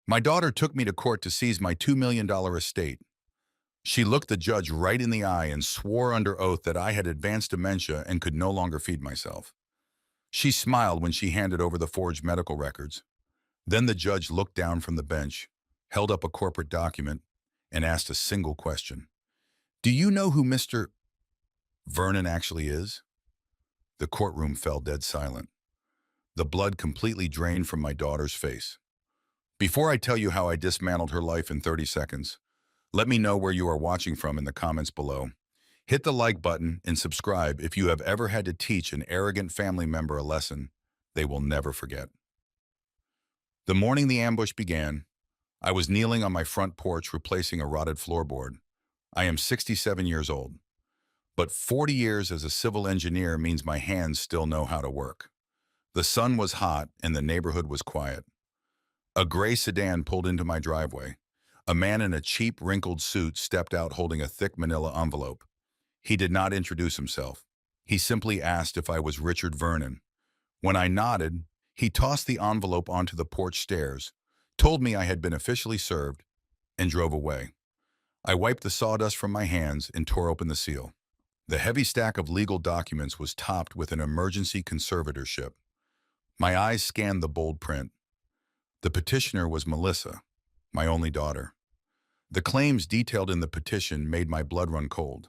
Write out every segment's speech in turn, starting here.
My daughter took me to court to seize my $2 million estate. She looked the judge right in the eye and swore under oath that I had advanced dementia and could no longer feed myself. She smiled when she handed over the forged medical records. Then the judge looked down from the bench, held up a corporate document, and asked a single question. Do you know who Mr. Vernon actually is? The courtroom fell dead silent. The blood completely drained from my daughter's face. Before I tell you how I dismantled her life in 30 seconds, let me know where you are watching from in the comments below. Hit the like button and subscribe if you have ever had to teach an arrogant family member a lesson they will never forget. The morning the ambush began, I was kneeling on my front porch replacing a rotted floorboard. I am 67 years old, but 40 years as a civil engineer means my hands still know how to work. The sun was hot and the neighborhood was quiet. A gray sedan pulled into my driveway. A man in a cheap, wrinkled suit stepped out holding a thick manila envelope. He did not introduce himself. He simply asked if I was Richard Vernon. When I nodded, he tossed the envelope onto the porch stairs, told me I had been officially served, and drove away. I wiped the sawdust from my hands and tore open the seal. The heavy stack of legal documents was topped with an emergency conservatorship. My eyes scanned the bold print. The petitioner was Melissa, my only daughter. The claims detailed in the petition made my blood run cold.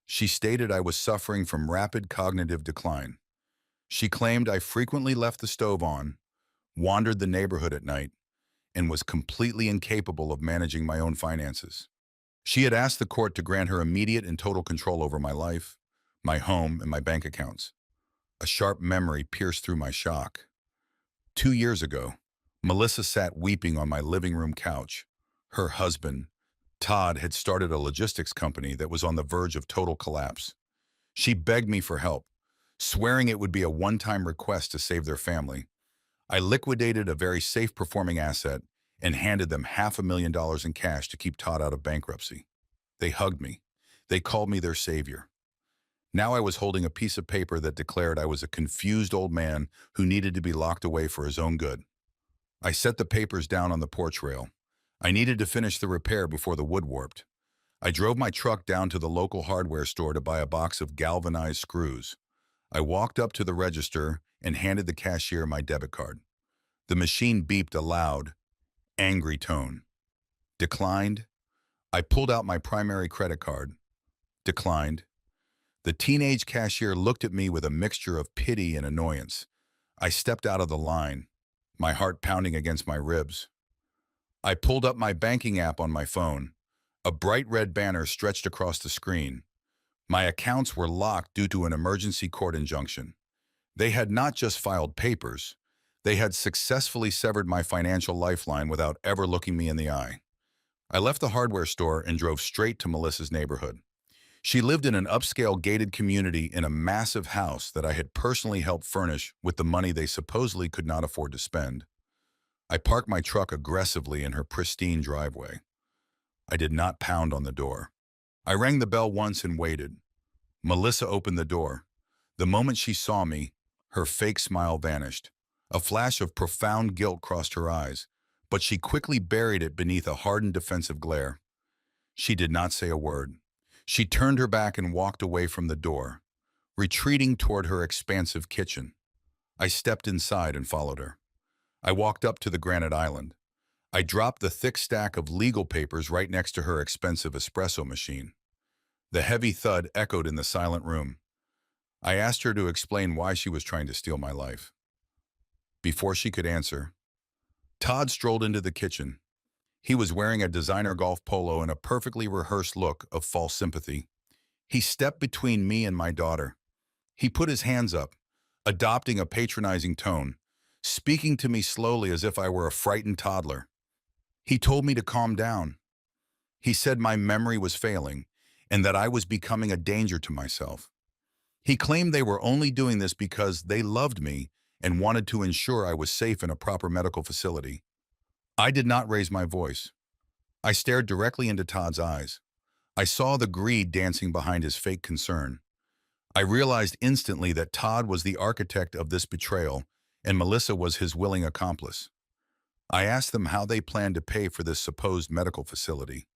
She stated I was suffering from rapid cognitive decline. She claimed I frequently left the stove on, wandered the neighborhood at night, and was completely incapable of managing my own finances. She had asked the court to grant her immediate and total control over my life, my home, and my bank accounts. A sharp memory pierced through my shock. 2 years ago, Melissa sat weeping on my living room couch. Her husband, Todd, had started a logistics company that was on the verge of total collapse. She begged me for help, swearing it would be a one-time request to save their family. I liquidated a very safe-performing asset and handed them $500,000 in cash to keep Todd out of bankruptcy. They hugged me. They called me their savior. Now I was holding a piece of paper that declared I was a confused old man who needed to be locked away for his own good. I set the papers down on the porch rail. I needed to finish the repair before the wood warped. I drove my truck down to the local hardware store to buy a box of galvanized screws. I walked up to the register and handed the cashier my debit card. The machine beeped a loud, angry tone. Declined. I pulled out my primary credit card. Declined. The teenage cashier looked at me with a mixture of pity and annoyance. I stepped out of the line, my heart pounding against my ribs. I pulled up my banking app on my phone. A bright red banner stretched across the screen. My accounts were locked due to an emergency court injunction. They had not just filed papers, they had successfully severed my financial lifeline without ever looking me in the eye. I left the hardware store and drove straight to Melissa's neighborhood. She lived in an upscale gated community in a massive house that I had personally helped furnish with the money they supposedly could not afford to spend. I parked my truck aggressively in her pristine driveway. I did not pound on the door. I rang the bell once and waited. Melissa opened the door. The moment she saw me, her fake smile vanished. A flash of profound guilt crossed her eyes, but she quickly buried it beneath a hardened defensive glare. She did not say a word. She turned her back and walked away from the door, retreating toward her expansive kitchen. I stepped inside and followed her. I walked up to the granite island. I dropped the thick stack of legal papers right next to her expensive espresso machine. The heavy thud echoed in the silent room. I asked her to explain why she was trying to steal my life. Before she could answer, Todd strolled into the kitchen. He was wearing a designer golf polo and a perfectly rehearsed look of false sympathy. He stepped between me and my daughter. He put his hands up, adopting a patronizing tone, speaking to me slowly as if I were a frightened toddler. He told me to calm down. He said my memory was failing and that I was becoming a danger to myself. He claimed they were only doing this because they loved me and wanted to ensure I was safe in a proper medical facility. I did not raise my voice. I stared directly into Todd's eyes. I saw the greed dancing behind his fake concern. I realized instantly that Todd was the architect of this betrayal and Melissa was his willing accomplice. I asked them how they planned to pay for this supposed medical facility,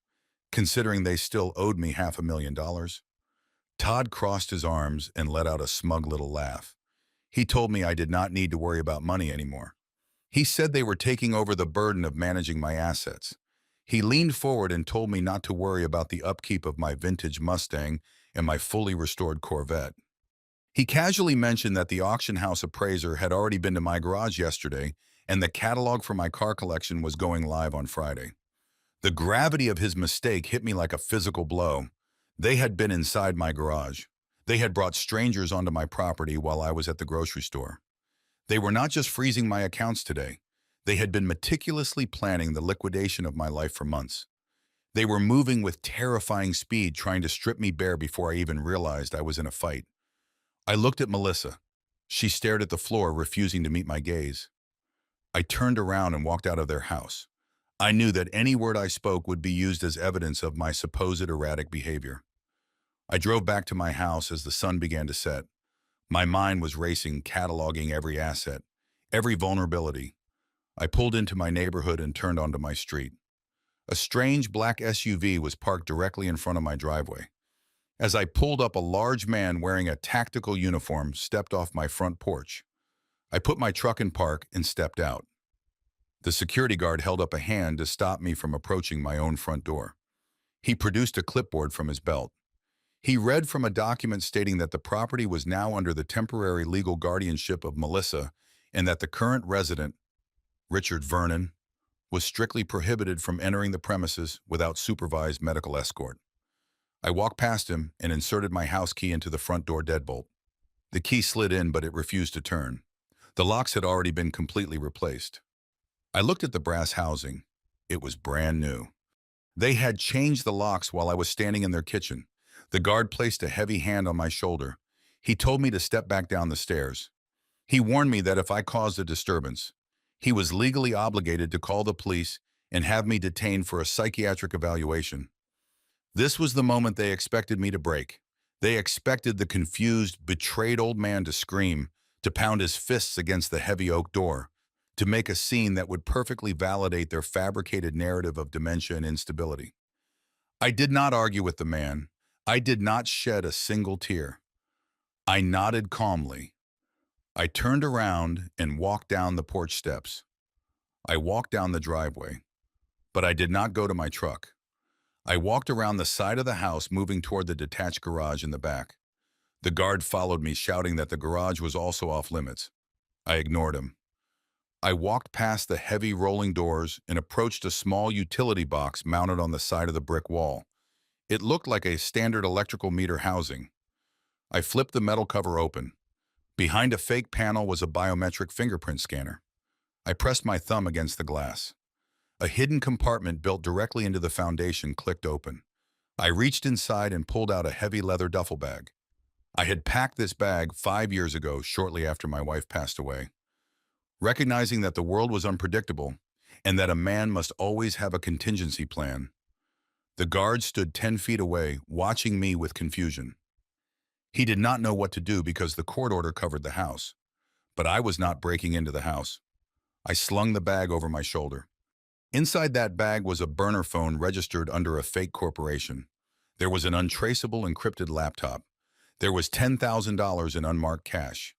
considering they still owed me $500,000. Todd crossed his arms and let out a smug little laugh. He told me I did not need to worry about money anymore. He said they were taking over the burden of managing my assets. He leaned forward and told me not to worry about the upkeep of my vintage Mustang and my fully restored Corvette. He casually mentioned that the auction house appraiser had already been to my garage yesterday and the catalog for my car collection was going live on Friday. The gravity of his mistake hit me like a physical blow. They had been inside my garage. They had brought strangers onto my property while I was at the grocery store. They were not just freezing my accounts today. They had been meticulously planning the liquidation of my life for months. They were moving with terrifying speed, trying to strip me bare before I even realized I was in a fight. I looked at Melissa. She stared at the floor, refusing to meet my gaze. I turned around and walked out of their house. I knew that any word I spoke would be used as evidence of my supposed erratic behavior. I drove back to my house as the sun began to set. My mind was racing, cataloging every asset, every vulnerability. I pulled into my neighborhood and turned onto my street. A strange black SUV was parked directly in front of my driveway. As I pulled up, a large man wearing a tactical uniform stepped off my front porch. I put my truck in park and stepped out. The security guard held up a hand to stop me from approaching my own front door. He produced a clipboard from his belt. He read from a document stating that the property was now under the temporary legal guardianship of Melissa and that the current resident, Richard Vernon, was strictly prohibited from entering the premises without supervised medical escort. I walked past him and inserted my house key into the front door deadbolt. The key slid in, but it refused to turn. The locks had already been completely replaced. I looked at the brass housing. It was brand new. They had changed the locks while I was standing in their kitchen. The guard placed a heavy hand on my shoulder. He told me to step back down the stairs. He warned me that if I caused a disturbance, he was legally obligated to call the police and have me detained for a psychiatric evaluation. This was the moment they expected me to break. They expected the confused, betrayed old man to scream, to pound his fists against the heavy oak door, to make a scene that would perfectly validate their fabricated narrative of dementia and instability. I did not argue with the man. I did not shed a single tear. I nodded calmly. I turned around and walked down the porch steps. I walked down the driveway, but I did not go to my truck. I walked around the side of the house, moving toward the detached garage in the back. The guard followed me, shouting that the garage was also off limits. I ignored him. I walked past the heavy rolling doors and approached a small utility box mounted on the side of the brick wall. It looked like a standard electrical meter housing. I flipped the metal cover open. Behind a fake panel was a biometric fingerprint scanner. I pressed my thumb against the glass. A hidden compartment built directly into the foundation clicked open. I reached inside and pulled out a heavy leather duffel bag. I had packed this bag 5 years ago, shortly after my wife passed away. Recognizing that the world was unpredictable and that a man must always have a contingency plan, the guard stood 10 feet away, watching me with confusion. He did not know what to do because the court order covered the house, but I was not breaking into the house. I slung the bag over my shoulder. Inside that bag was a burner phone registered under a fake corporation. There was an untraceable encrypted laptop. There was $10,000 in unmarked cash.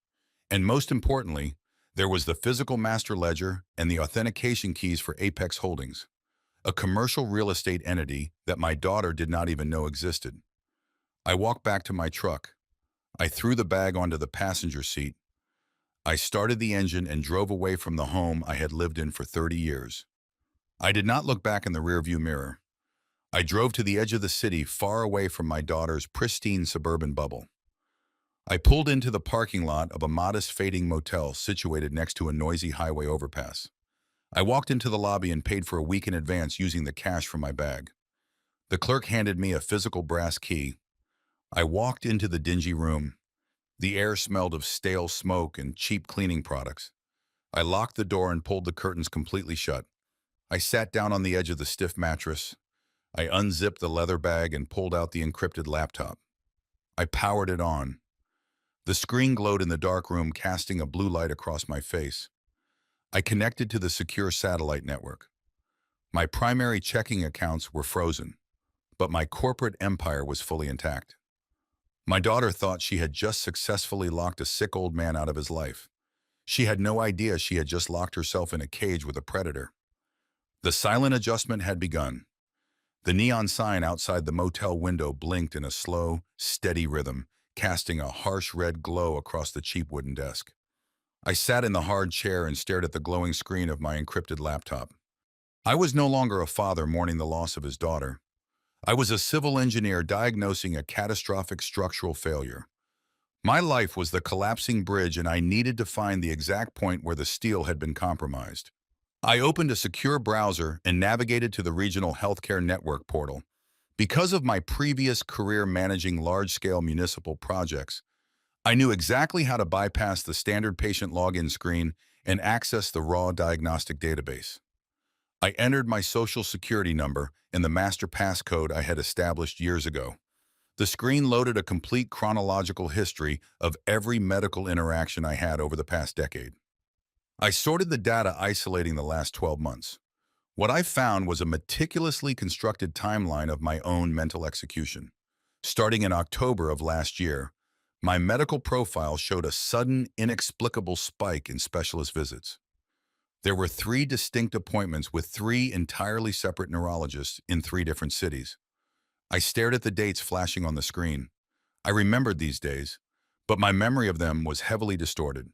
And most importantly, there was the physical master ledger and the authentication keys for Apex Holdings, a commercial real estate entity that my daughter did not even know existed. I walked back to my truck. I threw the bag onto the passenger seat. I started the engine and drove away from the home I had lived in for 30 years. I did not look back in the rearview mirror. I drove to the edge of the city, far away from my daughter's pristine suburban bubble. I pulled into the parking lot of a modest fading motel situated next to a noisy highway overpass. I walked into the lobby and paid for a week in advance using the cash from my bag. The clerk handed me a physical brass key. I walked into the dingy room. The air smelled of stale smoke and cheap cleaning products. I locked the door and pulled the curtains completely shut. I sat down on the edge of the stiff mattress. I unzipped the leather bag and pulled out the encrypted laptop. I powered it on. The screen glowed in the dark room, casting a blue light across my face. I connected to the secure satellite network. My primary checking accounts were frozen, but my corporate empire was fully intact. My daughter thought she had just successfully locked a sick old man out of his life. She had no idea she had just locked herself in a cage with a predator. The silent adjustment had begun. The neon sign outside the motel window blinked in a slow, steady rhythm, casting a harsh red glow across the cheap wooden desk. I sat in the hard chair and stared at the glowing screen of my encrypted laptop. I was no longer a father mourning the loss of his daughter. I was a civil engineer diagnosing a catastrophic structural failure. My life was the collapsing bridge, and I needed to find the exact point where the steel had been compromised. I opened a secure browser and navigated to the regional healthcare network portal. Because of my previous career managing large-scale municipal projects, I knew exactly how to bypass the standard patient login screen and access the raw diagnostic database. I entered my social security number and the master passcode I had established years ago. The screen loaded a complete chronological history of every medical interaction I had over the past decade. I sorted the data isolating the last 12 months. What I found was a meticulously constructed timeline of my own mental execution. Starting in October of last year, my medical profile showed a sudden, inexplicable spike in specialist visits. There were 3 distinct appointments with 3 entirely separate neurologists in 3 different cities. I stared at the dates flashing on the screen. I remembered these days, but my memory of them was heavily distorted.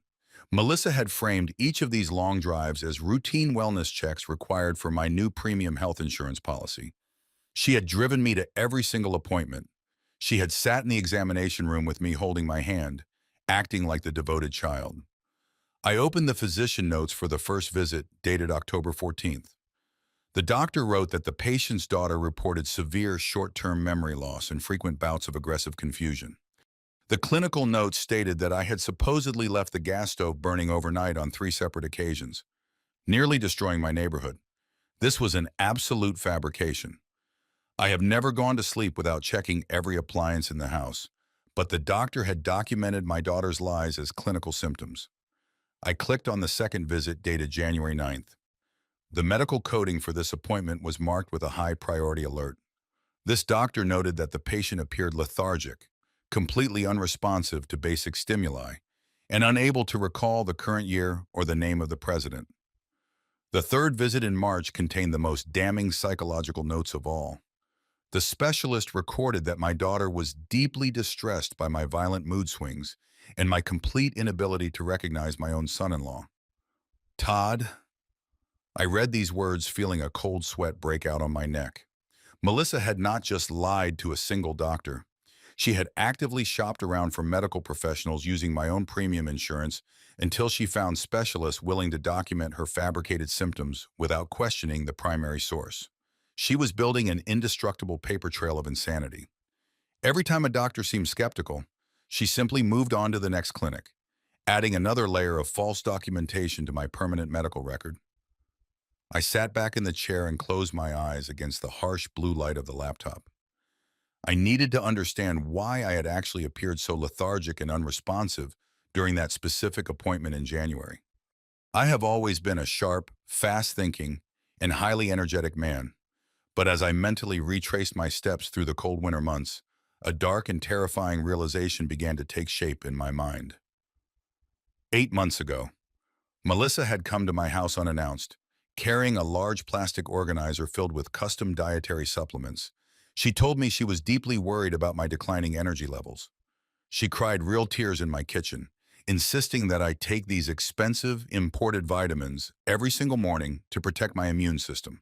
Melissa had framed each of these long drives as routine wellness checks required for my new premium health insurance policy. She had driven me to every single appointment. She had sat in the examination room with me holding my hand, acting like the devoted child. I opened the physician notes for the first visit, dated October 14th. The doctor wrote that the patient's daughter reported severe short-term memory loss and frequent bouts of aggressive confusion. The clinical notes stated that I had supposedly left the gas stove burning overnight on 3 separate occasions, nearly destroying my neighborhood. This was an absolute fabrication. I have never gone to sleep without checking every appliance in the house, but the doctor had documented my daughter's lies as clinical symptoms. I clicked on the second visit dated January 9th. The medical coding for this appointment was marked with a high priority alert. This doctor noted that the patient appeared lethargic, completely unresponsive to basic stimuli, and unable to recall the current year or the name of the president. The third visit in March contained the most damning psychological notes of all. The specialist recorded that my daughter was deeply distressed by my violent mood swings and my complete inability to recognize my own son-in-law. Todd, I read these words feeling a cold sweat break out on my neck. Melissa had not just lied to a single doctor. She had actively shopped around for medical professionals using my own premium insurance until she found specialists willing to document her fabricated symptoms without questioning the primary source. She was building an indestructible paper trail of insanity. Every time a doctor seemed skeptical, she simply moved on to the next clinic, adding another layer of false documentation to my permanent medical record. I sat back in the chair and closed my eyes against the harsh blue light of the laptop. I needed to understand why I had actually appeared so lethargic and unresponsive during that specific appointment in January. I have always been a sharp, fast-thinking, and highly energetic man, but as I mentally retraced my steps through the cold winter months, a dark and terrifying realization began to take shape in my mind. 8 months ago, Melissa had come to my house unannounced, carrying a large plastic organizer filled with custom dietary supplements. She told me she was deeply worried about my declining energy levels. She cried real tears in my kitchen, insisting that I take these expensive, imported vitamins every single morning to protect my immune system.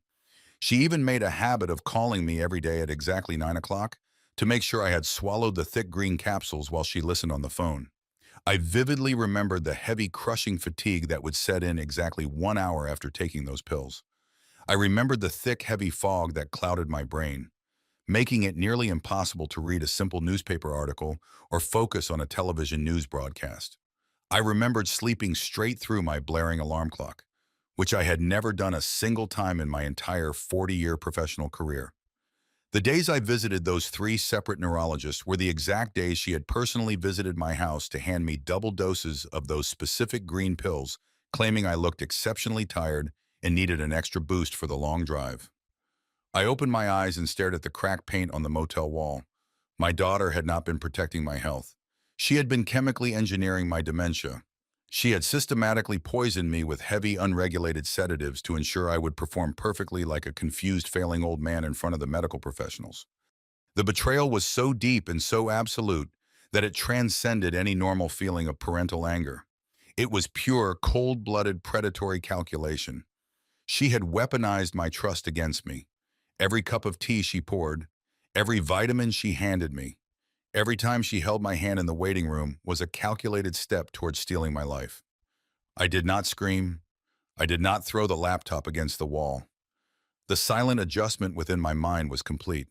She even made a habit of calling me every day at exactly 9 o'clock to make sure I had swallowed the thick green capsules while she listened on the phone. I vividly remembered the heavy, crushing fatigue that would set in exactly 1 hour after taking those pills. I remembered the thick, heavy fog that clouded my brain, making it nearly impossible to read a simple newspaper article or focus on a television news broadcast. I remembered sleeping straight through my blaring alarm clock, which I had never done a single time in my entire 40-year professional career. The days I visited those 3 separate neurologists were the exact days she had personally visited my house to hand me double doses of those specific green pills claiming I looked exceptionally tired and needed an extra boost for the long drive. I opened my eyes and stared at the cracked paint on the motel wall. My daughter had not been protecting my health. She had been chemically engineering my dementia. She had systematically poisoned me with heavy, unregulated sedatives to ensure I would perform perfectly like a confused, failing old man in front of the medical professionals. The betrayal was so deep and so absolute that it transcended any normal feeling of parental anger. It was pure, cold-blooded, predatory calculation. She had weaponized my trust against me. Every cup of tea she poured, every vitamin she handed me, every time she held my hand in the waiting room was a calculated step towards stealing my life. I did not scream. I did not throw the laptop against the wall. The silent adjustment within my mind was complete.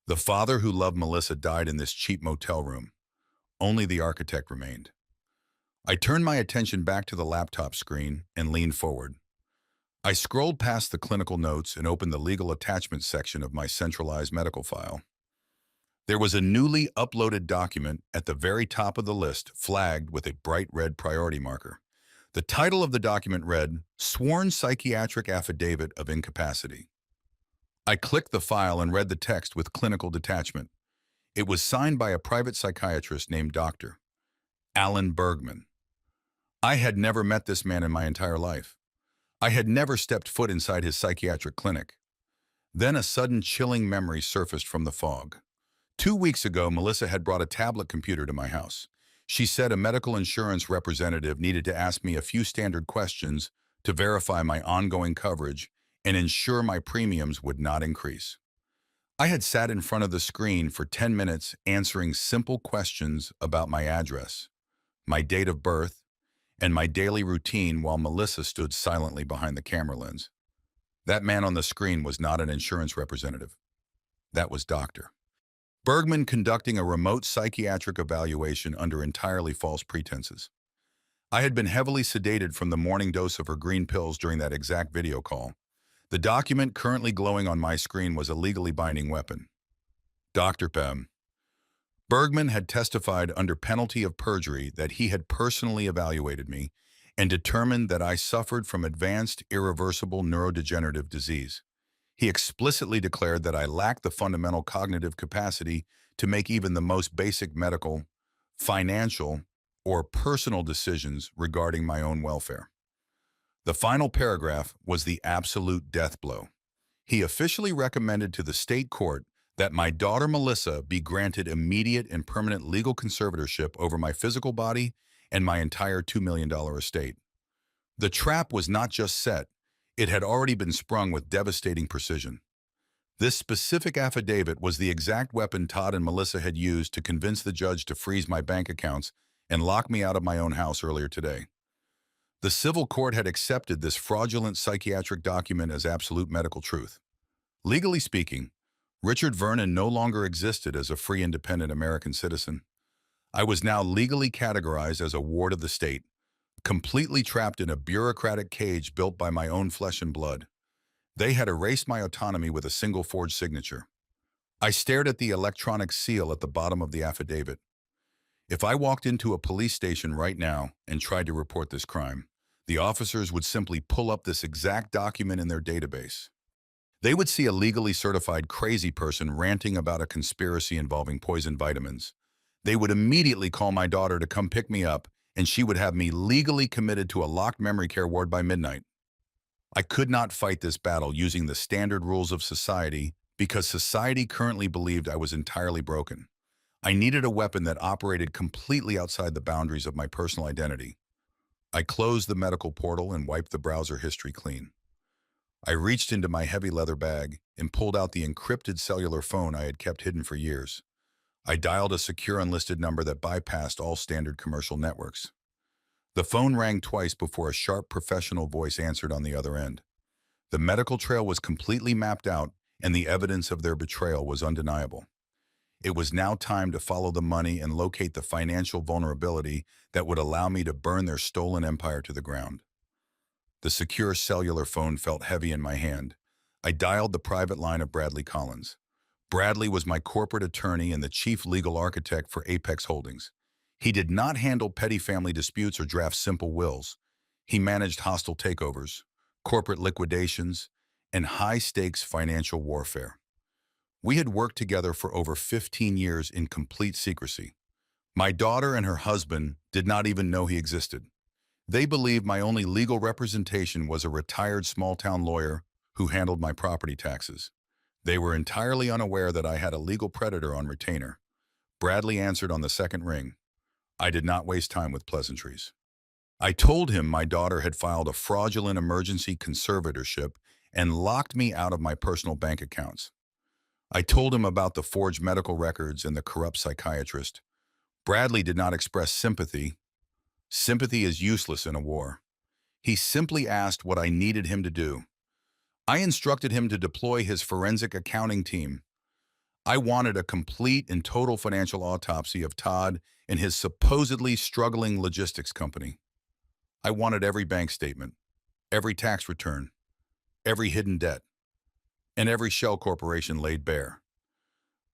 The father who loved Melissa died in this cheap motel room. Only the architect remained. I turned my attention back to the laptop screen and leaned forward. I scrolled past the clinical notes and opened the legal attachments section of my centralized medical file. There was a newly uploaded document at the very top of the list, flagged with a bright red priority marker. The title of the document read, Sworn Psychiatric Affidavit of Incapacity. I clicked the file and read the text with clinical detachment. It was signed by a private psychiatrist named Dr. Alan Bergman. I had never met this man in my entire life. I had never stepped foot inside his psychiatric clinic. Then a sudden chilling memory surfaced from the fog. 2 weeks ago, Melissa had brought a tablet computer to my house. She said a medical insurance representative needed to ask me a few standard questions to verify my ongoing coverage and ensure my premiums would not increase. I had sat in front of the screen for 10 minutes answering simple questions about my address, my date of birth, and my daily routine while Melissa stood silently behind the camera lens. That man on the screen was not an insurance representative. That was Dr. Bergman conducting a remote psychiatric evaluation under entirely false pretenses. I had been heavily sedated from the morning dose of her green pills during that exact video call. The document currently glowing on my screen was a legally binding weapon. Dr. Bergman had testified under penalty of perjury that he had personally evaluated me and determined that I suffered from advanced irreversible neurodegenerative disease. He explicitly declared that I lacked the fundamental cognitive capacity to make even the most basic medical, financial, or personal decisions regarding my own welfare. The final paragraph was the absolute death blow. He officially recommended to the state court that my daughter Melissa be granted immediate and permanent legal conservatorship over my physical body and my entire $2 million estate. The trap was not just set, it had already been sprung with devastating precision. This specific affidavit was the exact weapon Todd and Melissa had used to convince the judge to freeze my bank accounts and lock me out of my own house earlier today. The civil court had accepted this fraudulent psychiatric document as absolute medical truth. Legally speaking, Richard Vernon no longer existed as a free, independent American citizen. I was now legally categorized as a ward of the state, completely trapped in a bureaucratic cage built by my own flesh and blood. They had erased my autonomy with a single forged signature. I stared at the electronic seal at the bottom of the affidavit. If I walked into a police station right now and tried to report this crime, the officers would simply pull up this exact document in their database. They would see a legally certified crazy person ranting about a conspiracy involving poison vitamins. They would immediately call my daughter to come pick me up, and she would have me legally committed to a locked memory care ward by midnight. I could not fight this battle using the standard rules of society because society currently believed I was entirely broken. I needed a weapon that operated completely outside the boundaries of my personal identity. I closed the medical portal and wiped the browser history clean. I reached into my heavy leather bag and pulled out the encrypted cellular phone I had kept hidden for years. I dialed a secure unlisted number that bypassed all standard commercial networks. The phone rang twice before a sharp professional voice answered on the other end. The medical trail was completely mapped out, and the evidence of their betrayal was undeniable. It was now time to follow the money and locate the financial vulnerability that would allow me to burn their stolen empire to the ground. The secure cellular phone felt heavy in my hand. I dialed the private line of Bradley Collins. Bradley was my corporate attorney and the chief legal architect for Apex Holdings. He did not handle petty family disputes or draft simple wills. He managed hostile takeovers, corporate liquidations, and high-stakes financial warfare. We had worked together for over 15 years in complete secrecy. My daughter and her husband did not even know he existed. They believed my only legal representation was a retired small-town lawyer who handled my property taxes. They were entirely unaware that I had a legal predator on retainer. Bradley answered on the second ring. I did not waste time with pleasantries. I told him my daughter had filed a fraudulent emergency conservatorship and locked me out of my personal bank accounts. I told him about the forged medical records and the corrupt psychiatrist. Bradley did not express sympathy. Sympathy is useless in a war. He simply asked what I needed him to do. I instructed him to deploy his forensic accounting team. I wanted a complete and total financial autopsy of Todd and his supposedly struggling logistics company. I wanted every bank statement, every tax return, every hidden debt, and every shell corporation laid bare.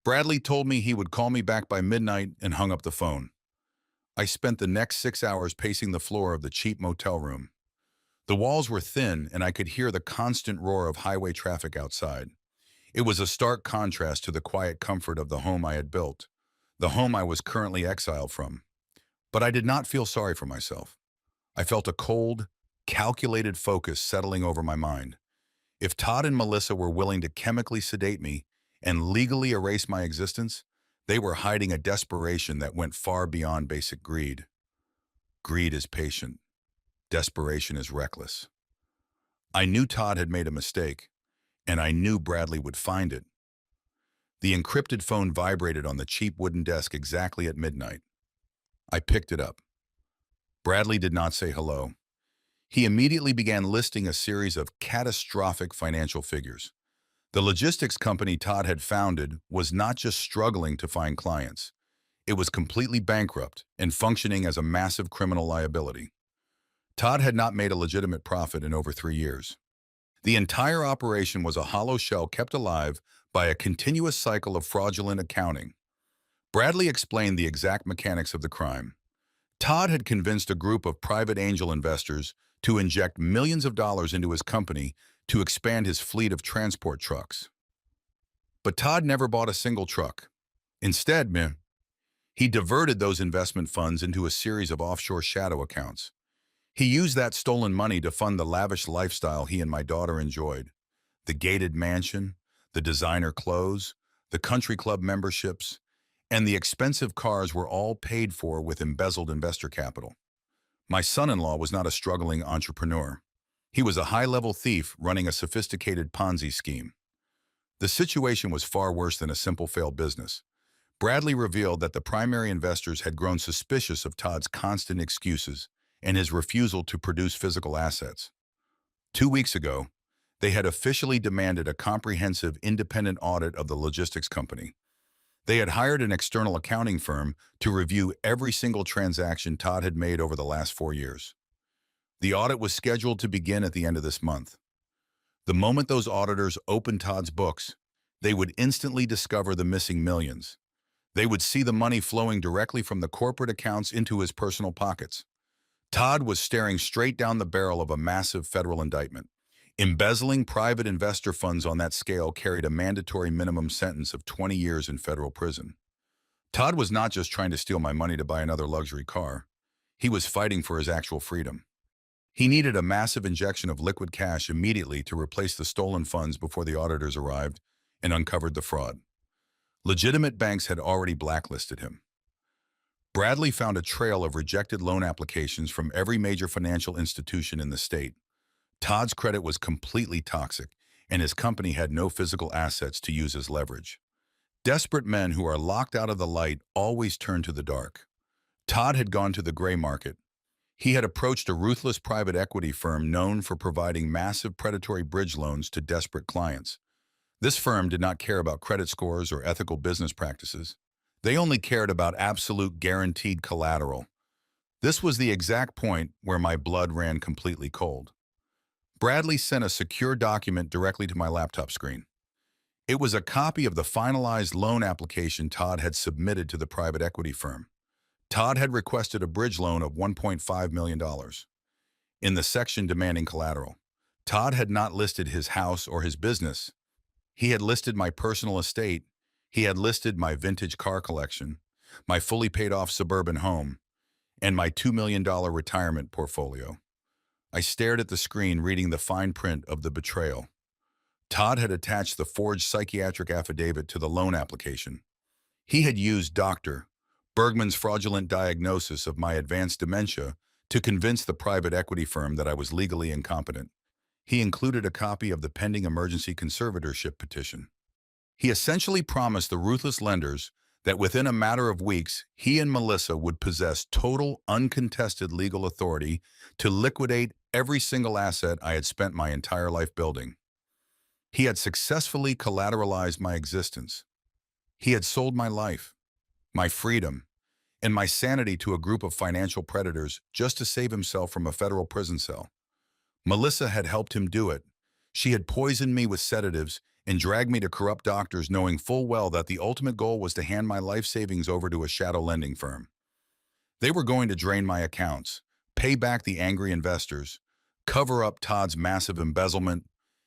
Bradley told me he would call me back by midnight and hung up the phone. I spent the next 6 hours pacing the floor of the cheap motel room. The walls were thin and I could hear the constant roar of highway traffic outside. It was a stark contrast to the quiet comfort of the home I had built, the home I was currently exiled from. But I did not feel sorry for myself. I felt a cold, calculated focus settling over my mind. If Todd and Melissa were willing to chemically sedate me and legally erase my existence, they were hiding a desperation that went far beyond basic greed. Greed is patient. Desperation is reckless. I knew Todd had made a mistake, and I knew Bradley would find it. The encrypted phone vibrated on the cheap wooden desk exactly at midnight. I picked it up. Bradley did not say hello. He immediately began listing a series of catastrophic financial figures. The logistics company Todd had founded was not just struggling to find clients. It was completely bankrupt and functioning as a massive criminal liability. Todd had not made a legitimate profit in over 3 years. The entire operation was a hollow shell kept alive by a continuous cycle of fraudulent accounting. Bradley explained the exact mechanics of the crime. Todd had convinced a group of private angel investors to inject millions of dollars into his company to expand his fleet of transport trucks. But Todd never bought a single truck. Instead, he diverted those investment funds into a series of offshore shadow accounts. He used that stolen money to fund the lavish lifestyle he and my daughter enjoyed. The gated mansion, the designer clothes, the country club memberships, and the expensive cars were all paid for with embezzled investor capital. My son-in-law was not a struggling entrepreneur. He was a high-level thief running a sophisticated Ponzi scheme. The situation was far worse than a simple failed business. Bradley revealed that the primary investors had grown suspicious of Todd's constant excuses and his refusal to produce physical assets. 2 weeks ago, they had officially demanded a comprehensive independent audit of the logistics company. They had hired an external accounting firm to review every single transaction Todd had made over the last 4 years. The audit was scheduled to begin at the end of this month. The moment those auditors opened Todd's books, they would instantly discover the missing millions. They would see the money flowing directly from the corporate accounts into his personal pockets. Todd was staring straight down the barrel of a massive federal indictment. Embezzling private investor funds on that scale carried a mandatory minimum sentence of 20 years in federal prison. Todd was not just trying to steal my money to buy another luxury car. He was fighting for his actual freedom. He needed a massive injection of liquid cash immediately to replace the stolen funds before the auditors arrived and uncovered the fraud. Legitimate banks had already blacklisted him. Bradley found a trail of rejected loan applications from every major financial institution in the state. Todd's credit was completely toxic, and his company had no physical assets to use as leverage. Desperate men who are locked out of the light always turn to the dark. Todd had gone to the gray market. He had approached a ruthless private equity firm known for providing massive predatory bridge loans to desperate clients. This firm did not care about credit scores or ethical business practices. They only cared about absolute guaranteed collateral. This was the exact point where my blood ran completely cold. Bradley sent a secure document directly to my laptop screen. It was a copy of the finalized loan application Todd had submitted to the private equity firm. Todd had requested a bridge loan of $1.5 million. in the section demanding collateral. Todd had not listed his house or his business. He had listed my personal estate. He had listed my vintage car collection, my fully paid off suburban home, and my $2 million retirement portfolio. I stared at the screen reading the fine print of the betrayal. Todd had attached the forged psychiatric affidavit to the loan application. He had used Dr. Bergman's fraudulent diagnosis of my advanced dementia to convince the private equity firm that I was legally incompetent. He included a copy of the pending emergency conservatorship petition. He essentially promised the ruthless lenders that within a matter of weeks, he and Melissa would possess total, uncontested legal authority to liquidate every single asset I had spent my entire life building. He had successfully collateralized my existence. He had sold my life, my freedom, and my sanity to a group of financial predators just to save himself from a federal prison cell. Melissa had helped him do it. She had poisoned me with sedatives and dragged me to corrupt doctors, knowing full well that the ultimate goal was to hand my life savings over to a shadow lending firm. They were going to drain my accounts, pay back the angry investors, cover up Todd's massive embezzlement,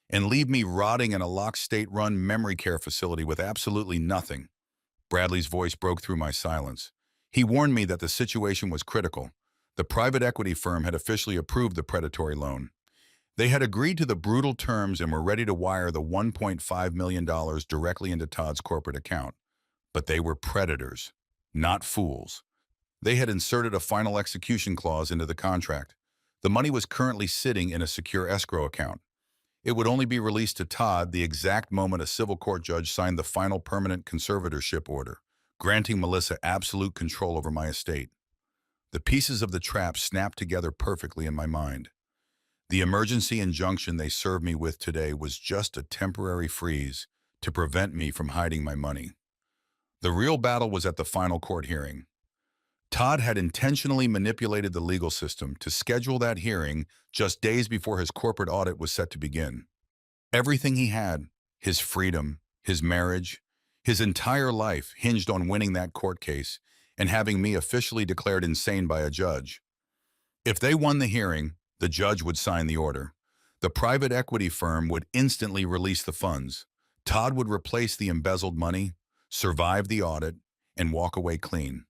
and leave me rotting in a locked state-run memory care facility with absolutely nothing. Bradley's voice broke through my silence. He warned me that the situation was critical. The private equity firm had officially approved the predatory loan. They had agreed to the brutal terms and were ready to wire the $1.5 million directly into Todd's corporate account. But they were predators, not fools. They had inserted a final execution clause into the contract. The money was currently sitting in a secure escrow account. It would only be released to Todd the exact moment a civil court judge signed the final permanent conservatorship order, granting Melissa absolute control over my estate. The pieces of the trap snapped together perfectly in my mind. The emergency injunction they served me with today was just a temporary freeze to prevent me from hiding my money. The real battle was at the final court hearing. Todd had intentionally manipulated the legal system to schedule that hearing just days before his corporate audit was set to begin. Everything he had, his freedom, his marriage, his entire life hinged on winning that court case and having me officially declared insane by a judge. If they won the hearing, the judge would sign the order. The private equity firm would instantly release the funds. Todd would replace the embezzled money, survive the audit, and walk away clean.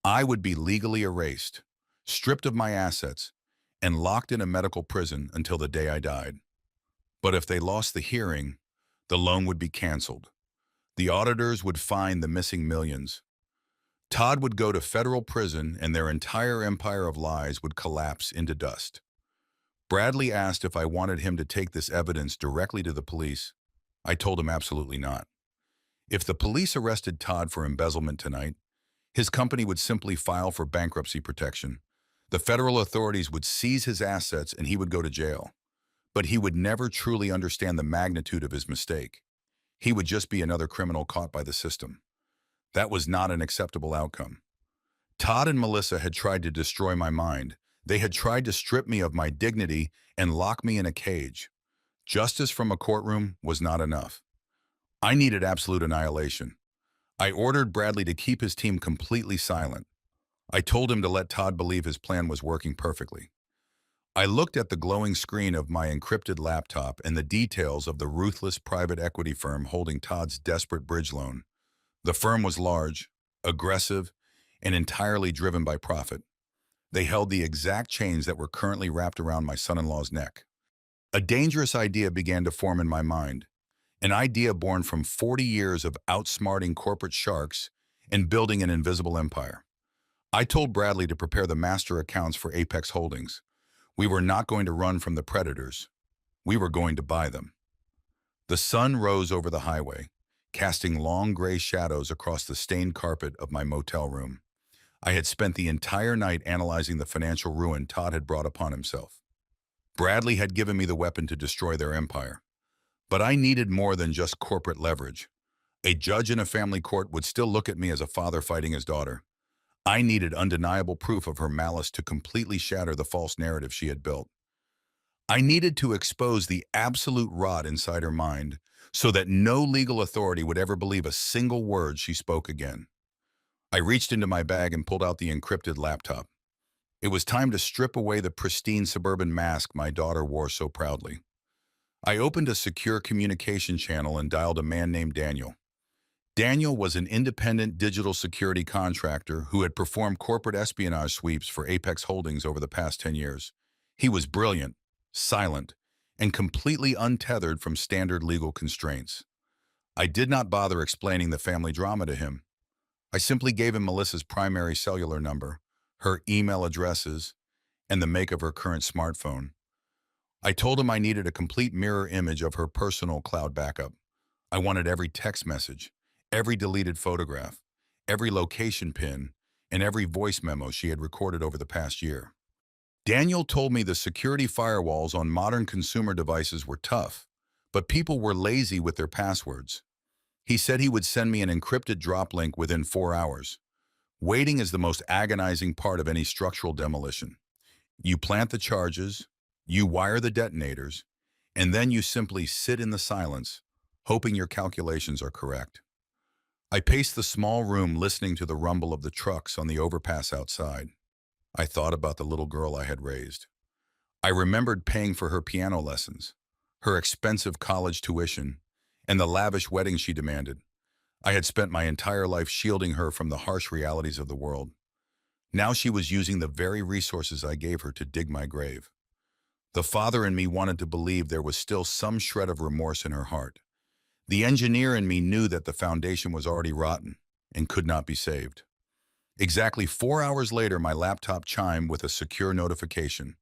I would be legally erased, stripped of my assets, and locked in a medical prison until the day I died. But if they lost the hearing, the loan would be canceled. The auditors would find the missing millions. Todd would go to federal prison and their entire empire of lies would collapse into dust. Bradley asked if I wanted him to take this evidence directly to the police. I told him absolutely not. If the police arrested Todd for embezzlement tonight, his company would simply file for bankruptcy protection. The federal authorities would seize his assets and he would go to jail. But he would never truly understand the magnitude of his mistake. He would just be another criminal caught by the system. That was not an acceptable outcome. Todd and Melissa had tried to destroy my mind. They had tried to strip me of my dignity and lock me in a cage. Justice from a courtroom was not enough. I needed absolute annihilation. I ordered Bradley to keep his team completely silent. I told him to let Todd believe his plan was working perfectly. I looked at the glowing screen of my encrypted laptop and the details of the ruthless private equity firm holding Todd's desperate bridge loan. The firm was large, aggressive, and entirely driven by profit. They held the exact chains that were currently wrapped around my son-in-law's neck. A dangerous idea began to form in my mind, an idea born from 40 years of outsmarting corporate sharks and building an invisible empire. I told Bradley to prepare the master accounts for Apex Holdings. We were not going to run from the predators. We were going to buy them. The sun rose over the highway, casting long gray shadows across the stained carpet of my motel room. I had spent the entire night analyzing the financial ruin Todd had brought upon himself. Bradley had given me the weapon to destroy their empire. But I needed more than just corporate leverage. A judge in a family court would still look at me as a father fighting his daughter. I needed undeniable proof of her malice to completely shatter the false narrative she had built. I needed to expose the absolute rot inside her mind so that no legal authority would ever believe a single word she spoke again. I reached into my bag and pulled out the encrypted laptop. It was time to strip away the pristine suburban mask my daughter wore so proudly. I opened a secure communication channel and dialed a man named Daniel. Daniel was an independent digital security contractor who had performed corporate espionage sweeps for Apex Holdings over the past 10 years. He was brilliant, silent, and completely untethered from standard legal constraints. I did not bother explaining the family drama to him. I simply gave him Melissa's primary cellular number, her email addresses, and the make of her current smartphone. I told him I needed a complete mirror image of her personal cloud backup. I wanted every text message, every deleted photograph, every location pin, and every voice memo she had recorded over the past year. Daniel told me the security firewalls on modern consumer devices were tough, but people were lazy with their passwords. He said he would send me an encrypted drop link within 4 hours. Waiting is the most agonizing part of any structural demolition. You plant the charges, you wire the detonators, and then you simply sit in the silence, hoping your calculations are correct. I paced the small room listening to the rumble of the trucks on the overpass outside. I thought about the little girl I had raised. I remembered paying for her piano lessons, her expensive college tuition, and the lavish wedding she demanded. I had spent my entire life shielding her from the harsh realities of the world. Now she was using the very resources I gave her to dig my grave. The father in me wanted to believe there was still some shred of remorse in her heart. The engineer in me knew that the foundation was already rotten and could not be saved. Exactly 4 hours later, my laptop chimed with a secure notification.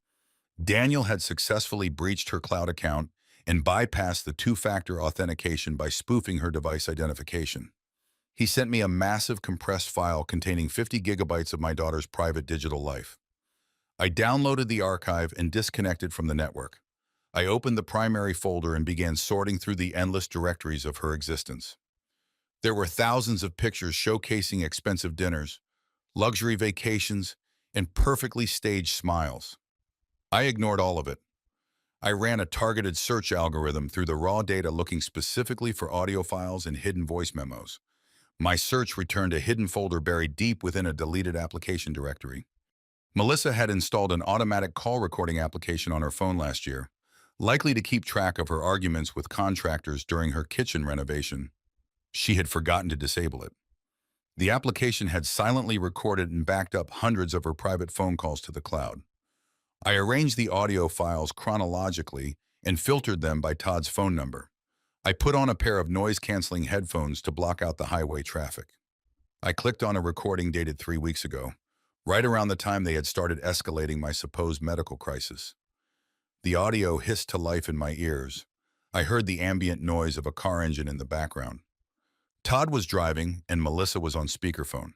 Daniel had successfully breached her cloud account and bypassed the two-factor authentication by spoofing her device identification. He sent me a massive compressed file containing 50 gigabytes of my daughter's private digital life. I downloaded the archive and disconnected from the network. I opened the primary folder and began sorting through the endless directories of her existence. There were thousands of pictures showcasing expensive dinners, luxury vacations, and perfectly staged smiles. I ignored all of it. I ran a targeted search algorithm through the raw data looking specifically for audio files and hidden voice memos. My search returned a hidden folder buried deep within a deleted application directory. Melissa had installed an automatic call recording application on her phone last year, likely to keep track of her arguments with contractors during her kitchen renovation. She had forgotten to disable it. The application had silently recorded and backed up hundreds of her private phone calls to the cloud. I arranged the audio files chronologically and filtered them by Todd's phone number. I put on a pair of noise-canceling headphones to block out the highway traffic. I clicked on a recording dated 3 weeks ago, right around the time they had started escalating my supposed medical crisis. The audio hissed to life in my ears. I heard the ambient noise of a car engine in the background. Todd was driving and Melissa was on speakerphone.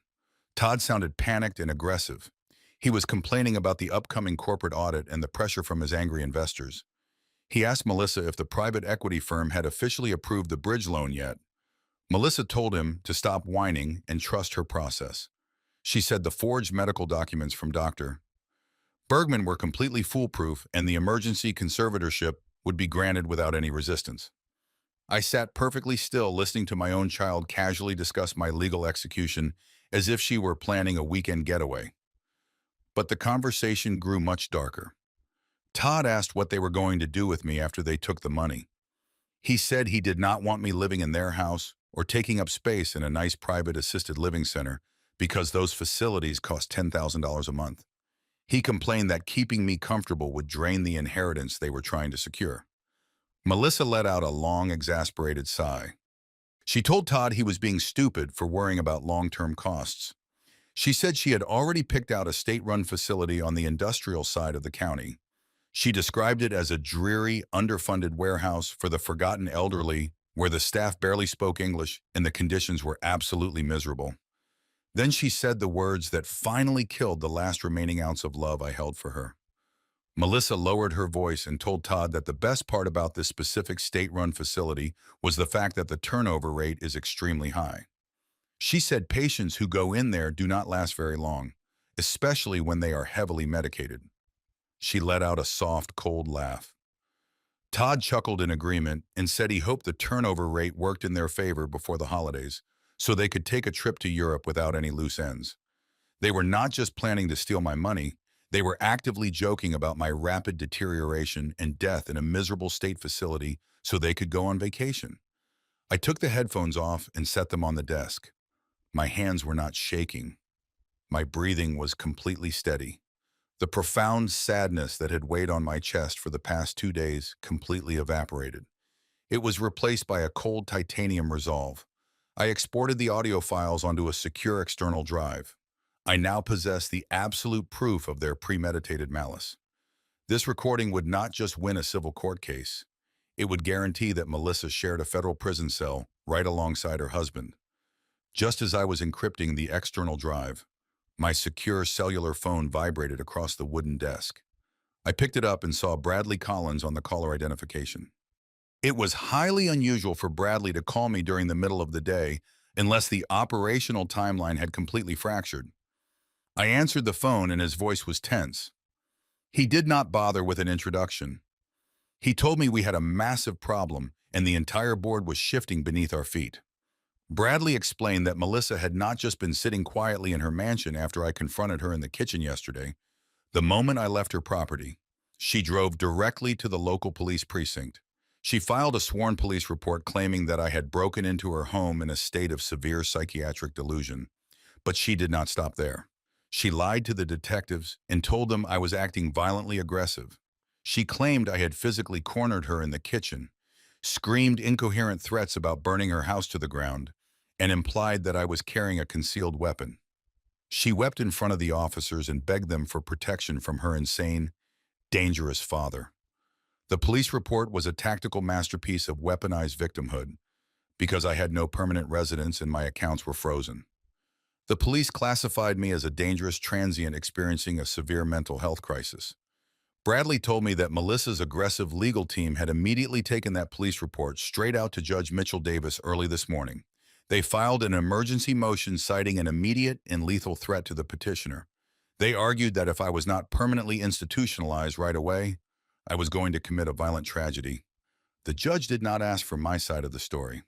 Todd sounded panicked and aggressive. He was complaining about the upcoming corporate audit and the pressure from his angry investors. He asked Melissa if the private equity firm had officially approved the bridge loan yet. Melissa told him to stop whining and trust her process. She said the forged medical documents from Dr. Bergman were completely foolproof and the emergency conservatorship would be granted without any resistance. I sat perfectly still listening to my own child casually discuss my legal execution as if she were planning a weekend getaway. But the conversation grew much darker. Todd asked what they were going to do with me after they took the money. He said he did not want me living in their house or taking up space in a nice private assisted living center because those facilities cost $10,000 a month. He complained that keeping me comfortable would drain the inheritance they were trying to secure. Melissa let out a long, exasperated sigh. She told Todd he was being stupid for worrying about long-term costs. She said she had already picked out a state-run facility on the industrial side of the county. She described it as a dreary, underfunded warehouse for the forgotten elderly where the staff barely spoke English and the conditions were absolutely miserable. Then she said the words that finally killed the last remaining ounce of love I held for her. Melissa lowered her voice and told Todd that the best part about this specific state-run facility was the fact that the turnover rate is extremely high. She said patients who go in there do not last very long, especially when they are heavily medicated. She let out a soft, cold laugh. Todd chuckled in agreement and said he hoped the turnover rate worked in their favor before the holidays, so they could take a trip to Europe without any loose ends. They were not just planning to steal my money, They were actively joking about my rapid deterioration and death in a miserable state facility so they could go on vacation. I took the headphones off and set them on the desk. My hands were not shaking. My breathing was completely steady. The profound sadness that had weighed on my chest for the past 2 days completely evaporated. It was replaced by a cold titanium resolve. I exported the audio files onto a secure external drive. I now possess the absolute proof of their premeditated malice. This recording would not just win a civil court case. It would guarantee that Melissa shared a federal prison cell right alongside her husband. Just as I was encrypting the external drive, my secure cellular phone vibrated across the wooden desk. I picked it up and saw Bradley Collins on the caller identification. It was highly unusual for Bradley to call me during the middle of the day unless the operational timeline had completely fractured. I answered the phone and his voice was tense. He did not bother with an introduction. He told me we had a massive problem and the entire board was shifting beneath our feet. Bradley explained that Melissa had not just been sitting quietly in her mansion after I confronted her in the kitchen yesterday. The moment I left her property, she drove directly to the local police precinct. She filed a sworn police report claiming that I had broken into her home in a state of severe psychiatric delusion. But she did not stop there. She lied to the detectives and told them I was acting violently aggressive. She claimed I had physically cornered her in the kitchen, screamed incoherent threats about burning her house to the ground, and implied that I was carrying a concealed weapon. She wept in front of the officers and begged them for protection from her insane, dangerous father. The police report was a tactical masterpiece of weaponized victimhood because I had no permanent residence and my accounts were frozen. The police classified me as a dangerous transient experiencing a severe mental health crisis. Bradley told me that Melissa's aggressive legal team had immediately taken that police report straight out to Judge Mitchell Davis early this morning. They filed an emergency motion citing an immediate and lethal threat to the petitioner. They argued that if I was not permanently institutionalized right away, I was going to commit a violent tragedy. The judge did not ask for my side of the story.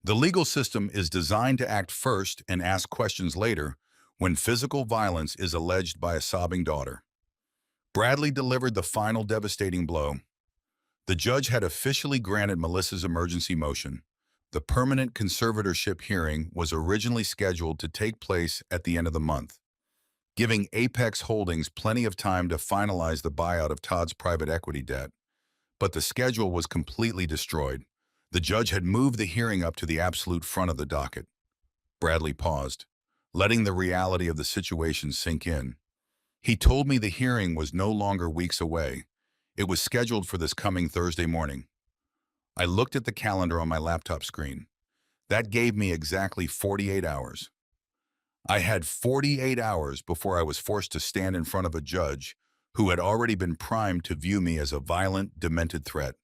The legal system is designed to act first and ask questions later when physical violence is alleged by a sobbing daughter. Bradley delivered the final devastating blow. The judge had officially granted Melissa's emergency motion. The permanent conservatorship hearing was originally scheduled to take place at the end of the month, giving Apex Holdings plenty of time to finalize the buyout of Todd's private equity debt. But the schedule was completely destroyed. The judge had moved the hearing up to the absolute front of the docket. Bradley paused, letting the reality of the situation sink in. He told me the hearing was no longer weeks away. It was scheduled for this coming Thursday morning. I looked at the calendar on my laptop screen. That gave me exactly 48 hours. I had 48 hours before I was forced to stand in front of a judge who had already been primed to view me as a violent, demented threat.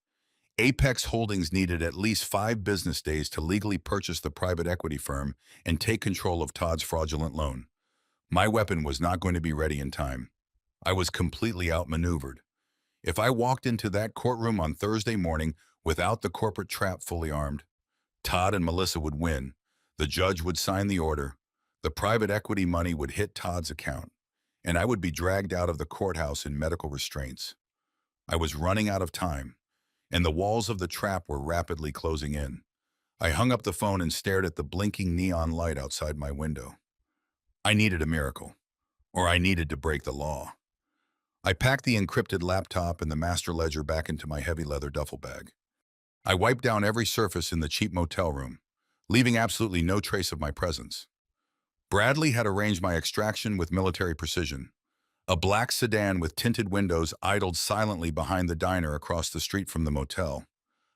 Apex Holdings needed at least 5 business days to legally purchase the private equity firm and take control of Todd's fraudulent loan. My weapon was not going to be ready in time. I was completely outmaneuvered. If I walked into that courtroom on Thursday morning without the corporate trap fully armed, Todd and Melissa would win. The judge would sign the order. The private equity money would hit Todd's account, and I would be dragged out of the courthouse in medical restraints. I was running out of time, and the walls of the trap were rapidly closing in. I hung up the phone and stared at the blinking neon light outside my window. I needed a miracle, or I needed to break the law. I packed the encrypted laptop and the master ledger back into my heavy leather duffel bag. I wiped down every surface in the cheap motel room, leaving absolutely no trace of my presence. Bradley had arranged my extraction with military precision. A black sedan with tinted windows idled silently behind the diner across the street from the motel.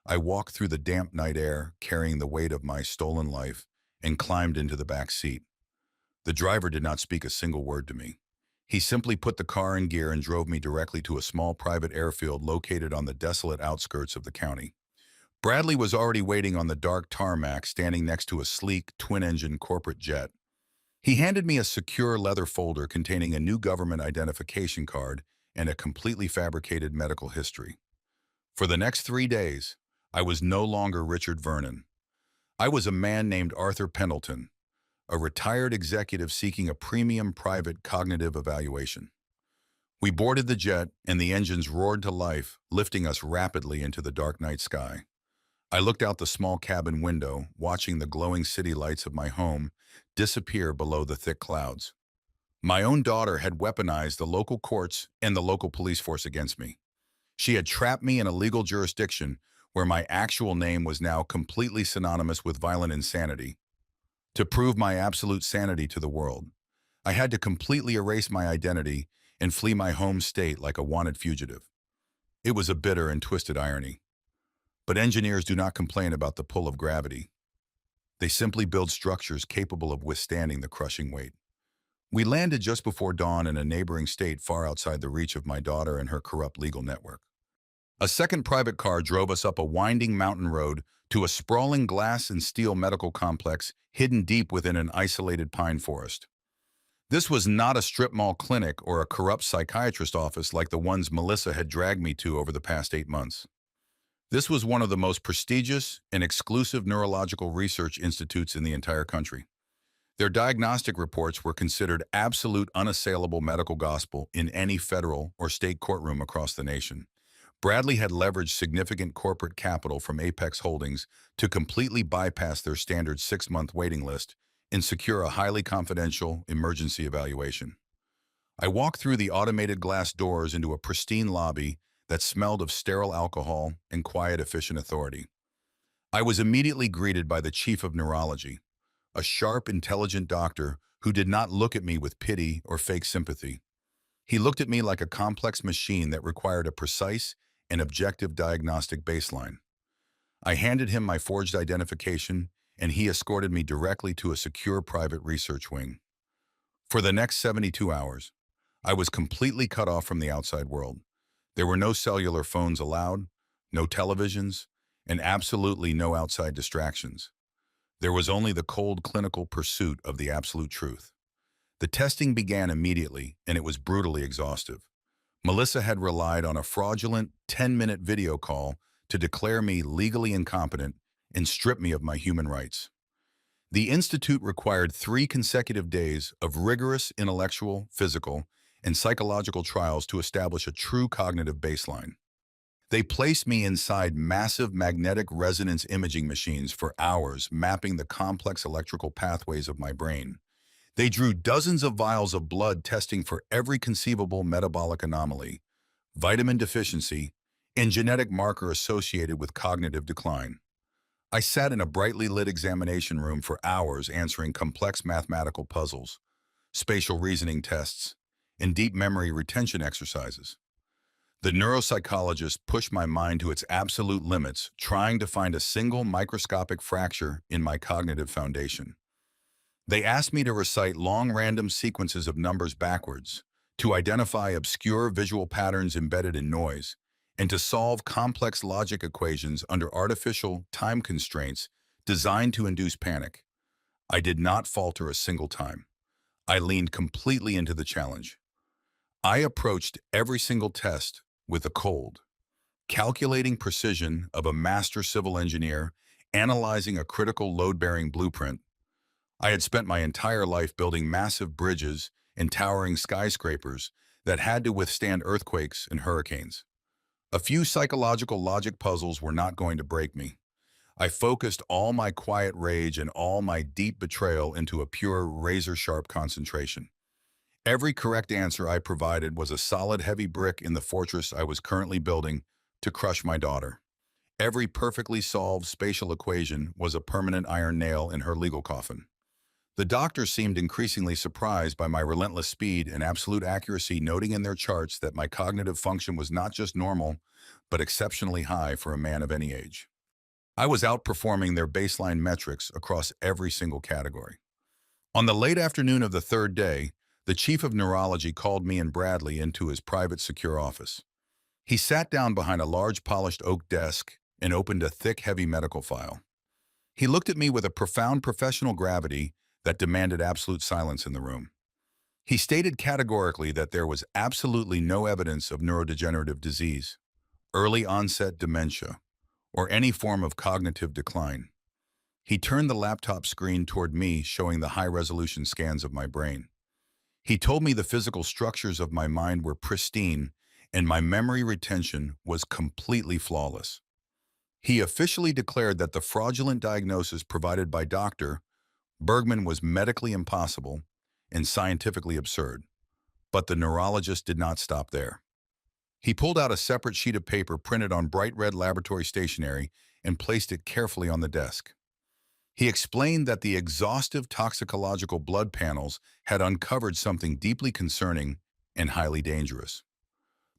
I walked through the damp night air, carrying the weight of my stolen life, and climbed into the back seat. The driver did not speak a single word to me. He simply put the car in gear and drove me directly to a small private airfield located on the desolate outskirts of the county. Bradley was already waiting on the dark tarmac, standing next to a sleek, twin-engine corporate jet. He handed me a secure leather folder containing a new government identification card and a completely fabricated medical history. For the next 3 days, I was no longer Richard Vernon. I was a man named Arthur Pendleton, a retired executive seeking a premium private cognitive evaluation. We boarded the jet, and the engines roared to life, lifting us rapidly into the dark night sky. I looked out the small cabin window, watching the glowing city lights of my home disappear below the thick clouds. My own daughter had weaponized the local courts and the local police force against me. She had trapped me in a legal jurisdiction where my actual name was now completely synonymous with violent insanity. To prove my absolute sanity to the world, I had to completely erase my identity and flee my home state like a wanted fugitive. It was a bitter and twisted irony. But engineers do not complain about the pull of gravity. They simply build structures capable of withstanding the crushing weight. We landed just before dawn in a neighboring state far outside the reach of my daughter and her corrupt legal network. A second private car drove us up a winding mountain road to a sprawling glass and steel medical complex hidden deep within an isolated pine forest. This was not a strip mall clinic or a corrupt psychiatrist office like the ones Melissa had dragged me to over the past 8 months. This was one of the most prestigious and exclusive neurological research institutes in the entire country. Their diagnostic reports were considered absolute unassailable medical gospel in any federal or state courtroom across the nation. Bradley had leveraged significant corporate capital from Apex Holdings to completely bypass their standard 6-month waiting list and secure a highly confidential emergency evaluation. I walked through the automated glass doors into a pristine lobby that smelled of sterile alcohol and quiet, efficient authority. I was immediately greeted by the chief of neurology, a sharp, intelligent doctor who did not look at me with pity or fake sympathy. He looked at me like a complex machine that required a precise and objective diagnostic baseline. I handed him my forged identification, and he escorted me directly to a secure private research wing. For the next 72 hours, I was completely cut off from the outside world. There were no cellular phones allowed, no televisions, and absolutely no outside distractions. There was only the cold clinical pursuit of the absolute truth. The testing began immediately, and it was brutally exhaustive. Melissa had relied on a fraudulent 10-minute video call to declare me legally incompetent and strip me of my human rights. The Institute required 3 consecutive days of rigorous intellectual, physical, and psychological trials to establish a true cognitive baseline. They placed me inside massive magnetic resonance imaging machines for hours, mapping the complex electrical pathways of my brain. They drew dozens of vials of blood testing for every conceivable metabolic anomaly, vitamin deficiency, and genetic marker associated with cognitive decline. I sat in a brightly lit examination room for hours answering complex mathematical puzzles, spatial reasoning tests, and deep memory retention exercises. The neuropsychologist pushed my mind to its absolute limits, trying to find a single microscopic fracture in my cognitive foundation. They asked me to recite long random sequences of numbers backwards, to identify obscure visual patterns embedded in noise, and to solve complex logic equations under artificial time constraints designed to induce panic. I did not falter a single time. I leaned completely into the challenge. I approached every single test with a cold, calculating precision of a master civil engineer analyzing a critical load-bearing blueprint. I had spent my entire life building massive bridges and towering skyscrapers that had to withstand earthquakes and hurricanes. A few psychological logic puzzles were not going to break me. I focused all my quiet rage and all my deep betrayal into a pure, razor-sharp concentration. Every correct answer I provided was a solid, heavy brick in the fortress I was currently building to crush my daughter. Every perfectly solved spatial equation was a permanent iron nail in her legal coffin. The doctors seemed increasingly surprised by my relentless speed and absolute accuracy, noting in their charts that my cognitive function was not just normal, but exceptionally high for a man of any age. I was outperforming their baseline metrics across every single category. On the late afternoon of the third day, the chief of neurology called me and Bradley into his private, secure office. He sat down behind a large polished oak desk and opened a thick, heavy medical file. He looked at me with a profound professional gravity that demanded absolute silence in the room. He stated categorically that there was absolutely no evidence of neurodegenerative disease, early onset dementia, or any form of cognitive decline. He turned the laptop screen toward me, showing the high-resolution scans of my brain. He told me the physical structures of my mind were pristine and my memory retention was completely flawless. He officially declared that the fraudulent diagnosis provided by Dr. Bergman was medically impossible and scientifically absurd. But the neurologist did not stop there. He pulled out a separate sheet of paper printed on bright red laboratory stationery and placed it carefully on the desk. He explained that the exhaustive toxicological blood panels had uncovered something deeply concerning and highly dangerous.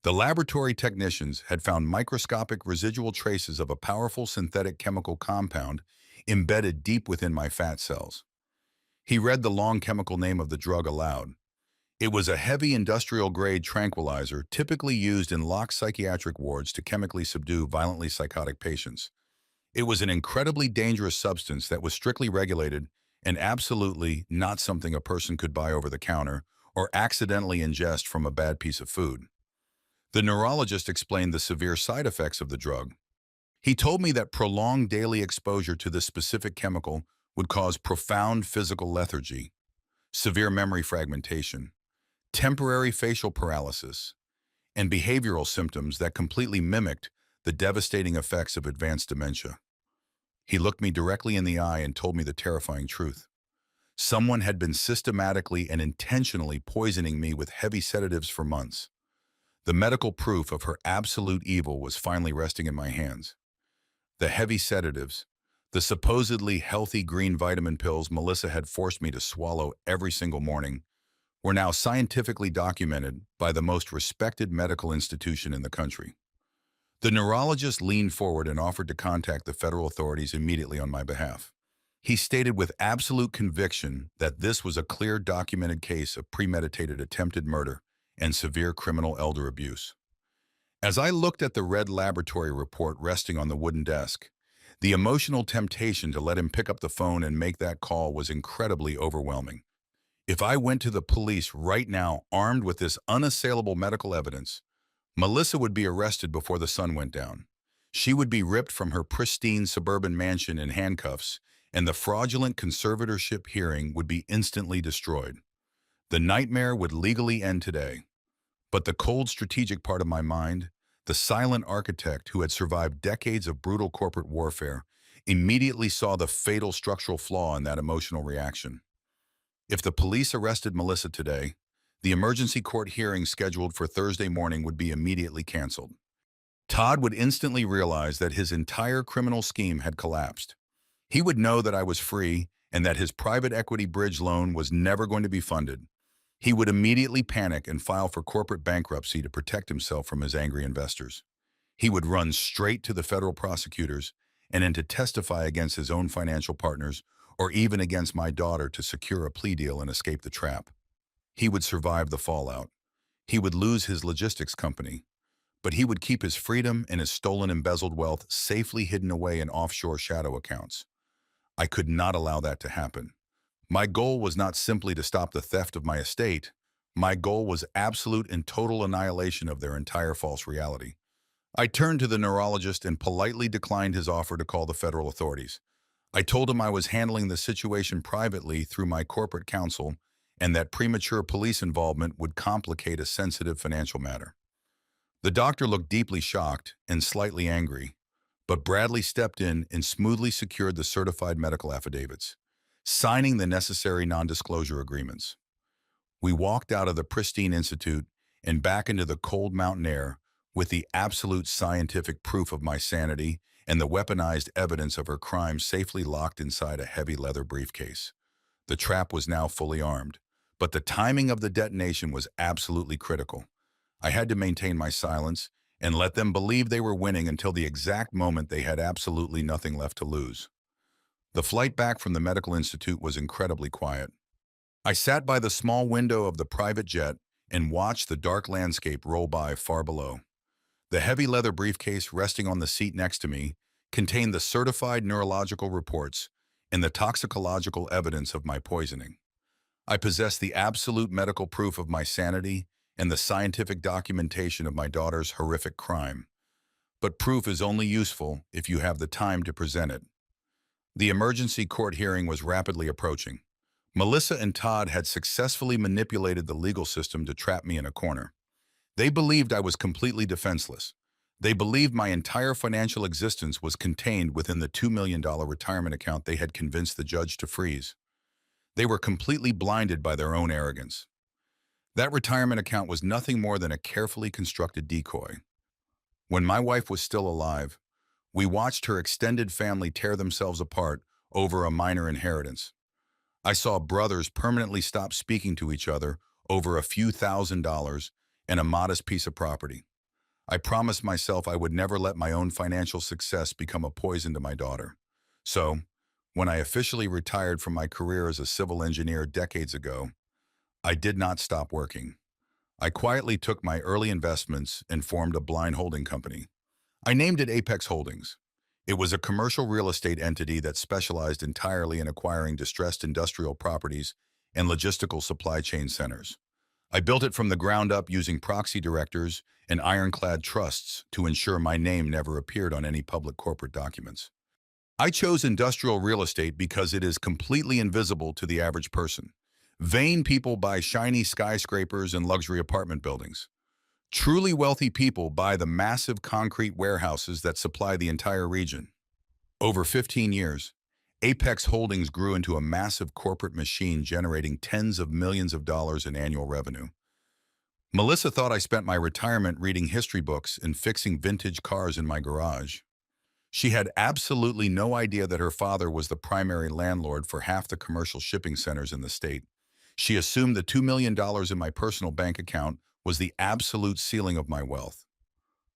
The laboratory technicians had found microscopic residual traces of a powerful synthetic chemical compound embedded deep within my fat cells. He read the long chemical name of the drug aloud. It was a heavy industrial-grade tranquilizer typically used in locked psychiatric wards to chemically subdue violently psychotic patients. It was an incredibly dangerous substance that was strictly regulated and absolutely not something a person could buy over the counter or accidentally ingest from a bad piece of food. The neurologist explained the severe side effects of the drug. He told me that prolonged daily exposure to this specific chemical would cause profound physical lethargy, severe memory fragmentation, temporary facial paralysis, and behavioral symptoms that completely mimicked the devastating effects of advanced dementia. He looked me directly in the eye and told me the terrifying truth. Someone had been systematically and intentionally poisoning me with heavy sedatives for months. The medical proof of her absolute evil was finally resting in my hands. The heavy sedatives, the supposedly healthy green vitamin pills Melissa had forced me to swallow every single morning, were now scientifically documented by the most respected medical institution in the country. The neurologist leaned forward and offered to contact the federal authorities immediately on my behalf. He stated with absolute conviction that this was a clear documented case of premeditated attempted murder and severe criminal elder abuse. As I looked at the red laboratory report resting on the wooden desk, the emotional temptation to let him pick up the phone and make that call was incredibly overwhelming. If I went to the police right now armed with this unassailable medical evidence, Melissa would be arrested before the sun went down. She would be ripped from her pristine suburban mansion in handcuffs, and the fraudulent conservatorship hearing would be instantly destroyed. The nightmare would legally end today. But the cold strategic part of my mind, the silent architect who had survived decades of brutal corporate warfare, immediately saw the fatal structural flaw in that emotional reaction. If the police arrested Melissa today, the emergency court hearing scheduled for Thursday morning would be immediately canceled. Todd would instantly realize that his entire criminal scheme had collapsed. He would know that I was free and that his private equity bridge loan was never going to be funded. He would immediately panic and file for corporate bankruptcy to protect himself from his angry investors. He would run straight to the federal prosecutors and then to testify against his own financial partners or even against my daughter to secure a plea deal and escape the trap. He would survive the fallout. He would lose his logistics company, but he would keep his freedom and his stolen embezzled wealth safely hidden away in offshore shadow accounts. I could not allow that to happen. My goal was not simply to stop the theft of my estate. My goal was absolute and total annihilation of their entire false reality. I turned to the neurologist and politely declined his offer to call the federal authorities. I told him I was handling the situation privately through my corporate counsel and that premature police involvement would complicate a sensitive financial matter. The doctor looked deeply shocked and slightly angry, but Bradley stepped in and smoothly secured the certified medical affidavits, signing the necessary non-disclosure agreements. We walked out of the pristine institute and back into the cold mountain air with the absolute scientific proof of my sanity and the weaponized evidence of her crime safely locked inside a heavy leather briefcase. The trap was now fully armed, but the timing of the detonation was absolutely critical. I had to maintain my silence and let them believe they were winning until the exact moment they had absolutely nothing left to lose. The flight back from the medical institute was incredibly quiet. I sat by the small window of the private jet and watched the dark landscape roll by far below. The heavy leather briefcase resting on the seat next to me contained the certified neurological reports and the toxicological evidence of my poisoning. I possessed the absolute medical proof of my sanity and the scientific documentation of my daughter's horrific crime. But proof is only useful if you have the time to present it. The emergency court hearing was rapidly approaching. Melissa and Todd had successfully manipulated the legal system to trap me in a corner. They believed I was completely defenseless. They believed my entire financial existence was contained within the $2 million retirement account they had convinced the judge to freeze. They were completely blinded by their own arrogance. That retirement account was nothing more than a carefully constructed decoy. When my wife was still alive, we watched her extended family tear themselves apart over a minor inheritance. I saw brothers permanently stop speaking to each other over a few $1,000s and a modest piece of property. I promised myself I would never let my own financial success become a poison to my daughter. So, when I officially retired from my career as a civil engineer decades ago, I did not stop working. I quietly took my early investments and formed a blind holding company. I named it Apex Holdings. It was a commercial real estate entity that specialized entirely in acquiring distressed industrial properties and logistical supply chain centers. I built it from the ground up using proxy directors and ironclad trusts to ensure my name never appeared on any public corporate documents. I chose industrial real estate because it is completely invisible to the average person. Vain people buy shiny skyscrapers and luxury apartment buildings. Truly wealthy people buy the massive concrete warehouses that supply the entire region. Over 15 years, Apex Holdings grew into a massive corporate machine generating tens of millions of dollars in annual revenue. Melissa thought I spent my retirement reading history books and fixing vintage cars in my garage. She had absolutely no idea that her father was the primary landlord for half the commercial shipping centers in the state. She assumed the $2 million in my personal bank account was the absolute ceiling of my wealth.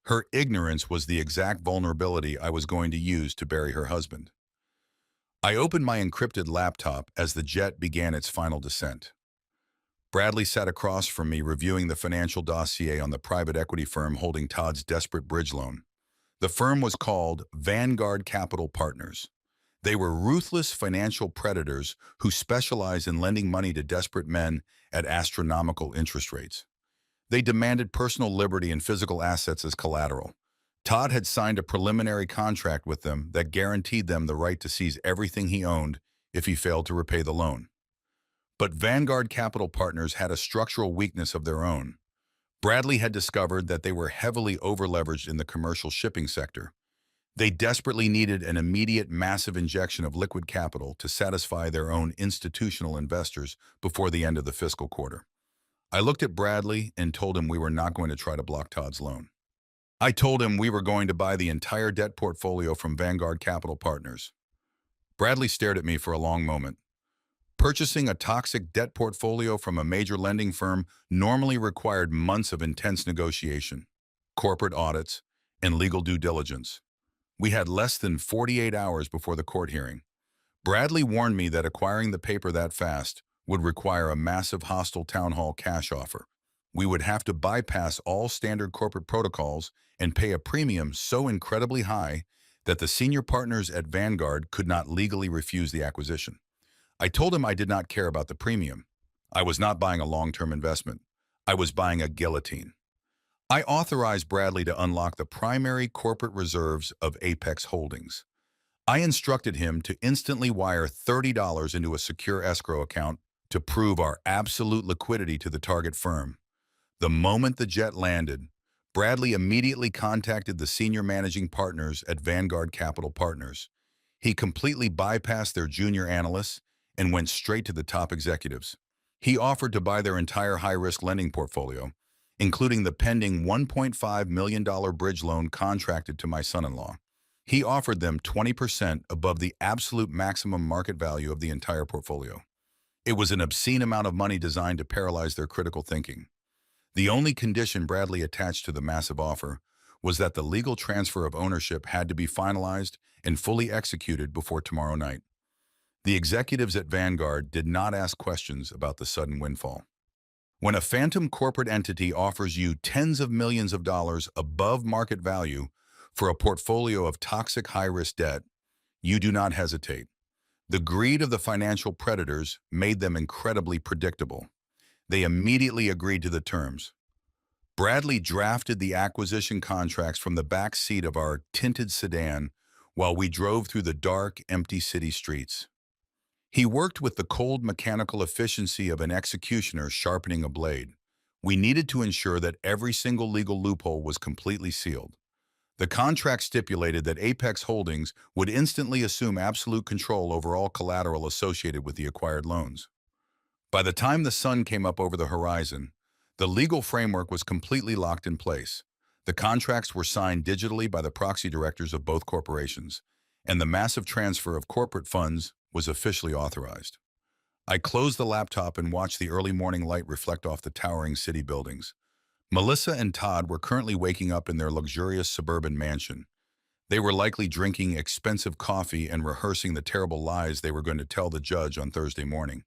Her ignorance was the exact vulnerability I was going to use to bury her husband. I opened my encrypted laptop as the jet began its final descent. Bradley sat across from me reviewing the financial dossier on the private equity firm holding Todd's desperate bridge loan. The firm was called Vanguard Capital Partners. They were ruthless financial predators who specialized in lending money to desperate men at astronomical interest rates. They demanded personal liberty and physical assets as collateral. Todd had signed a preliminary contract with them that guaranteed them the right to seize everything he owned if he failed to repay the loan. But Vanguard Capital Partners had a structural weakness of their own. Bradley had discovered that they were heavily overleveraged in the commercial shipping sector. They desperately needed an immediate massive injection of liquid capital to satisfy their own institutional investors before the end of the fiscal quarter. I looked at Bradley and told him we were not going to try to block Todd's loan. I told him we were going to buy the entire debt portfolio from Vanguard Capital Partners. Bradley stared at me for a long moment. Purchasing a toxic debt portfolio from a major lending firm normally required months of intense negotiation, corporate audits, and legal due diligence. We had less than 48 hours before the court hearing. Bradley warned me that acquiring the paper that fast would require a massive hostile town hall cash offer. We would have to bypass all standard corporate protocols and pay a premium so incredibly high that the senior partners at Vanguard could not legally refuse the acquisition. I told him I did not care about the premium. I was not buying a long-term investment. I was buying a guillotine. I authorized Bradley to unlock the primary corporate reserves of Apex Holdings. I instructed him to instantly wire $30 into a secure escrow account to prove our absolute liquidity to the target firm. The moment the jet landed, Bradley immediately contacted the senior managing partners at Vanguard Capital Partners. He completely bypassed their junior analysts and went straight to the top executives. He offered to buy their entire high-risk lending portfolio, including the pending $1.5 million bridge loan contracted to my son-in-law. He offered them 20% above the absolute maximum market value of the entire portfolio. It was an obscene amount of money designed to paralyze their critical thinking. The only condition Bradley attached to the massive offer was that the legal transfer of ownership had to be finalized and fully executed before tomorrow night. The executives at Vanguard did not ask questions about the sudden windfall. When a phantom corporate entity offers you tens of millions of dollars above market value for a portfolio of toxic high-risk debt, you do not hesitate. The greed of the financial predators made them incredibly predictable. They immediately agreed to the terms. Bradley drafted the acquisition contracts from the back seat of our tinted sedan while we drove through the dark, empty city streets. He worked with the cold mechanical efficiency of an executioner sharpening a blade. We needed to ensure that every single legal loophole was completely sealed. The contract stipulated that Apex Holdings would instantly assume absolute control over all collateral associated with the acquired loans. By the time the sun came up over the horizon, the legal framework was completely locked in place. The contracts were signed digitally by the proxy directors of both corporations, and the massive transfer of corporate funds was officially authorized. I closed the laptop and watched the early morning light reflect off the towering city buildings. Melissa and Todd were currently waking up in their luxurious suburban mansion. They were likely drinking expensive coffee and rehearsing the terrible lies they were going to tell the judge on Thursday morning.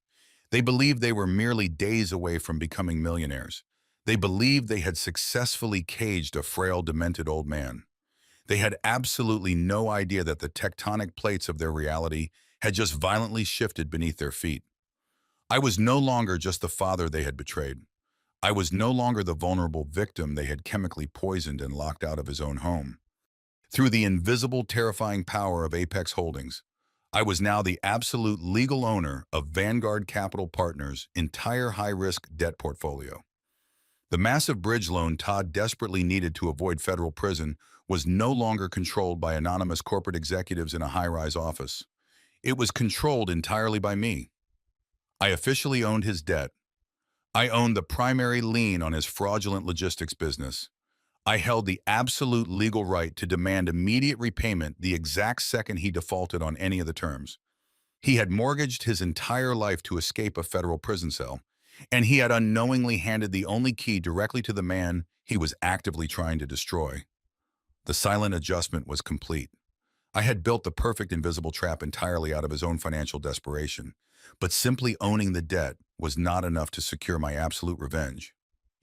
They believed they were merely days away from becoming millionaires. They believed they had successfully caged a frail, demented old man. They had absolutely no idea that the tectonic plates of their reality had just violently shifted beneath their feet. I was no longer just the father they had betrayed. I was no longer the vulnerable victim they had chemically poisoned and locked out of his own home. Through the invisible, terrifying power of Apex Holdings, I was now the absolute legal owner of Vanguard Capital Partners' entire high-risk debt portfolio. The massive bridge loan Todd desperately needed to avoid federal prison was no longer controlled by anonymous corporate executives in a high-rise office. It was controlled entirely by me. I officially owned his debt. I owned the primary lien on his fraudulent logistics business. I held the absolute legal right to demand immediate repayment the exact second he defaulted on any of the terms. He had mortgaged his entire life to escape a federal prison cell, and he had unknowingly handed the only key directly to the man he was actively trying to destroy. The silent adjustment was complete. I had built the perfect invisible trap entirely out of his own financial desperation, but simply owning the debt was not enough to secure my absolute revenge.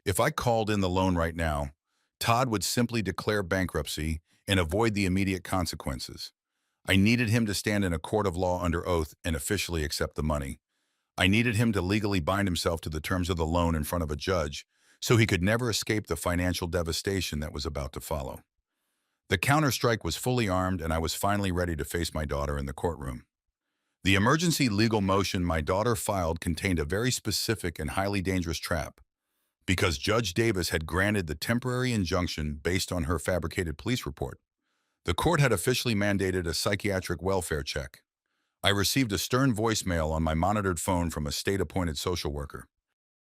If I called in the loan right now, Todd would simply declare bankruptcy and avoid the immediate consequences. I needed him to stand in a court of law under oath and officially accept the money. I needed him to legally bind himself to the terms of the loan in front of a judge so he could never escape the financial devastation that was about to follow. The counterstrike was fully armed, and I was finally ready to face my daughter in the courtroom. The emergency legal motion my daughter filed contained a very specific and highly dangerous trap. Because Judge Davis had granted the temporary injunction based on her fabricated police report, the court had officially mandated a psychiatric welfare check. I received a stern voicemail on my monitored phone from a state-appointed social worker.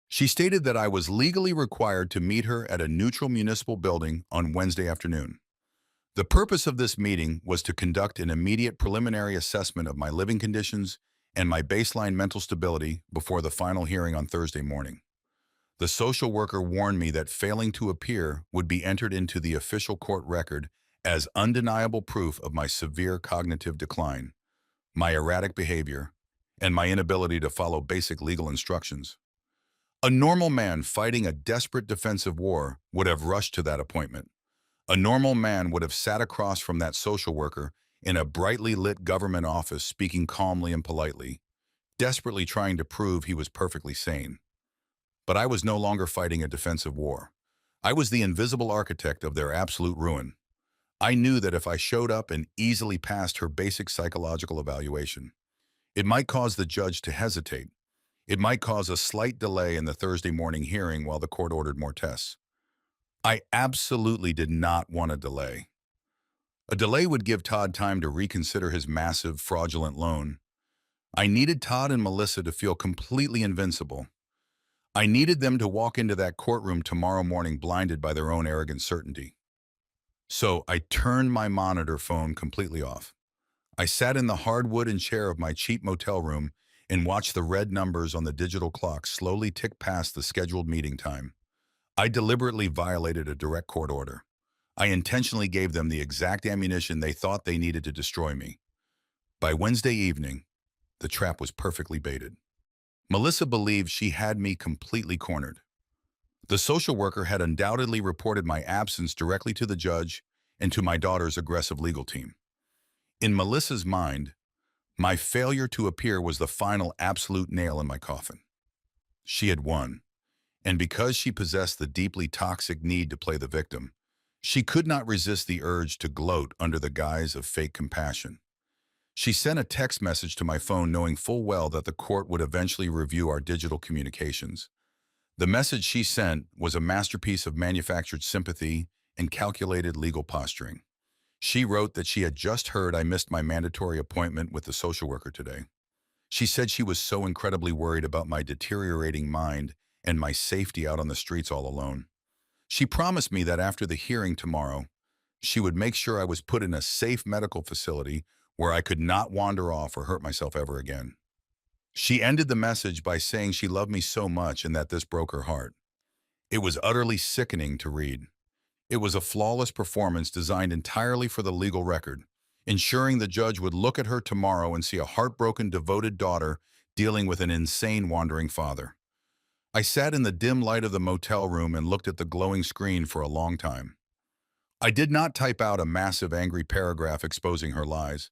She stated that I was legally required to meet her at a neutral municipal building on Wednesday afternoon. The purpose of this meeting was to conduct an immediate preliminary assessment of my living conditions and my baseline mental stability before the final hearing on Thursday morning. The social worker warned me that failing to appear would be entered into the official court record as undeniable proof of my severe cognitive decline, my erratic behavior, and my inability to follow basic legal instructions. A normal man fighting a desperate defensive war would have rushed to that appointment. A normal man would have sat across from that social worker in a brightly lit government office speaking calmly and politely, desperately trying to prove he was perfectly sane. But I was no longer fighting a defensive war. I was the invisible architect of their absolute ruin. I knew that if I showed up and easily passed her basic psychological evaluation, it might cause the judge to hesitate. It might cause a slight delay in the Thursday morning hearing while the court ordered more tests. I absolutely did not want a delay. A delay would give Todd time to reconsider his massive, fraudulent loan. I needed Todd and Melissa to feel completely invincible. I needed them to walk into that courtroom tomorrow morning blinded by their own arrogant certainty. So I turned my monitor phone completely off. I sat in the hardwood and chair of my cheap motel room and watched the red numbers on the digital clock slowly tick past the scheduled meeting time. I deliberately violated a direct court order. I intentionally gave them the exact ammunition they thought they needed to destroy me. By Wednesday evening, the trap was perfectly baited. Melissa believed she had me completely cornered. The social worker had undoubtedly reported my absence directly to the judge and to my daughter's aggressive legal team. In Melissa's mind, my failure to appear was the final absolute nail in my coffin. She had won. And because she possessed the deeply toxic need to play the victim, she could not resist the urge to gloat under the guise of fake compassion. She sent a text message to my phone knowing full well that the court would eventually review our digital communications. The message she sent was a masterpiece of manufactured sympathy and calculated legal posturing. She wrote that she had just heard I missed my mandatory appointment with the social worker today. She said she was so incredibly worried about my deteriorating mind and my safety out on the streets all alone. She promised me that after the hearing tomorrow, she would make sure I was put in a safe medical facility where I could not wander off or hurt myself ever again. She ended the message by saying she loved me so much and that this broke her heart. It was utterly sickening to read. It was a flawless performance designed entirely for the legal record, ensuring the judge would look at her tomorrow and see a heartbroken, devoted daughter dealing with an insane, wandering father. I sat in the dim light of the motel room and looked at the glowing screen for a long time. I did not type out a massive, angry paragraph exposing her lies.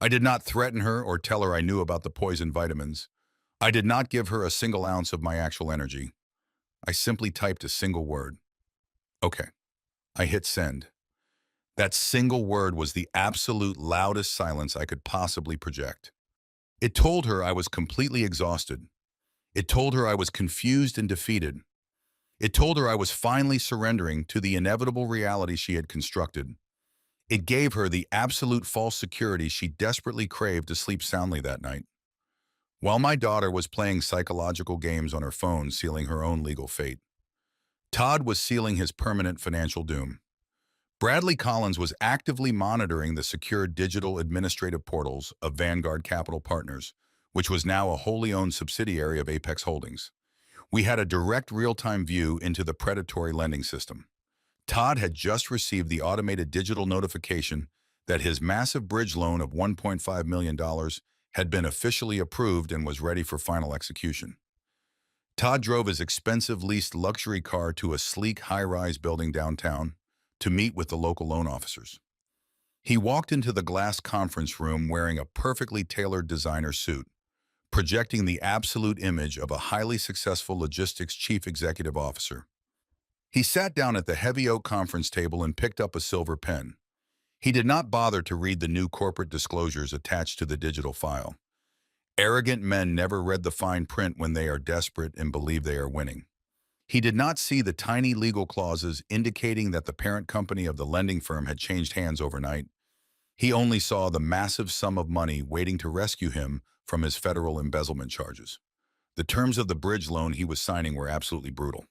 I did not threaten her or tell her I knew about the poison vitamins. I did not give her a single ounce of my actual energy. I simply typed a single word. Okay. I hit send. That single word was the absolute loudest silence I could possibly project. It told her I was completely exhausted. It told her I was confused and defeated. It told her I was finally surrendering to the inevitable reality she had constructed. It gave her the absolute false security she desperately craved to sleep soundly that night. While my daughter was playing psychological games on her phone, sealing her own legal fate, Todd was sealing his permanent financial doom. Bradley Collins was actively monitoring the secure digital administrative portals of Vanguard Capital Partners, which was now a wholly owned subsidiary of Apex Holdings. We had a direct real-time view into the predatory lending system. Todd had just received the automated digital notification that his massive bridge loan of $1.5 million had been officially approved and was ready for final execution. Todd drove his expensive leased luxury car to a sleek high-rise building downtown to meet with the local loan officers. He walked into the glass conference room wearing a perfectly tailored designer suit, projecting the absolute image of a highly successful logistics chief executive officer. He sat down at the heavy oak conference table and picked up a silver pen. He did not bother to read the new corporate disclosures attached to the digital file. Arrogant men never read the fine print when they are desperate and believe they are winning. He did not see the tiny legal clauses indicating that the parent company of the lending firm had changed hands overnight. He only saw the massive sum of money waiting to rescue him from his federal embezzlement charges. The terms of the bridge loan he was signing were absolutely brutal.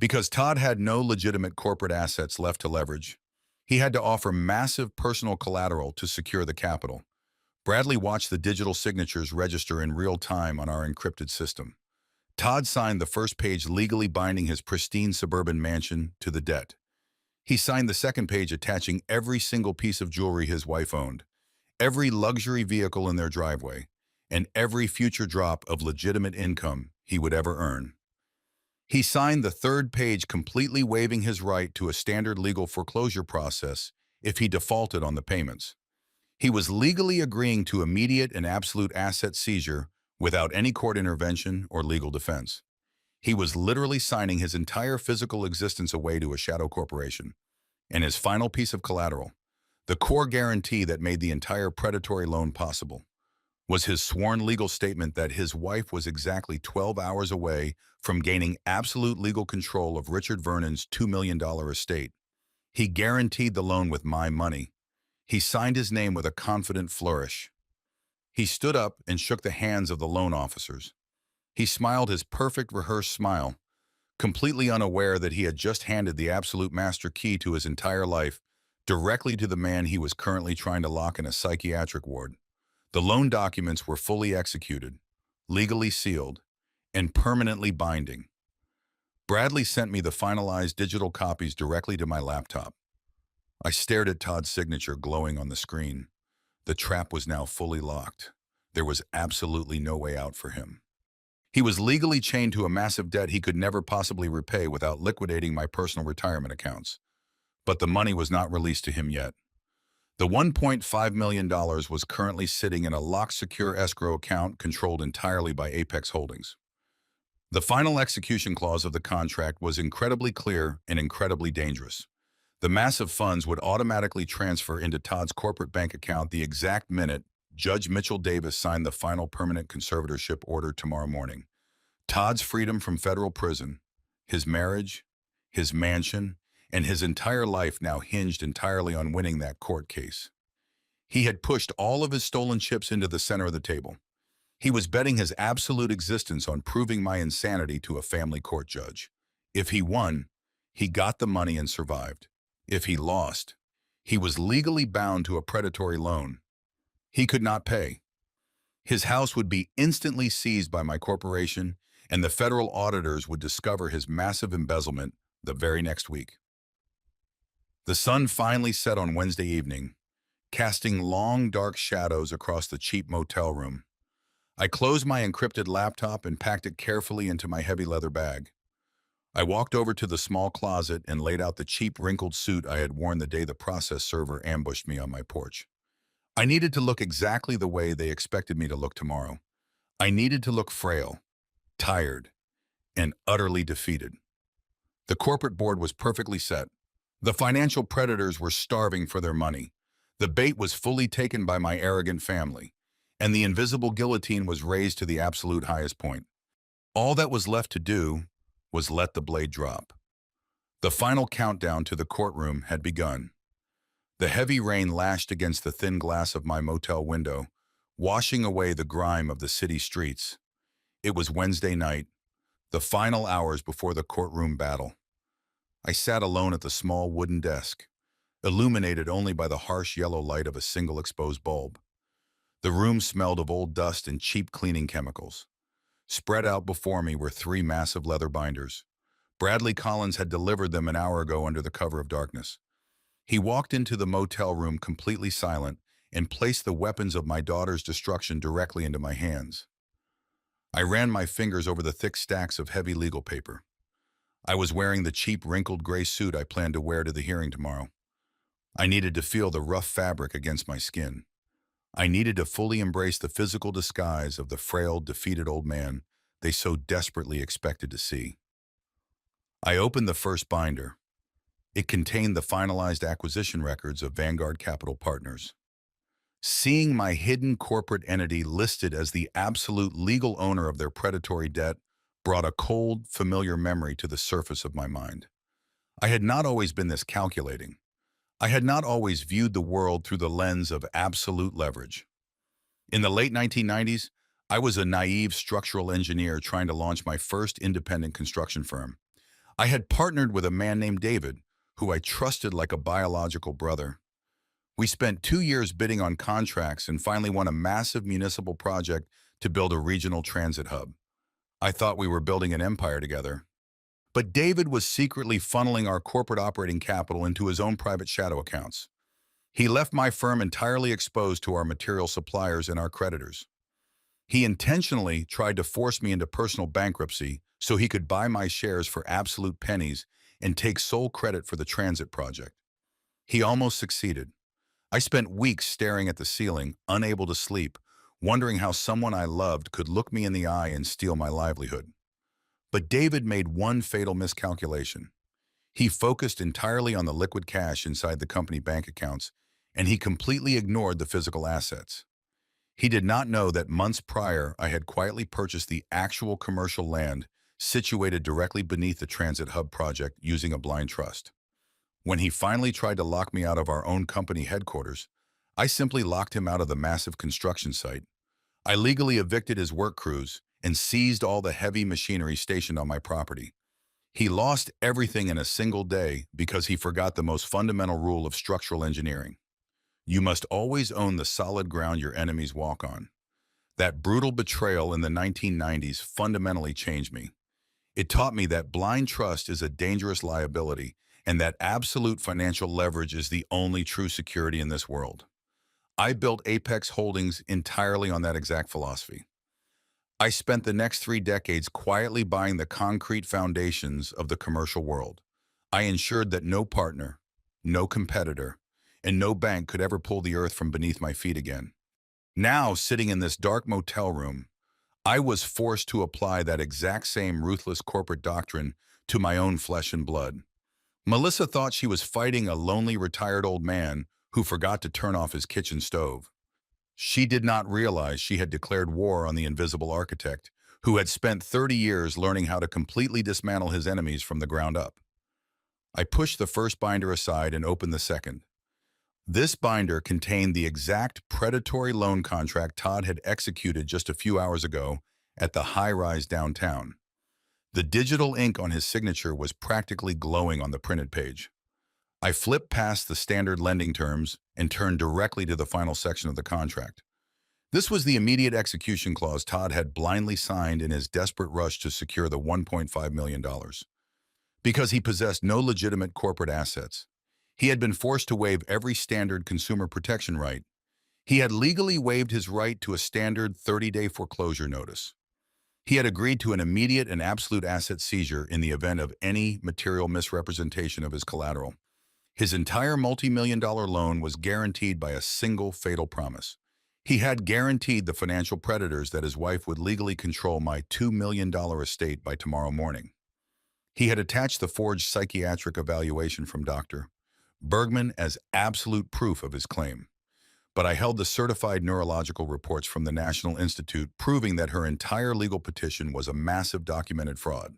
Because Todd had no legitimate corporate assets left to leverage, he had to offer massive personal collateral to secure the capital. Bradley watched the digital signatures register in real time on our encrypted system. Todd signed the first page legally binding his pristine suburban mansion to the debt. He signed the second page attaching every single piece of jewelry his wife owned, every luxury vehicle in their driveway, and every future drop of legitimate income he would ever earn. He signed the third page completely waiving his right to a standard legal foreclosure process if he defaulted on the payments. He was legally agreeing to immediate and absolute asset seizure without any court intervention or legal defense. He was literally signing his entire physical existence away to a shadow corporation. And his final piece of collateral, the core guarantee that made the entire predatory loan possible, was his sworn legal statement that his wife was exactly 12 hours away from gaining absolute legal control of Richard Vernon's $2 million estate. He guaranteed the loan with my money. He signed his name with a confident flourish. He stood up and shook the hands of the loan officers. He smiled his perfect rehearsed smile, completely unaware that he had just handed the absolute master key to his entire life directly to the man he was currently trying to lock in a psychiatric ward. The loan documents were fully executed, legally sealed, and permanently binding. Bradley sent me the finalized digital copies directly to my laptop. I stared at Todd's signature glowing on the screen. The trap was now fully locked. There was absolutely no way out for him. He was legally chained to a massive debt he could never possibly repay without liquidating my personal retirement accounts. But the money was not released to him yet. The $1.5 million was currently sitting in a locked secure escrow account controlled entirely by Apex Holdings. The final execution clause of the contract was incredibly clear and incredibly dangerous. The massive funds would automatically transfer into Todd's corporate bank account the exact minute Judge Mitchell Davis signed the final permanent conservatorship order tomorrow morning. Todd's freedom from federal prison, his marriage, his mansion, and his entire life now hinged entirely on winning that court case. He had pushed all of his stolen chips into the center of the table. He was betting his absolute existence on proving my insanity to a family court judge. If he won, he got the money and survived. If he lost, he was legally bound to a predatory loan. He could not pay. His house would be instantly seized by my corporation, and the federal auditors would discover his massive embezzlement the very next week. The sun finally set on Wednesday evening, casting long, dark shadows across the cheap motel room. I closed my encrypted laptop and packed it carefully into my heavy leather bag. I walked over to the small closet and laid out the cheap, wrinkled suit I had worn the day the process server ambushed me on my porch. I needed to look exactly the way they expected me to look tomorrow. I needed to look frail, tired, and utterly defeated. The corporate board was perfectly set. The financial predators were starving for their money. The bait was fully taken by my arrogant family, and the invisible guillotine was raised to the absolute highest point. All that was left to do was let the blade drop. The final countdown to the courtroom had begun. The heavy rain lashed against the thin glass of my motel window, washing away the grime of the city streets. It was Wednesday night, the final hours before the courtroom battle. I sat alone at the small wooden desk, illuminated only by the harsh yellow light of a single exposed bulb. The room smelled of old dust and cheap cleaning chemicals. Spread out before me were 3 massive leather binders. Bradley Collins had delivered them an hour ago under the cover of darkness. He walked into the motel room completely silent and placed the weapons of my daughter's destruction directly into my hands. I ran my fingers over the thick stacks of heavy legal paper. I was wearing the cheap, wrinkled gray suit I planned to wear to the hearing tomorrow. I needed to feel the rough fabric against my skin. I needed to fully embrace the physical disguise of the frail, defeated old man they so desperately expected to see. I opened the first binder. It contained the finalized acquisition records of Vanguard Capital Partners. Seeing my hidden corporate entity listed as the absolute legal owner of their predatory debt brought a cold, familiar memory to the surface of my mind. I had not always been this calculating. I had not always viewed the world through the lens of absolute leverage. In the late 1990s, I was a naive structural engineer trying to launch my first independent construction firm. I had partnered with a man named David, who I trusted like a biological brother. We spent 2 years bidding on contracts and finally won a massive municipal project to build a regional transit hub. I thought we were building an empire together. But David was secretly funneling our corporate operating capital into his own private shadow accounts. He left my firm entirely exposed to our material suppliers and our creditors. He intentionally tried to force me into personal bankruptcy so he could buy my shares for absolute pennies and take sole credit for the transit project. He almost succeeded. I spent weeks staring at the ceiling, unable to sleep, wondering how someone I loved could look me in the eye and steal my livelihood. But David made one fatal miscalculation. He focused entirely on the liquid cash inside the company bank accounts, and he completely ignored the physical assets. He did not know that months prior I had quietly purchased the actual commercial land situated directly beneath the transit hub project using a blind trust. When he finally tried to lock me out of our own company headquarters, I simply locked him out of the massive construction site. I legally evicted his work crews and seized all the heavy machinery stationed on my property. He lost everything in a single day because he forgot the most fundamental rule of structural engineering. You must always own the solid ground your enemies walk on. That brutal betrayal in the 1990s fundamentally changed me. It taught me that blind trust is a dangerous liability and that absolute financial leverage is the only true security in this world. I built Apex Holdings entirely on that exact philosophy. I spent the next 3 decades quietly buying the concrete foundations of the commercial world. I ensured that no partner, no competitor, and no bank could ever pull the earth from beneath my feet again. Now, sitting in this dark motel room, I was forced to apply that exact same ruthless corporate doctrine to my own flesh and blood. Melissa thought she was fighting a lonely retired old man who forgot to turn off his kitchen stove. She did not realize she had declared war on the invisible architect, who had spent 30 years learning how to completely dismantle his enemies from the ground up. I pushed the first binder aside and opened the second. This binder contained the exact predatory loan contract Todd had executed just a few hours ago at the high-rise downtown. The digital ink on his signature was practically glowing on the printed page. I flipped past the standard lending terms and turned directly to the final section of the contract. This was the immediate execution clause Todd had blindly signed in his desperate rush to secure the $1.5 million. Because he possessed no legitimate corporate assets, he had been forced to waive every standard consumer protection right. He had legally waived his right to a standard 30-day foreclosure notice. He had agreed to an immediate and absolute asset seizure in the event of any material misrepresentation of his collateral. His entire multi-million-dollar loan was guaranteed by a single fatal promise. He had guaranteed the financial predators that his wife would legally control my $2 million estate by tomorrow morning. He had attached the forged psychiatric evaluation from Dr. Bergman as absolute proof of his claim. But I held the certified neurological reports from the National Institute proving that her entire legal petition was a massive documented fraud.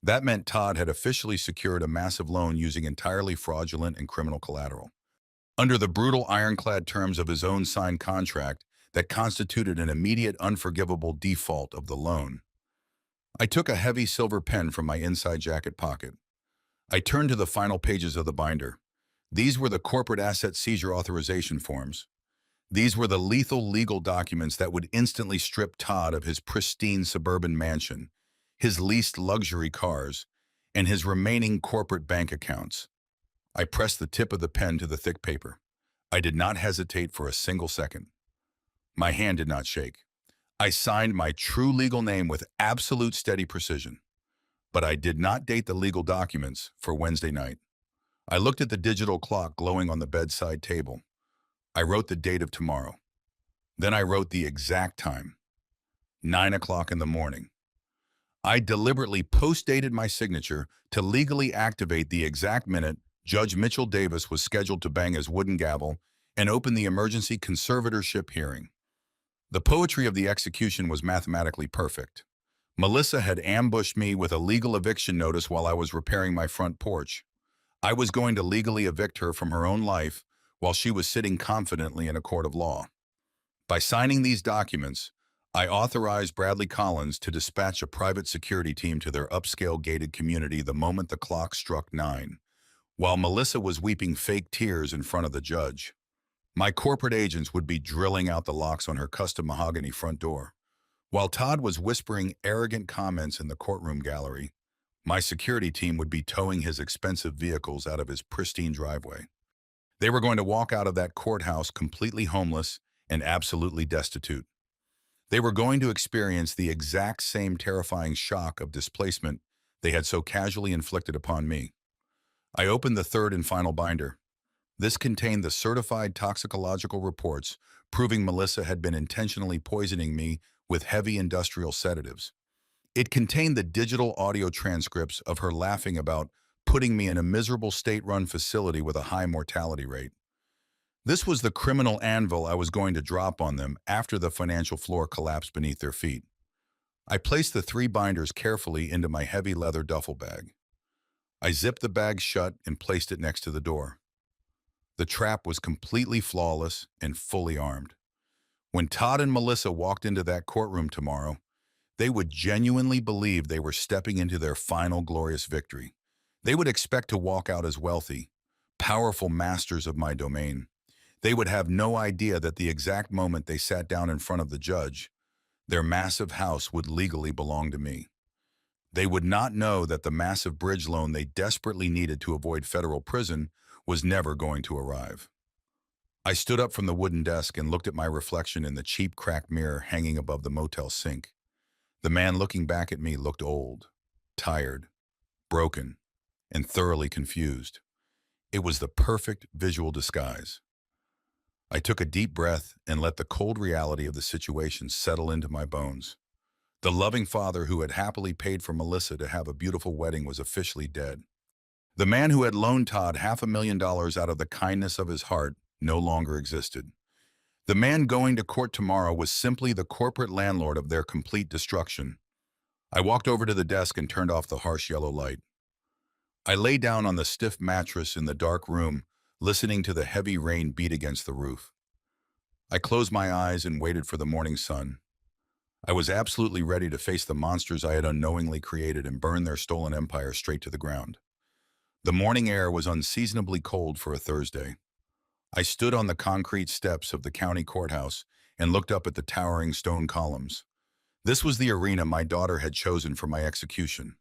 That meant Todd had officially secured a massive loan using entirely fraudulent and criminal collateral. Under the brutal ironclad terms of his own signed contract that constituted an immediate unforgivable default of the loan. I took a heavy silver pen from my inside jacket pocket. I turned to the final pages of the binder. These were the corporate asset seizure authorization forms. These were the lethal legal documents that would instantly strip Todd of his pristine suburban mansion, his leased luxury cars, and his remaining corporate bank accounts. I pressed the tip of the pen to the thick paper. I did not hesitate for a single second. My hand did not shake. I signed my true legal name with absolute steady precision. But I did not date the legal documents for Wednesday night. I looked at the digital clock glowing on the bedside table. I wrote the date of tomorrow. Then I wrote the exact time, 9 o'clock in the morning. I deliberately post-dated my signature to legally activate the exact minute Judge Mitchell Davis was scheduled to bang his wooden gavel and open the emergency conservatorship hearing. The poetry of the execution was mathematically perfect. Melissa had ambushed me with a legal eviction notice while I was repairing my front porch. I was going to legally evict her from her own life while she was sitting confidently in a court of law. By signing these documents, I authorized Bradley Collins to dispatch a private security team to their upscale gated community the moment the clock struck 9, while Melissa was weeping fake tears in front of the judge. My corporate agents would be drilling out the locks on her custom mahogany front door. While Todd was whispering arrogant comments in the courtroom gallery, my security team would be towing his expensive vehicles out of his pristine driveway. They were going to walk out of that courthouse completely homeless and absolutely destitute. They were going to experience the exact same terrifying shock of displacement they had so casually inflicted upon me. I opened the third and final binder. This contained the certified toxicological reports proving Melissa had been intentionally poisoning me with heavy industrial sedatives. It contained the digital audio transcripts of her laughing about putting me in a miserable state-run facility with a high mortality rate. This was the criminal anvil I was going to drop on them after the financial floor collapsed beneath their feet. I placed the 3 binders carefully into my heavy leather duffel bag. I zipped the bag shut and placed it next to the door. The trap was completely flawless and fully armed. When Todd and Melissa walked into that courtroom tomorrow, they would genuinely believe they were stepping into their final glorious victory. They would expect to walk out as wealthy, powerful masters of my domain. They would have no idea that the exact moment they sat down in front of the judge, their massive house would legally belong to me. They would not know that the massive bridge loan they desperately needed to avoid federal prison was never going to arrive. I stood up from the wooden desk and looked at my reflection in the cheap cracked mirror hanging above the motel sink. The man looking back at me looked old, tired, broken, and thoroughly confused. It was the perfect visual disguise. I took a deep breath and let the cold reality of the situation settle into my bones. The loving father who had happily paid for Melissa to have a beautiful wedding was officially dead. The man who had loaned Todd $500,000 out of the kindness of his heart no longer existed. The man going to court tomorrow was simply the corporate landlord of their complete destruction. I walked over to the desk and turned off the harsh yellow light. I lay down on the stiff mattress in the dark room, listening to the heavy rain beat against the roof. I closed my eyes and waited for the morning sun. I was absolutely ready to face the monsters I had unknowingly created and burn their stolen empire straight to the ground. The morning air was unseasonably cold for a Thursday. I stood on the concrete steps of the county courthouse and looked up at the towering stone columns. This was the arena my daughter had chosen for my execution.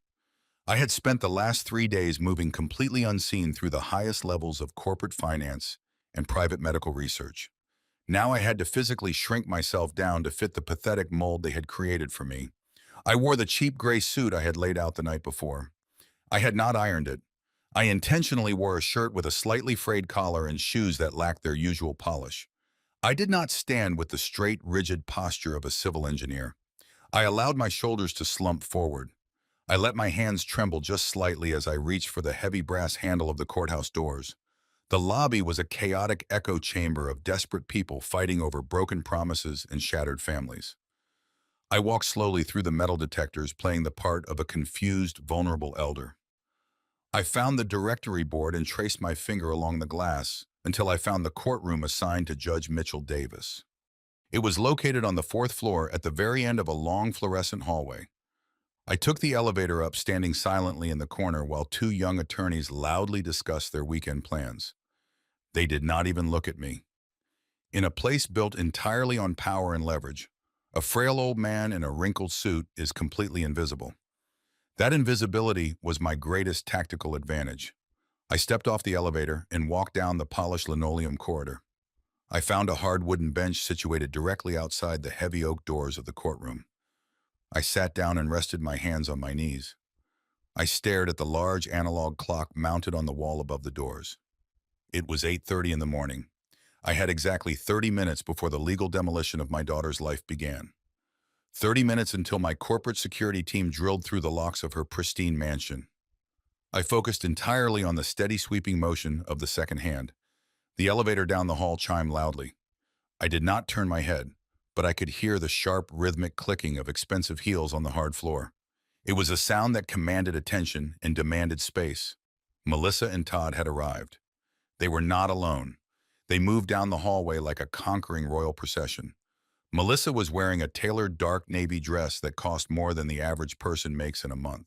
I had spent the last 3 days moving completely unseen through the highest levels of corporate finance and private medical research. Now I had to physically shrink myself down to fit the pathetic mold they had created for me. I wore the cheap gray suit I had laid out the night before. I had not ironed it. I intentionally wore a shirt with a slightly frayed collar and shoes that lacked their usual polish. I did not stand with the straight, rigid posture of a civil engineer. I allowed my shoulders to slump forward. I let my hands tremble just slightly as I reached for the heavy brass handle of the courthouse doors. The lobby was a chaotic echo chamber of desperate people fighting over broken promises and shattered families. I walked slowly through the metal detectors, playing the part of a confused, vulnerable elder. I found the directory board and traced my finger along the glass until I found the courtroom assigned to Judge Mitchell Davis. It was located on the fourth floor at the very end of a long fluorescent hallway. I took the elevator up, standing silently in the corner while two young attorneys loudly discussed their weekend plans. They did not even look at me. In a place built entirely on power and leverage, a frail old man in a wrinkled suit is completely invisible. That invisibility was my greatest tactical advantage. I stepped off the elevator and walked down the polished linoleum corridor. I found a hard wooden bench situated directly outside the heavy oak doors of the courtroom. I sat down and rested my hands on my knees. I stared at the large analog clock mounted on the wall above the doors. It was 8:30 in the morning. I had exactly 30 minutes before the legal demolition of my daughter's life began. 30 minutes until my corporate security team drilled through the locks of her pristine mansion. I focused entirely on the steady sweeping motion of the second hand. The elevator down the hall chimed loudly. I did not turn my head, but I could hear the sharp, rhythmic clicking of expensive heels on the hard floor. It was a sound that commanded attention and demanded space. Melissa and Todd had arrived. They were not alone. They moved down the hallway like a conquering royal procession. Melissa was wearing a tailored dark navy dress that cost more than the average person makes in a month.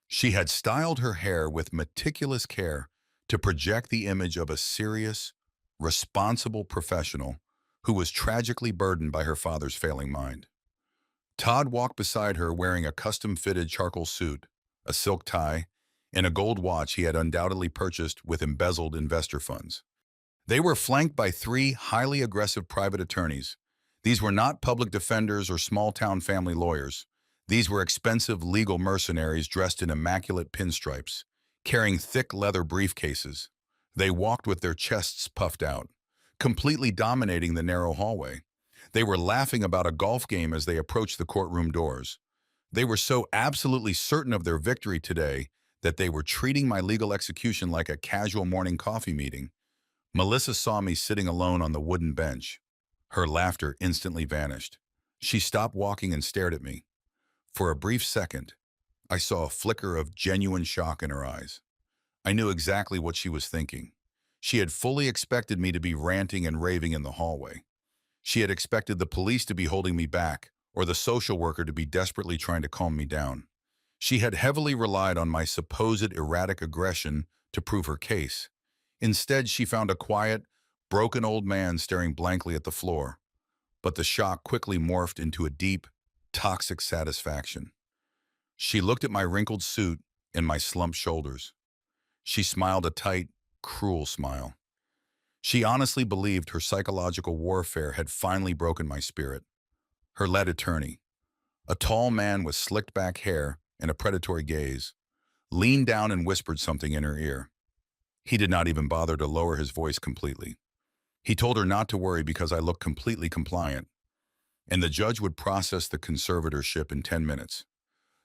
She had styled her hair with meticulous care to project the image of a serious, responsible professional who was tragically burdened by her father's failing mind. Todd walked beside her wearing a custom-fitted charcoal suit, a silk tie, and a gold watch he had undoubtedly purchased with embezzled investor funds. They were flanked by three highly aggressive private attorneys. These were not public defenders or small-town family lawyers. These were expensive legal mercenaries dressed in immaculate pinstripes, carrying thick leather briefcases. They walked with their chests puffed out, completely dominating the narrow hallway. They were laughing about a golf game as they approached the courtroom doors. They were so absolutely certain of their victory today that they were treating my legal execution like a casual morning coffee meeting. Melissa saw me sitting alone on the wooden bench. Her laughter instantly vanished. She stopped walking and stared at me. For a brief second, I saw a flicker of genuine shock in her eyes. I knew exactly what she was thinking. She had fully expected me to be ranting and raving in the hallway. She had expected the police to be holding me back, or the social worker to be desperately trying to calm me down. She had heavily relied on my supposed erratic aggression to prove her case. Instead, she found a quiet, broken old man staring blankly at the floor. But the shock quickly morphed into a deep, toxic satisfaction. She looked at my wrinkled suit and my slumped shoulders. She smiled a tight, cruel smile. She honestly believed her psychological warfare had finally broken my spirit. Her lead attorney, a tall man with slicked back hair and a predatory gaze, leaned down and whispered something in her ear. He did not even bother to lower his voice completely. He told her not to worry because I looked completely compliant, and the judge would process the conservatorship in 10 minutes.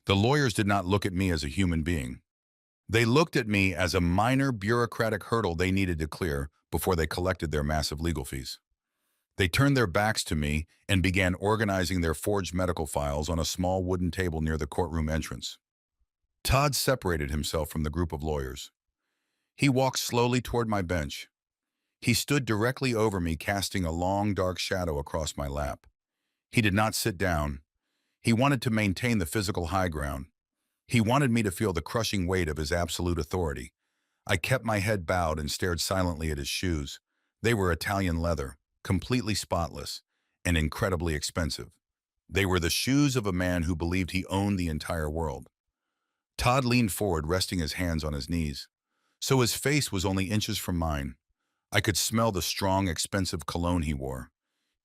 The lawyers did not look at me as a human being. They looked at me as a minor bureaucratic hurdle they needed to clear before they collected their massive legal fees. They turned their backs to me and began organizing their forged medical files on a small wooden table near the courtroom entrance. Todd separated himself from the group of lawyers. He walked slowly toward my bench. He stood directly over me, casting a long, dark shadow across my lap. He did not sit down. He wanted to maintain the physical high ground. He wanted me to feel the crushing weight of his absolute authority. I kept my head bowed and stared silently at his shoes. They were Italian leather, completely spotless, and incredibly expensive. They were the shoes of a man who believed he owned the entire world. Todd leaned forward, resting his hands on his knees. So his face was only inches from mine. I could smell the strong, expensive cologne he wore.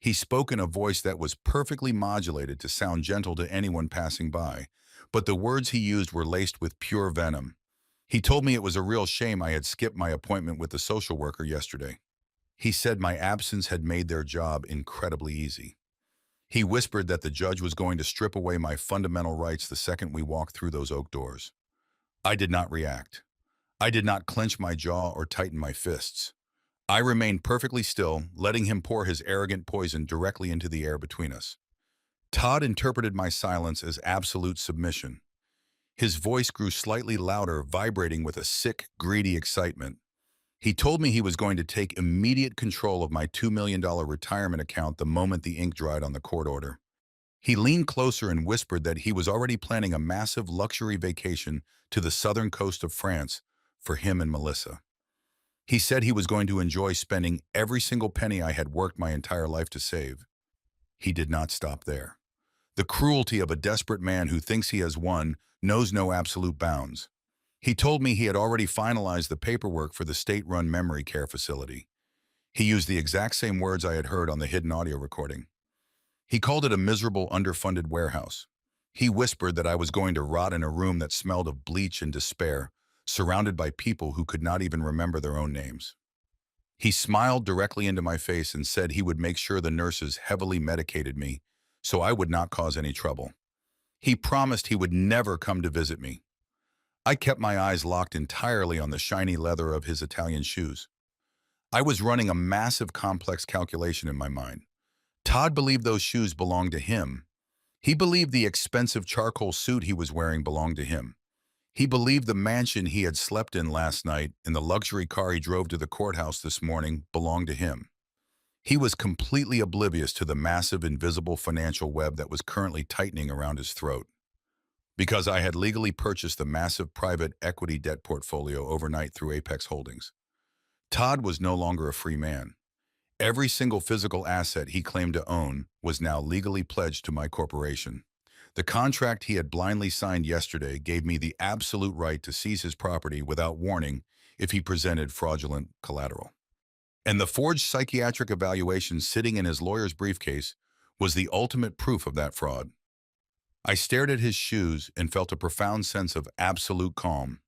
He spoke in a voice that was perfectly modulated to sound gentle to anyone passing by, but the words he used were laced with pure venom. He told me it was a real shame I had skipped my appointment with the social worker yesterday. He said my absence had made their job incredibly easy. He whispered that the judge was going to strip away my fundamental rights the second we walked through those oak doors. I did not react. I did not clench my jaw or tighten my fists. I remained perfectly still, letting him pour his arrogant poison directly into the air between us. Todd interpreted my silence as absolute submission. His voice grew slightly louder, vibrating with a sick, greedy excitement. He told me he was going to take immediate control of my $2 million retirement account the moment the ink dried on the court order. He leaned closer and whispered that he was already planning a massive luxury vacation to the southern coast of France for him and Melissa. He said he was going to enjoy spending every single penny I had worked my entire life to save. He did not stop there. The cruelty of a desperate man who thinks he has won knows no absolute bounds. He told me he had already finalized the paperwork for the state-run memory care facility. He used the exact same words I had heard on the hidden audio recording. He called it a miserable, underfunded warehouse. He whispered that I was going to rot in a room that smelled of bleach and despair, surrounded by people who could not even remember their own names. He smiled directly into my face and said he would make sure the nurses heavily medicated me so I would not cause any trouble. He promised he would never come to visit me. I kept my eyes locked entirely on the shiny leather of his Italian shoes. I was running a massive complex calculation in my mind. Todd believed those shoes belonged to him. He believed the expensive charcoal suit he was wearing belonged to him. He believed the mansion he had slept in last night and the luxury car he drove to the courthouse this morning belonged to him. He was completely oblivious to the massive invisible financial web that was currently tightening around his throat. Because I had legally purchased the massive private equity debt portfolio overnight through Apex Holdings, Todd was no longer a free man. Every single physical asset he claimed to own was now legally pledged to my corporation. The contract he had blindly signed yesterday gave me the absolute right to seize his property without warning if he presented fraudulent collateral. And the forged psychiatric evaluation sitting in his lawyer's briefcase was the ultimate proof of that fraud. I stared at his shoes and felt a profound sense of absolute calm.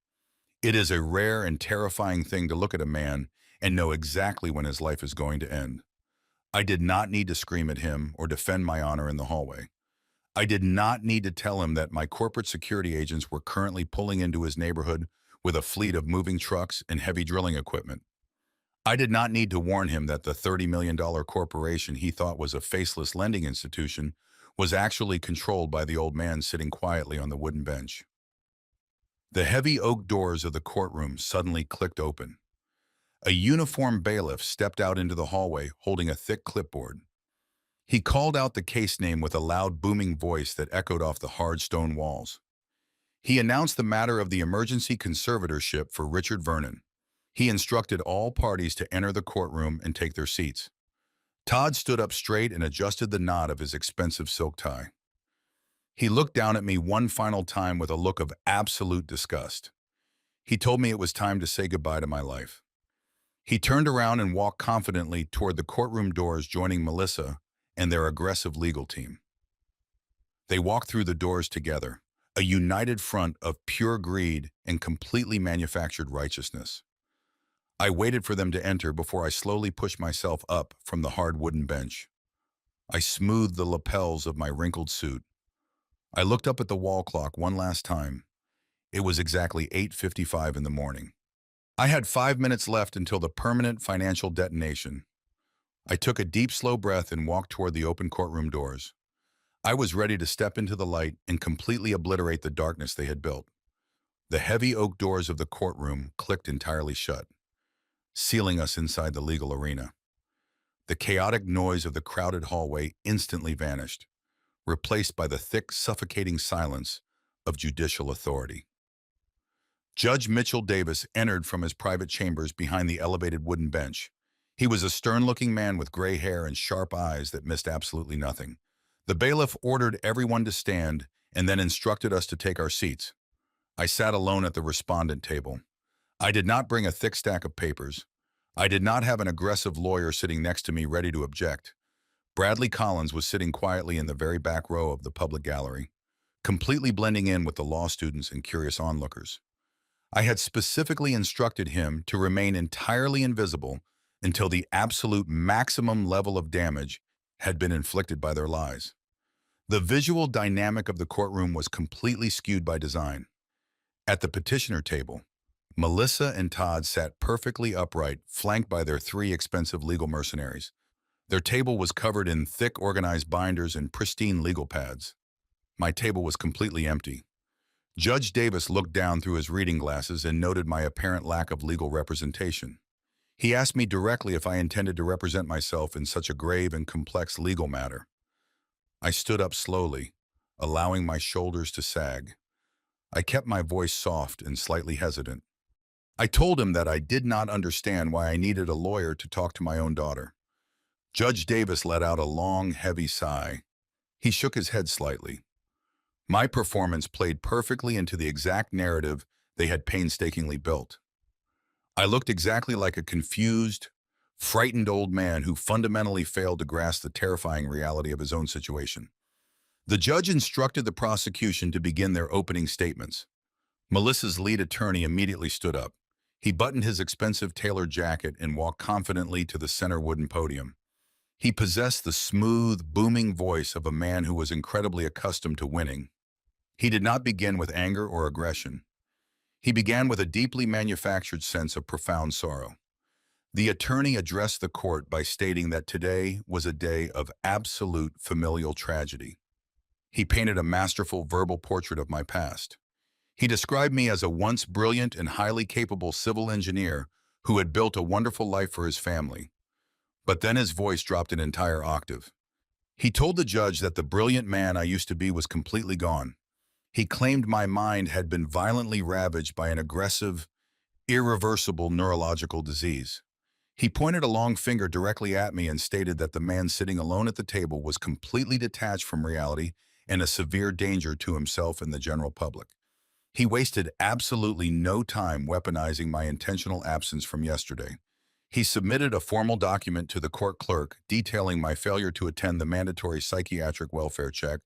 It is a rare and terrifying thing to look at a man and know exactly when his life is going to end. I did not need to scream at him or defend my honor in the hallway. I did not need to tell him that my corporate security agents were currently pulling into his neighborhood with a fleet of moving trucks and heavy drilling equipment. I did not need to warn him that the $30 million corporation he thought was a faceless lending institution was actually controlled by the old man sitting quietly on the wooden bench. The heavy oak doors of the courtroom suddenly clicked open. A uniformed bailiff stepped out into the hallway holding a thick clipboard. He called out the case name with a loud, booming voice that echoed off the hard stone walls. He announced the matter of the emergency conservatorship for Richard Vernon. He instructed all parties to enter the courtroom and take their seats. Todd stood up straight and adjusted the knot of his expensive silk tie. He looked down at me one final time with a look of absolute disgust. He told me it was time to say goodbye to my life. He turned around and walked confidently toward the courtroom doors, joining Melissa and their aggressive legal team. They walked through the doors together, a united front of pure greed and completely manufactured righteousness. I waited for them to enter before I slowly pushed myself up from the hard wooden bench. I smoothed the lapels of my wrinkled suit. I looked up at the wall clock one last time. It was exactly 8:55 in the morning. I had 5 minutes left until the permanent financial detonation. I took a deep, slow breath and walked toward the open courtroom doors. I was ready to step into the light and completely obliterate the darkness they had built. The heavy oak doors of the courtroom clicked entirely shut, sealing us inside the legal arena. The chaotic noise of the crowded hallway instantly vanished, replaced by the thick, suffocating silence of judicial authority. Judge Mitchell Davis entered from his private chambers behind the elevated wooden bench. He was a stern-looking man with gray hair and sharp eyes that missed absolutely nothing. The bailiff ordered everyone to stand and then instructed us to take our seats. I sat alone at the respondent table. I did not bring a thick stack of papers. I did not have an aggressive lawyer sitting next to me ready to object. Bradley Collins was sitting quietly in the very back row of the public gallery, completely blending in with the law students and curious onlookers. I had specifically instructed him to remain entirely invisible until the absolute maximum level of damage had been inflicted by their lies. The visual dynamic of the courtroom was completely skewed by design. At the petitioner table, Melissa and Todd sat perfectly upright, flanked by their three expensive legal mercenaries. Their table was covered in thick, organized binders and pristine legal pads. My table was completely empty. Judge Davis looked down through his reading glasses and noted my apparent lack of legal representation. He asked me directly if I intended to represent myself in such a grave and complex legal matter. I stood up slowly, allowing my shoulders to sag. I kept my voice soft and slightly hesitant. I told him that I did not understand why I needed a lawyer to talk to my own daughter. Judge Davis let out a long, heavy sigh. He shook his head slightly. My performance played perfectly into the exact narrative they had painstakingly built. I looked exactly like a confused, frightened old man who fundamentally failed to grasp the terrifying reality of his own situation. The judge instructed the prosecution to begin their opening statements. Melissa's lead attorney immediately stood up. He buttoned his expensive tailored jacket and walked confidently to the center wooden podium. He possessed the smooth, booming voice of a man who was incredibly accustomed to winning. He did not begin with anger or aggression. He began with a deeply manufactured sense of profound sorrow. The attorney addressed the court by stating that today was a day of absolute familial tragedy. He painted a masterful verbal portrait of my past. He described me as a once brilliant and highly capable civil engineer who had built a wonderful life for his family. But then his voice dropped an entire octave. He told the judge that the brilliant man I used to be was completely gone. He claimed my mind had been violently ravaged by an aggressive, irreversible neurological disease. He pointed a long finger directly at me and stated that the man sitting alone at the table was completely detached from reality and a severe danger to himself and the general public. He wasted absolutely no time weaponizing my intentional absence from yesterday. He submitted a formal document to the court clerk detailing my failure to attend the mandatory psychiatric welfare check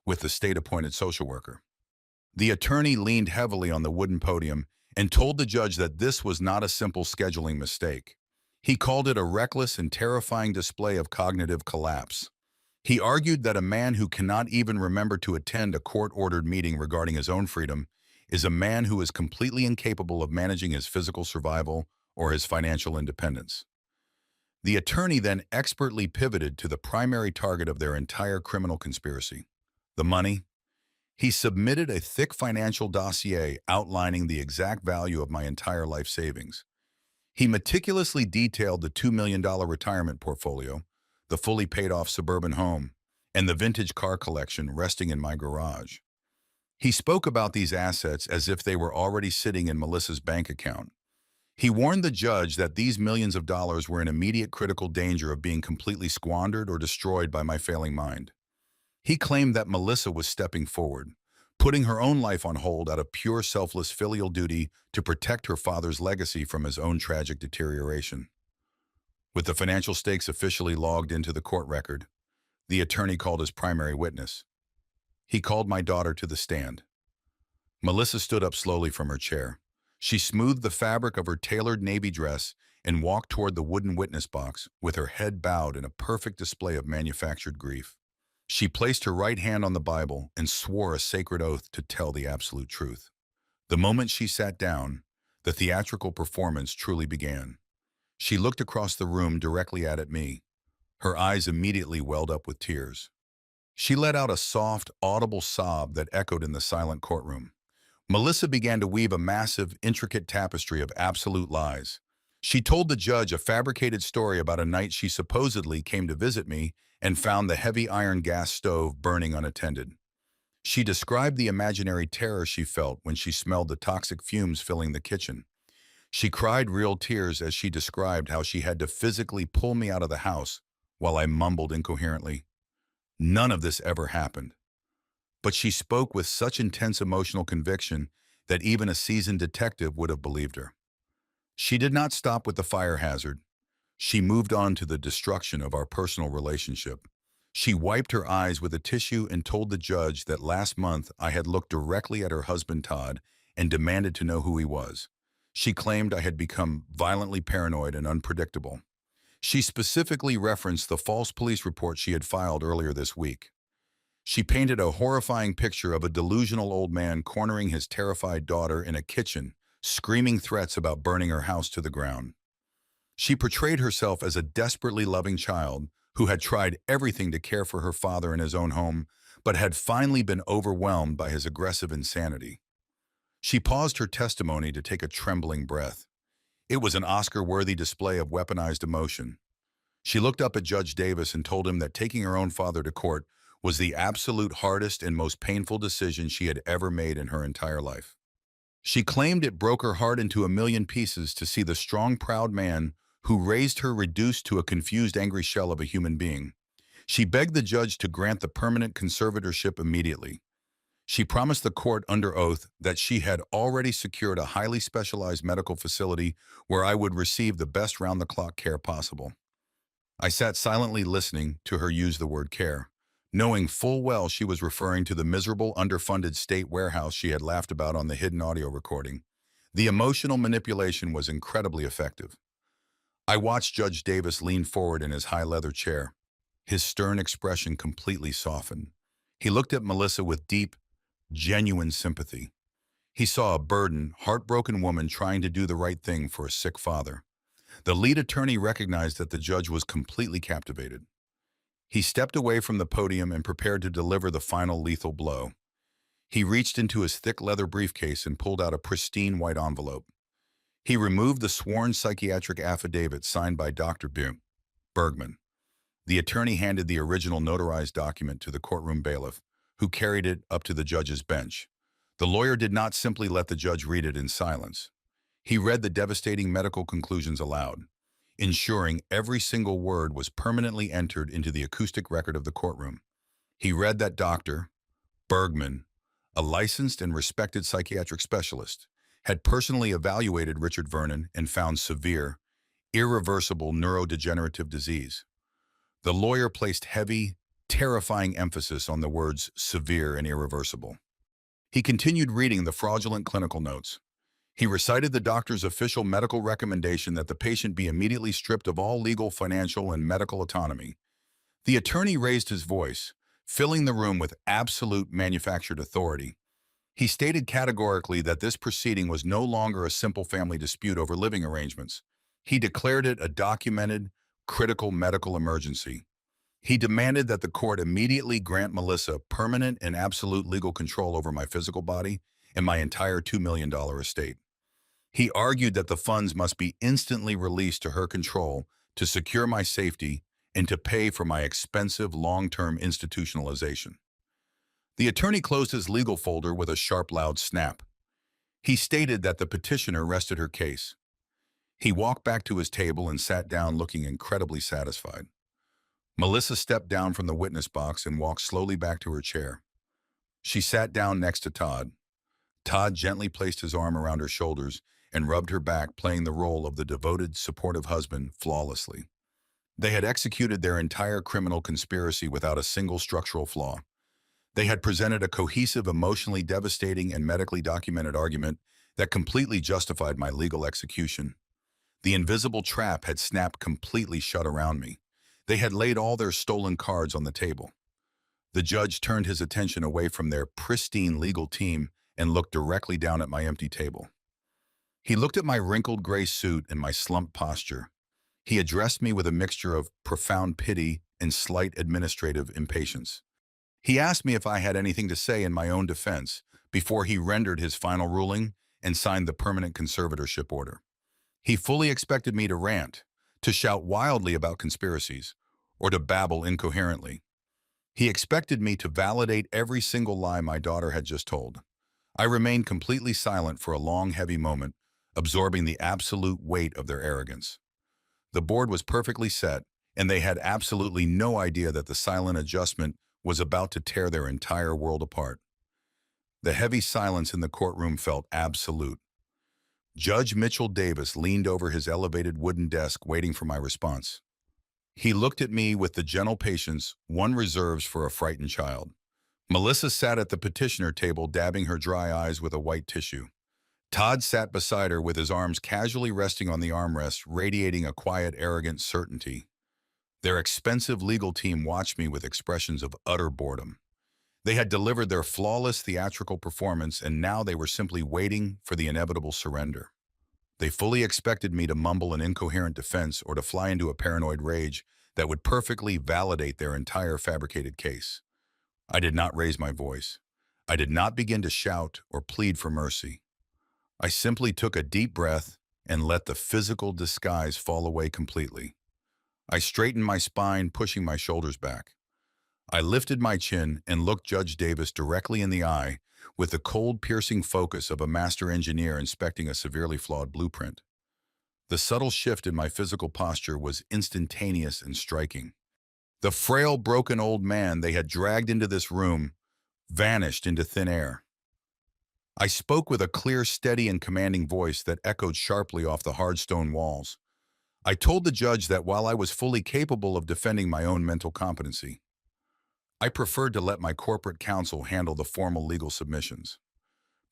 with the state-appointed social worker. The attorney leaned heavily on the wooden podium and told the judge that this was not a simple scheduling mistake. He called it a reckless and terrifying display of cognitive collapse. He argued that a man who cannot even remember to attend a court-ordered meeting regarding his own freedom is a man who is completely incapable of managing his physical survival or his financial independence. The attorney then expertly pivoted to the primary target of their entire criminal conspiracy, the money. He submitted a thick financial dossier outlining the exact value of my entire life savings. He meticulously detailed the $2 million retirement portfolio, the fully paid-off suburban home, and the vintage car collection resting in my garage. He spoke about these assets as if they were already sitting in Melissa's bank account. He warned the judge that these millions of dollars were in immediate critical danger of being completely squandered or destroyed by my failing mind. He claimed that Melissa was stepping forward, putting her own life on hold out of pure selfless filial duty to protect her father's legacy from his own tragic deterioration. With the financial stakes officially logged into the court record, the attorney called his primary witness. He called my daughter to the stand. Melissa stood up slowly from her chair. She smoothed the fabric of her tailored navy dress and walked toward the wooden witness box with her head bowed in a perfect display of manufactured grief. She placed her right hand on the Bible and swore a sacred oath to tell the absolute truth. The moment she sat down, the theatrical performance truly began. She looked across the room directly at me. Her eyes immediately welled up with tears. She let out a soft, audible sob that echoed in the silent courtroom. Melissa began to weave a massive, intricate tapestry of absolute lies. She told the judge a fabricated story about a night she supposedly came to visit me and found the heavy iron gas stove burning unattended. She described the imaginary terror she felt when she smelled the toxic fumes filling the kitchen. She cried real tears as she described how she had to physically pull me out of the house while I mumbled incoherently. None of this ever happened. But she spoke with such intense emotional conviction that even a seasoned detective would have believed her. She did not stop with the fire hazard. She moved on to the destruction of our personal relationship. She wiped her eyes with a tissue and told the judge that last month I had looked directly at her husband Todd and demanded to know who he was. She claimed I had become violently paranoid and unpredictable. She specifically referenced the false police report she had filed earlier this week. She painted a horrifying picture of a delusional old man cornering his terrified daughter in a kitchen, screaming threats about burning her house to the ground. She portrayed herself as a desperately loving child who had tried everything to care for her father in his own home, but had finally been overwhelmed by his aggressive insanity. She paused her testimony to take a trembling breath. It was an Oscar-worthy display of weaponized emotion. She looked up at Judge Davis and told him that taking her own father to court was the absolute hardest and most painful decision she had ever made in her entire life. She claimed it broke her heart into a million pieces to see the strong, proud man who raised her reduced to a confused, angry shell of a human being. She begged the judge to grant the permanent conservatorship immediately. She promised the court under oath that she had already secured a highly specialized medical facility where I would receive the best round-the-clock care possible. I sat silently listening to her use the word care, knowing full well she was referring to the miserable, underfunded state warehouse she had laughed about on the hidden audio recording. The emotional manipulation was incredibly effective. I watched Judge Davis lean forward in his high leather chair. His stern expression completely softened. He looked at Melissa with deep, genuine sympathy. He saw a burdened, heartbroken woman trying to do the right thing for a sick father. The lead attorney recognized that the judge was completely captivated. He stepped away from the podium and prepared to deliver the final lethal blow. He reached into his thick leather briefcase and pulled out a pristine white envelope. He removed the sworn psychiatric affidavit signed by Dr. Bergman. The attorney handed the original notarized document to the courtroom bailiff, who carried it up to the judge's bench. The lawyer did not simply let the judge read it in silence. He read the devastating medical conclusions aloud, ensuring every single word was permanently entered into the acoustic record of the courtroom. He read that Dr. Bergman, a licensed and respected psychiatric specialist, had personally evaluated Richard Vernon and found severe, irreversible neurodegenerative disease. The lawyer placed heavy, terrifying emphasis on the words severe and irreversible. He continued reading the fraudulent clinical notes. He recited the doctor's official medical recommendation that the patient be immediately stripped of all legal, financial, and medical autonomy. The attorney raised his voice, filling the room with absolute manufactured authority. He stated categorically that this proceeding was no longer a simple family dispute over living arrangements. He declared it a documented, critical medical emergency. He demanded that the court immediately grant Melissa permanent and absolute legal control over my physical body and my entire $2 million estate. He argued that the funds must be instantly released to her control to secure my safety and to pay for my expensive long-term institutionalization. The attorney closed his legal folder with a sharp, loud snap. He stated that the petitioner rested her case. He walked back to his table and sat down looking incredibly satisfied. Melissa stepped down from the witness box and walked slowly back to her chair. She sat down next to Todd. Todd gently placed his arm around her shoulders and rubbed her back, playing the role of the devoted, supportive husband flawlessly. They had executed their entire criminal conspiracy without a single structural flaw. They had presented a cohesive, emotionally devastating, and medically documented argument that completely justified my legal execution. The invisible trap had snapped completely shut around me. They had laid all their stolen cards on the table. The judge turned his attention away from their pristine legal team and looked directly down at my empty table. He looked at my wrinkled gray suit and my slumped posture. He addressed me with a mixture of profound pity and slight administrative impatience. He asked me if I had anything to say in my own defense before he rendered his final ruling and signed the permanent conservatorship order. He fully expected me to rant, to shout wildly about conspiracies, or to babble incoherently. He expected me to validate every single lie my daughter had just told. I remained completely silent for a long, heavy moment, absorbing the absolute weight of their arrogance. The board was perfectly set, and they had absolutely no idea that the silent adjustment was about to tear their entire world apart. The heavy silence in the courtroom felt absolute. Judge Mitchell Davis leaned over his elevated wooden desk waiting for my response. He looked at me with the gentle patience one reserves for a frightened child. Melissa sat at the petitioner table dabbing her dry eyes with a white tissue. Todd sat beside her with his arms casually resting on the armrest, radiating a quiet, arrogant certainty. Their expensive legal team watched me with expressions of utter boredom. They had delivered their flawless theatrical performance, and now they were simply waiting for the inevitable surrender. They fully expected me to mumble an incoherent defense or to fly into a paranoid rage that would perfectly validate their entire fabricated case. I did not raise my voice. I did not begin to shout or plead for mercy. I simply took a deep breath and let the physical disguise fall away completely. I straightened my spine, pushing my shoulders back. I lifted my chin and looked Judge Davis directly in the eye with the cold, piercing focus of a master engineer inspecting a severely flawed blueprint. The subtle shift in my physical posture was instantaneous and striking. The frail, broken old man they had dragged into this room vanished into thin air. I spoke with a clear, steady, and commanding voice that echoed sharply off the hard stone walls. I told the judge that while I was fully capable of defending my own mental competency, I preferred to let my corporate counsel handle the formal legal submissions.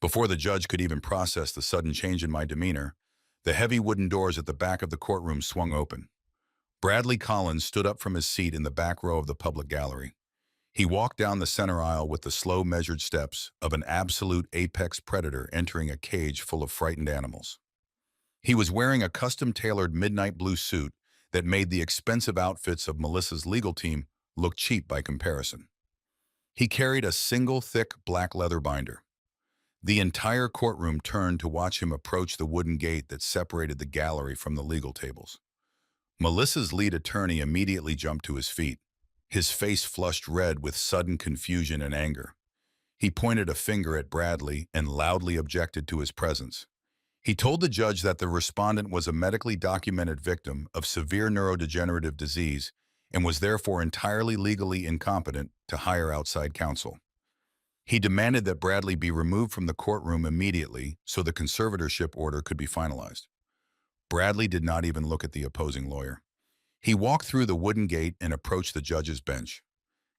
Before the judge could even process the sudden change in my demeanor, the heavy wooden doors at the back of the courtroom swung open. Bradley Collins stood up from his seat in the back row of the public gallery. He walked down the center aisle with the slow, measured steps of an absolute apex predator entering a cage full of frightened animals. He was wearing a custom-tailored midnight blue suit that made the expensive outfits of Melissa's legal team look cheap by comparison. He carried a single thick black leather binder. The entire courtroom turned to watch him approach the wooden gate that separated the gallery from the legal tables. Melissa's lead attorney immediately jumped to his feet. His face flushed red with sudden confusion and anger. He pointed a finger at Bradley and loudly objected to his presence. He told the judge that the respondent was a medically documented victim of severe neurodegenerative disease and was therefore entirely legally incompetent to hire outside counsel. He demanded that Bradley be removed from the courtroom immediately so the conservatorship order could be finalized. Bradley did not even look at the opposing lawyer. He walked through the wooden gate and approached the judge's bench.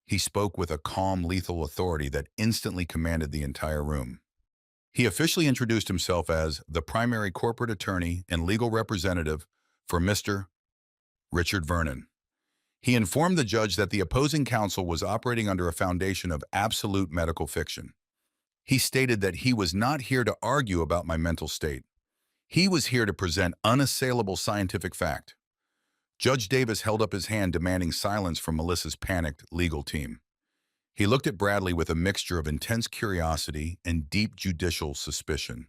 He spoke with a calm, lethal authority that instantly commanded the entire room. He officially introduced himself as the primary corporate attorney and legal representative for Mr. Richard Vernon. He informed the judge that the opposing counsel was operating under a foundation of absolute medical fiction. He stated that he was not here to argue about my mental state. He was here to present unassailable scientific fact. Judge Davis held up his hand demanding silence from Melissa's panicked legal team. He looked at Bradley with a mixture of intense curiosity and deep judicial suspicion.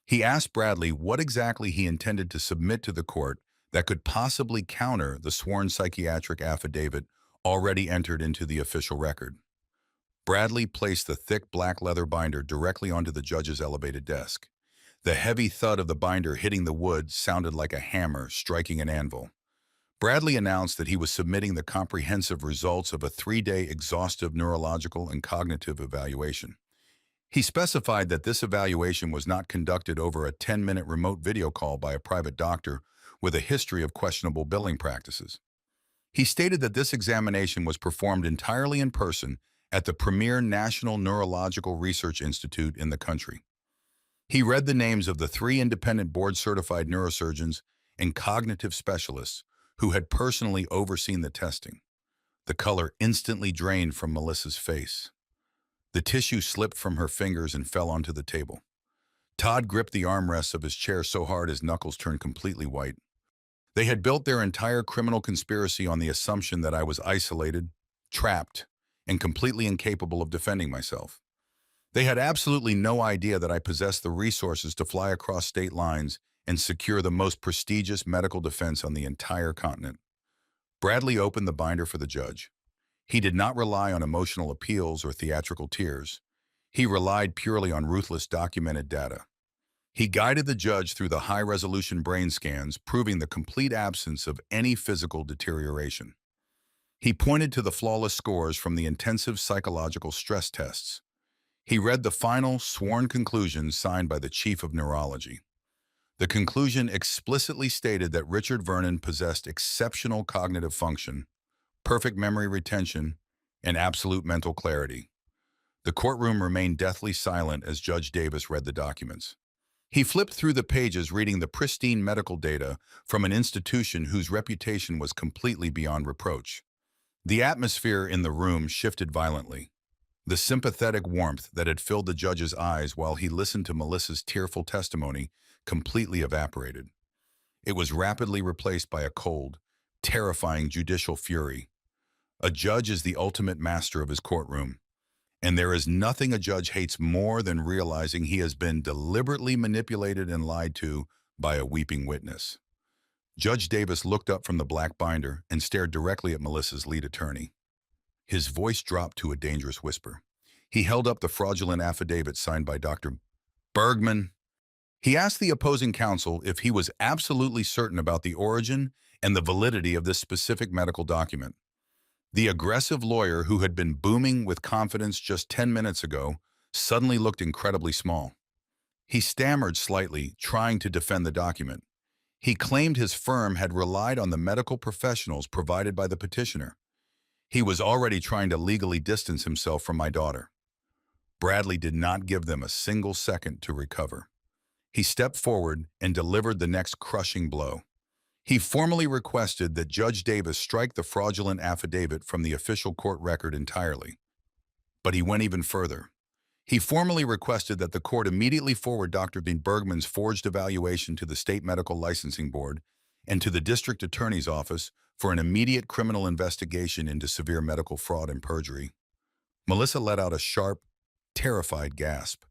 He asked Bradley what exactly he intended to submit to the court that could possibly counter the sworn psychiatric affidavit already entered into the official record. Bradley placed the thick black leather binder directly onto the judge's elevated desk. The heavy thud of the binder hitting the wood sounded like a hammer striking an anvil. Bradley announced that he was submitting the comprehensive results of a 3-day exhaustive neurological and cognitive evaluation. He specified that this evaluation was not conducted over a 10-minute remote video call by a private doctor with a history of questionable billing practices. He stated that this examination was performed entirely in person at the premier National Neurological Research Institute in the country. He read the names of the 3 independent board-certified neurosurgeons and cognitive specialists who had personally overseen the testing. The color instantly drained from Melissa's face. The tissue slipped from her fingers and fell onto the table. Todd gripped the armrests of his chair so hard his knuckles turned completely white. They had built their entire criminal conspiracy on the assumption that I was isolated, trapped, and completely incapable of defending myself. They had absolutely no idea that I possessed the resources to fly across state lines and secure the most prestigious medical defense on the entire continent. Bradley opened the binder for the judge. He did not rely on emotional appeals or theatrical tears. He relied purely on ruthless documented data. He guided the judge through the high-resolution brain scans, proving the complete absence of any physical deterioration. He pointed to the flawless scores from the intensive psychological stress tests. He read the final, sworn conclusions signed by the chief of neurology. The conclusion explicitly stated that Richard Vernon possessed exceptional cognitive function, perfect memory retention, and absolute mental clarity. The courtroom remained deathly silent as Judge Davis read the documents. He flipped through the pages reading the pristine medical data from an institution whose reputation was completely beyond reproach. The atmosphere in the room shifted violently. The sympathetic warmth that had filled the judge's eyes while he listened to Melissa's tearful testimony completely evaporated. It was rapidly replaced by a cold, terrifying judicial fury. A judge is the ultimate master of his courtroom, and there is nothing a judge hates more than realizing he has been deliberately manipulated and lied to by a weeping witness. Judge Davis looked up from the black binder and stared directly at Melissa's lead attorney. His voice dropped to a dangerous whisper. He held up the fraudulent affidavit signed by Dr. Bergman. He asked the opposing counsel if he was absolutely certain about the origin and the validity of this specific medical document. The aggressive lawyer, who had been booming with confidence just 10 minutes ago, suddenly looked incredibly small. He stammered slightly, trying to defend the document. He claimed his firm had relied on the medical professionals provided by the petitioner. He was already trying to legally distance himself from my daughter. Bradley did not give them a single second to recover. He stepped forward and delivered the next crushing blow. He formally requested that Judge Davis strike the fraudulent affidavit from the official court record entirely. But he went even further. He formally requested that the court immediately forward Dr. Bergman's forged evaluation to the State Medical Licensing Board and to the District Attorney's Office for an immediate criminal investigation into severe medical fraud and perjury. Melissa let out a sharp, terrified gasp.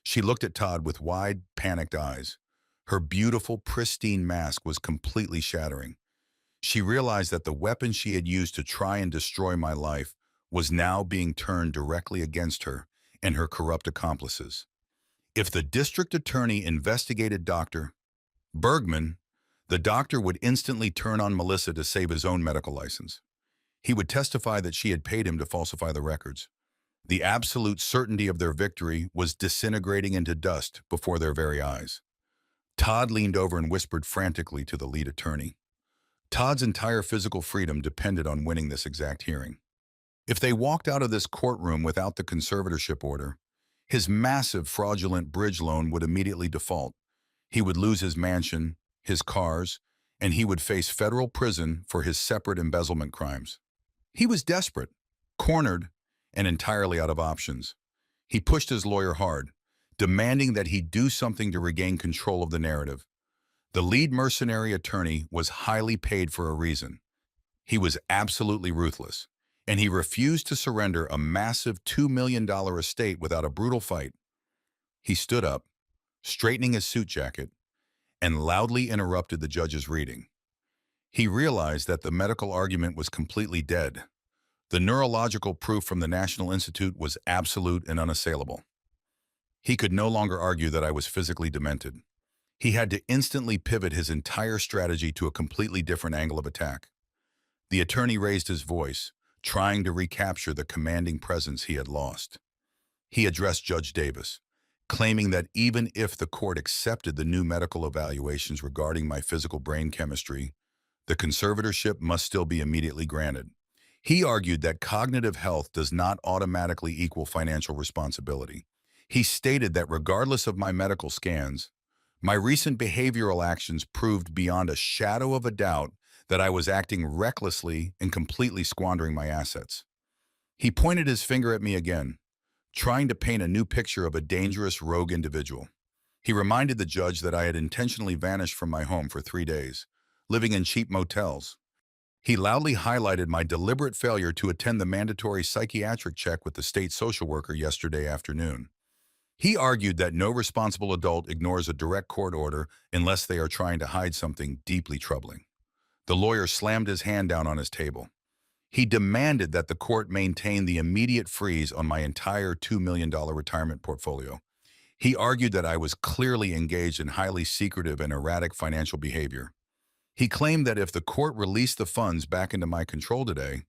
She looked at Todd with wide, panicked eyes. Her beautiful, pristine mask was completely shattering. She realized that the weapon she had used to try and destroy my life was now being turned directly against her and her corrupt accomplices. If the district attorney investigated Dr. Bergman, the doctor would instantly turn on Melissa to save his own medical license. He would testify that she had paid him to falsify the records. The absolute certainty of their victory was disintegrating into dust before their very eyes. Todd leaned over and whispered frantically to the lead attorney. Todd's entire physical freedom depended on winning this exact hearing. If they walked out of this courtroom without the conservatorship order, his massive fraudulent bridge loan would immediately default. He would lose his mansion, his cars, and he would face federal prison for his separate embezzlement crimes. He was desperate, cornered, and entirely out of options. He pushed his lawyer hard, demanding that he do something to regain control of the narrative. The lead mercenary attorney was highly paid for a reason. He was absolutely ruthless, and he refused to surrender a massive $2 million estate without a brutal fight. He stood up, straightening his suit jacket, and loudly interrupted the judge's reading. He realized that the medical argument was completely dead. The neurological proof from the National Institute was absolute and unassailable. He could no longer argue that I was physically demented. He had to instantly pivot his entire strategy to a completely different angle of attack. The attorney raised his voice, trying to recapture the commanding presence he had lost. He addressed Judge Davis, claiming that even if the court accepted the new medical evaluations regarding my physical brain chemistry, the conservatorship must still be immediately granted. He argued that cognitive health does not automatically equal financial responsibility. He stated that regardless of my medical scans, my recent behavioral actions proved beyond a shadow of a doubt that I was acting recklessly and completely squandering my assets. He pointed his finger at me again, trying to paint a new picture of a dangerous rogue individual. He reminded the judge that I had intentionally vanished from my home for 3 days, living in cheap motels. He loudly highlighted my deliberate failure to attend the mandatory psychiatric check with the state social worker yesterday afternoon. He argued that no responsible adult ignores a direct court order unless they are trying to hide something deeply troubling. The lawyer slammed his hand down on his table. He demanded that the court maintain the immediate freeze on my entire $2 million retirement portfolio. He argued that I was clearly engaged in highly secretive and erratic financial behavior. He claimed that if the court released the funds back into my control today,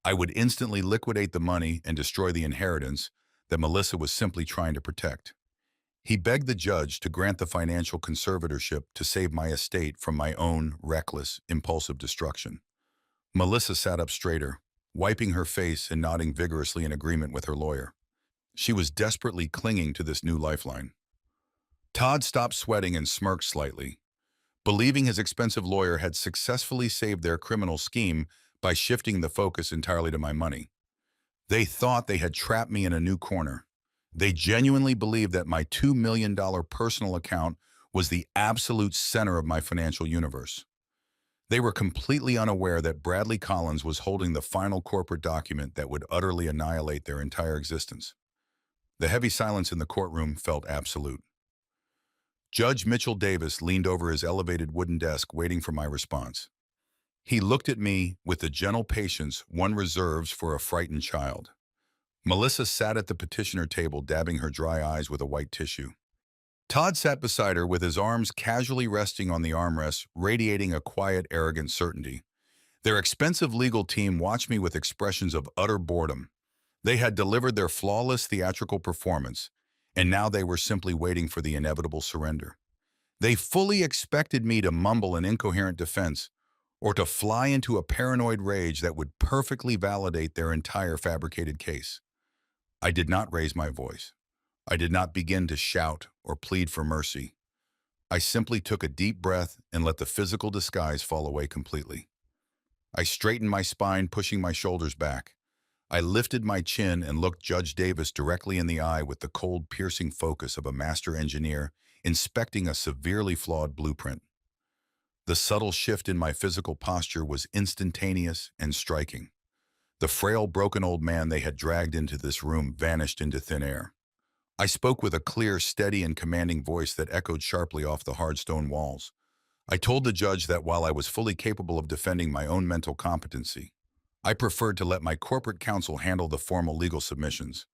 I would instantly liquidate the money and destroy the inheritance that Melissa was simply trying to protect. He begged the judge to grant the financial conservatorship to save my estate from my own reckless, impulsive destruction. Melissa sat up straighter, wiping her face and nodding vigorously in agreement with her lawyer. She was desperately clinging to this new lifeline. Todd stopped sweating and smirked slightly, believing his expensive lawyer had successfully saved their criminal scheme by shifting the focus entirely to my money. They thought they had trapped me in a new corner. They genuinely believed that my $2 million personal account was the absolute center of my financial universe. They were completely unaware that Bradley Collins was holding the final corporate document that would utterly annihilate their entire existence. The heavy silence in the courtroom felt absolute. Judge Mitchell Davis leaned over his elevated wooden desk waiting for my response. He looked at me with the gentle patience one reserves for a frightened child. Melissa sat at the petitioner table dabbing her dry eyes with a white tissue. Todd sat beside her with his arms casually resting on the armrests, radiating a quiet, arrogant certainty. Their expensive legal team watched me with expressions of utter boredom. They had delivered their flawless theatrical performance, and now they were simply waiting for the inevitable surrender. They fully expected me to mumble an incoherent defense or to fly into a paranoid rage that would perfectly validate their entire fabricated case. I did not raise my voice. I did not begin to shout or plead for mercy. I simply took a deep breath and let the physical disguise fall away completely. I straightened my spine, pushing my shoulders back. I lifted my chin and looked Judge Davis directly in the eye with the cold, piercing focus of a master engineer inspecting a severely flawed blueprint. The subtle shift in my physical posture was instantaneous and striking. The frail, broken old man they had dragged into this room vanished into thin air. I spoke with a clear, steady, and commanding voice that echoed sharply off the hard stone walls. I told the judge that while I was fully capable of defending my own mental competency, I preferred to let my corporate counsel handle the formal legal submissions.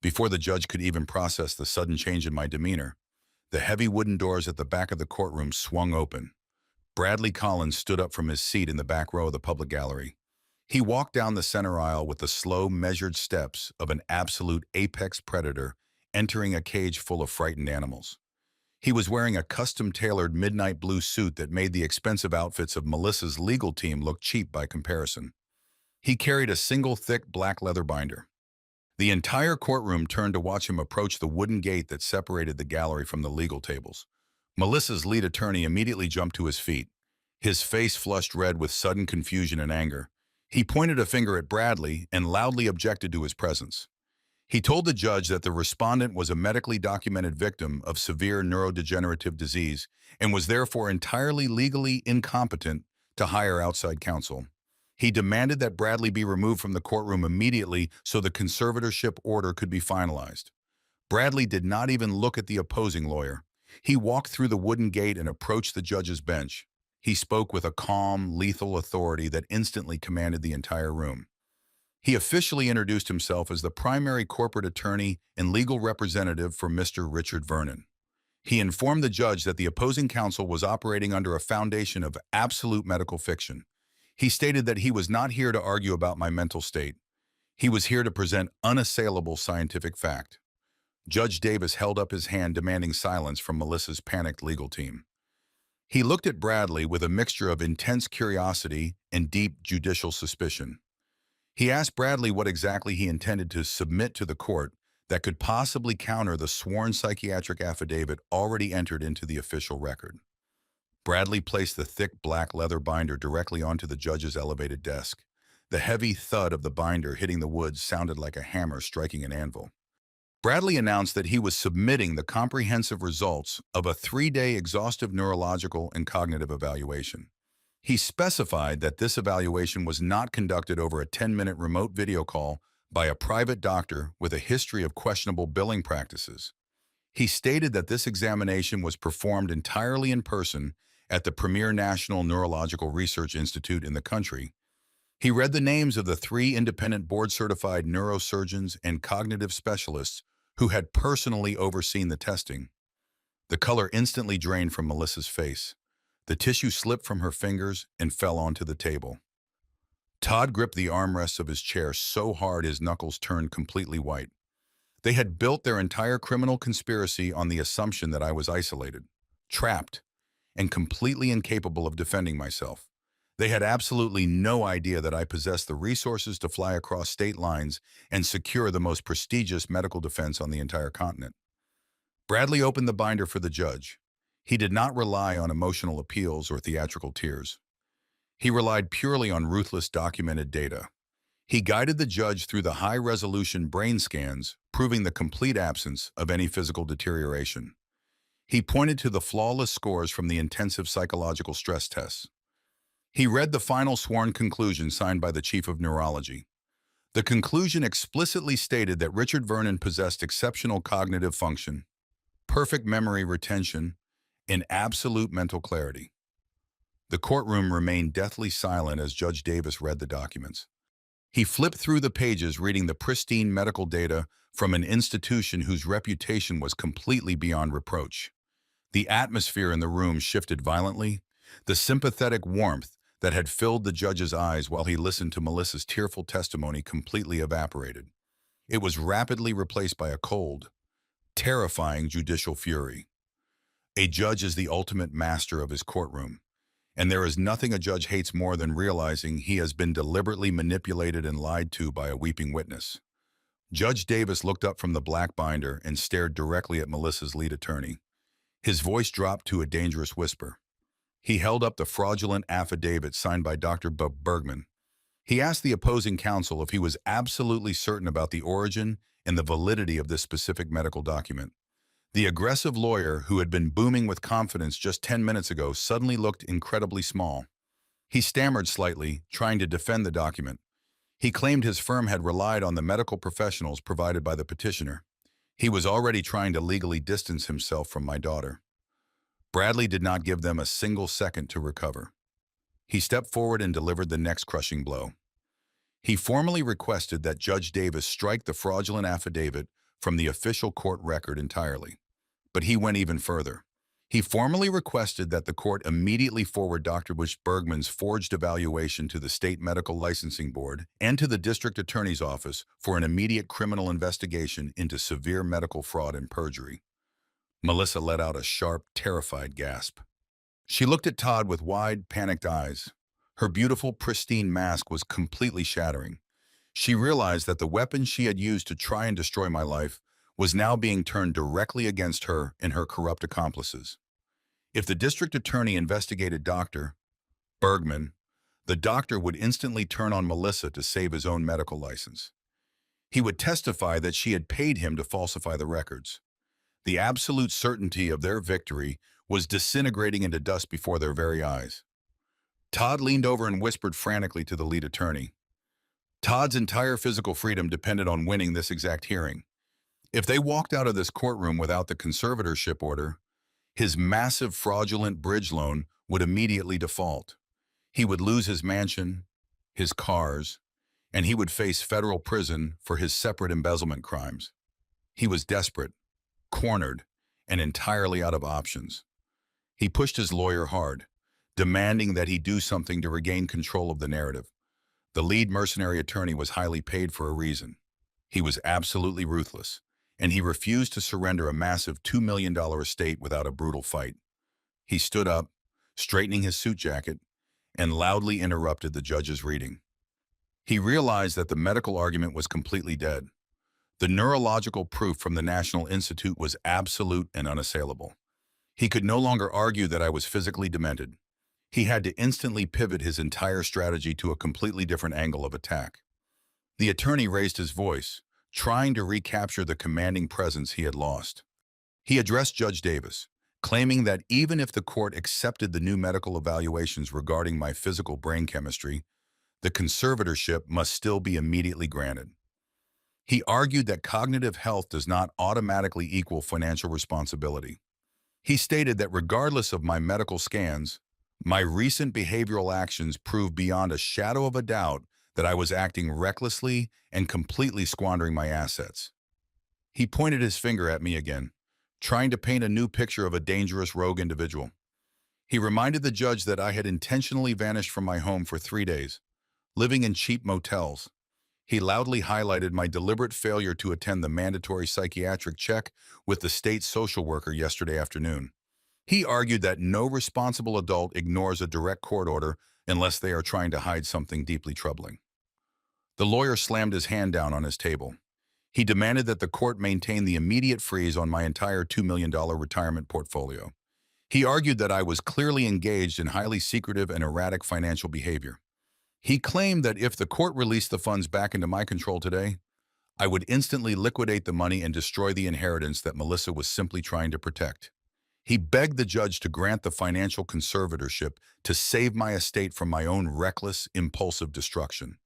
Before the judge could even process the sudden change in my demeanor, the heavy wooden doors at the back of the courtroom swung open. Bradley Collins stood up from his seat in the back row of the public gallery. He walked down the center aisle with the slow, measured steps of an absolute apex predator entering a cage full of frightened animals. He was wearing a custom-tailored midnight blue suit that made the expensive outfits of Melissa's legal team look cheap by comparison. He carried a single thick black leather binder. The entire courtroom turned to watch him approach the wooden gate that separated the gallery from the legal tables. Melissa's lead attorney immediately jumped to his feet. His face flushed red with sudden confusion and anger. He pointed a finger at Bradley and loudly objected to his presence. He told the judge that the respondent was a medically documented victim of severe neurodegenerative disease and was therefore entirely legally incompetent to hire outside counsel. He demanded that Bradley be removed from the courtroom immediately so the conservatorship order could be finalized. Bradley did not even look at the opposing lawyer. He walked through the wooden gate and approached the judge's bench. He spoke with a calm, lethal authority that instantly commanded the entire room. He officially introduced himself as the primary corporate attorney and legal representative for Mr. Richard Vernon. He informed the judge that the opposing counsel was operating under a foundation of absolute medical fiction. He stated that he was not here to argue about my mental state. He was here to present unassailable scientific fact. Judge Davis held up his hand demanding silence from Melissa's panicked legal team. He looked at Bradley with a mixture of intense curiosity and deep judicial suspicion. He asked Bradley what exactly he intended to submit to the court that could possibly counter the sworn psychiatric affidavit already entered into the official record. Bradley placed the thick black leather binder directly onto the judge's elevated desk. The heavy thud of the binder hitting the wood sounded like a hammer striking an anvil. Bradley announced that he was submitting the comprehensive results of a 3-day exhaustive neurological and cognitive evaluation. He specified that this evaluation was not conducted over a 10-minute remote video call by a private doctor with a history of questionable billing practices. He stated that this examination was performed entirely in person at the premier National Neurological Research Institute in the country. He read the names of the 3 independent board-certified neurosurgeons and cognitive specialists who had personally overseen the testing. The color instantly drained from Melissa's face. The tissue slipped from her fingers and fell onto the table. Todd gripped the armrests of his chair so hard his knuckles turned completely white. They had built their entire criminal conspiracy on the assumption that I was isolated, trapped, and completely incapable of defending myself. They had absolutely no idea that I possessed the resources to fly across state lines and secure the most prestigious medical defense on the entire continent. Bradley opened the binder for the judge. He did not rely on emotional appeals or theatrical tears. He relied purely on ruthless documented data. He guided the judge through the high-resolution brain scans, proving the complete absence of any physical deterioration. He pointed to the flawless scores from the intensive psychological stress tests. He read the final sworn conclusion signed by the chief of neurology. The conclusion explicitly stated that Richard Vernon possessed exceptional cognitive function, perfect memory retention, and absolute mental clarity. The courtroom remained deathly silent as Judge Davis read the documents. He flipped through the pages reading the pristine medical data from an institution whose reputation was completely beyond reproach. The atmosphere in the room shifted violently. The sympathetic warmth that had filled the judge's eyes while he listened to Melissa's tearful testimony completely evaporated. It was rapidly replaced by a cold, terrifying judicial fury. A judge is the ultimate master of his courtroom, and there is nothing a judge hates more than realizing he has been deliberately manipulated and lied to by a weeping witness. Judge Davis looked up from the black binder and stared directly at Melissa's lead attorney. His voice dropped to a dangerous whisper. He held up the fraudulent affidavit signed by Dr. Bergman. He asked the opposing counsel if he was absolutely certain about the origin and the validity of this specific medical document. The aggressive lawyer, who had been booming with confidence just 10 minutes ago, suddenly looked incredibly small. He stammered slightly, trying to defend the document. He claimed his firm had relied on the medical professionals provided by the petitioner. He was already trying to legally distance himself from my daughter. Bradley did not give them a single second to recover. He stepped forward and delivered the next crushing blow. He formally requested that Judge Davis strike the fraudulent affidavit from the official court record entirely. But he went even further. He formally requested that the court immediately forward Dr. Bergman's forged evaluation to the State Medical Licensing Board and to the District Attorney's Office for an immediate criminal investigation into severe medical fraud and perjury. Melissa let out a sharp, terrified gasp. She looked at Todd with wide, panicked eyes. Her beautiful, pristine mask was completely shattering. She realized that the weapon she had used to try and destroy my life was now being turned directly against her and her corrupt accomplices. If the district attorney investigated Dr. Bergman, the doctor would instantly turn on Melissa to save his own medical license. He would testify that she had paid him to falsify the records. The absolute certainty of their victory was disintegrating into dust before their very eyes. Todd leaned over and whispered frantically to the lead attorney. Todd's entire physical freedom depended on winning this exact hearing. If they walked out of this courtroom without the conservatorship order, his massive fraudulent bridge loan would immediately default. He would lose his mansion, his cars, and he would face federal prison for his separate embezzlement crimes. He was desperate, cornered, and entirely out of options. He pushed his lawyer hard, demanding that he do something to regain control of the narrative. The lead mercenary attorney was highly paid for a reason. He was absolutely ruthless, and he refused to surrender a massive $2 million estate without a brutal fight. He stood up, straightening his suit jacket, and loudly interrupted the judge's reading. He realized that the medical argument was completely dead. The neurological proof from the National Institute was absolute and unassailable. He could no longer argue that I was physically demented. He had to instantly pivot his entire strategy to a completely different angle of attack. The attorney raised his voice, trying to recapture the commanding presence he had lost. He addressed Judge Davis, claiming that even if the court accepted the new medical evaluations regarding my physical brain chemistry, the conservatorship must still be immediately granted. He argued that cognitive health does not automatically equal financial responsibility. He stated that regardless of my medical scans, my recent behavioral actions prove beyond a shadow of a doubt that I was acting recklessly and completely squandering my assets. He pointed his finger at me again, trying to paint a new picture of a dangerous rogue individual. He reminded the judge that I had intentionally vanished from my home for 3 days, living in cheap motels. He loudly highlighted my deliberate failure to attend the mandatory psychiatric check with the state social worker yesterday afternoon. He argued that no responsible adult ignores a direct court order unless they are trying to hide something deeply troubling. The lawyer slammed his hand down on his table. He demanded that the court maintain the immediate freeze on my entire $2 million retirement portfolio. He argued that I was clearly engaged in highly secretive and erratic financial behavior. He claimed that if the court released the funds back into my control today, I would instantly liquidate the money and destroy the inheritance that Melissa was simply trying to protect. He begged the judge to grant the financial conservatorship to save my estate from my own reckless, impulsive destruction.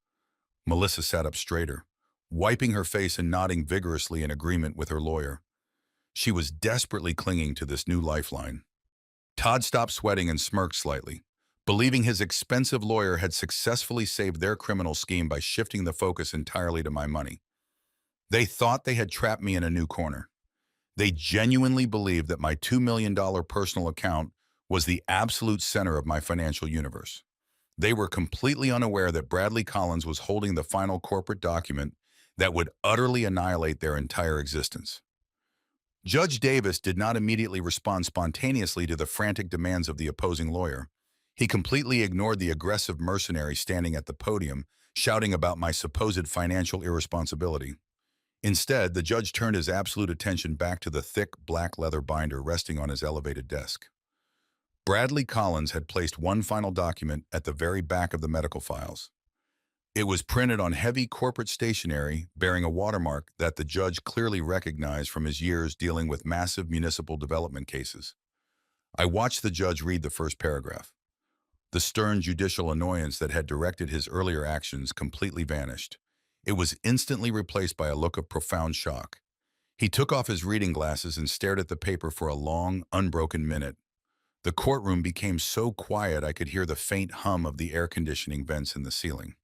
Melissa sat up straighter, wiping her face and nodding vigorously in agreement with her lawyer. She was desperately clinging to this new lifeline. Todd stopped sweating and smirked slightly, believing his expensive lawyer had successfully saved their criminal scheme by shifting the focus entirely to my money. They thought they had trapped me in a new corner. They genuinely believed that my $2 million personal account was the absolute center of my financial universe. They were completely unaware that Bradley Collins was holding the final corporate document that would utterly annihilate their entire existence. Judge Davis did not immediately respond spontaneously to the frantic demands of the opposing lawyer. He completely ignored the aggressive mercenary standing at the podium, shouting about my supposed financial irresponsibility. Instead, the judge turned his absolute attention back to the thick, black leather binder resting on his elevated desk. Bradley Collins had placed one final document at the very back of the medical files. It was printed on heavy corporate stationery bearing a watermark that the judge clearly recognized from his years dealing with massive municipal development cases. I watched the judge read the first paragraph. The stern judicial annoyance that had directed his earlier actions completely vanished. It was instantly replaced by a look of profound shock. He took off his reading glasses and stared at the paper for a long, unbroken minute. The courtroom became so quiet I could hear the faint hum of the air conditioning vents in the ceiling.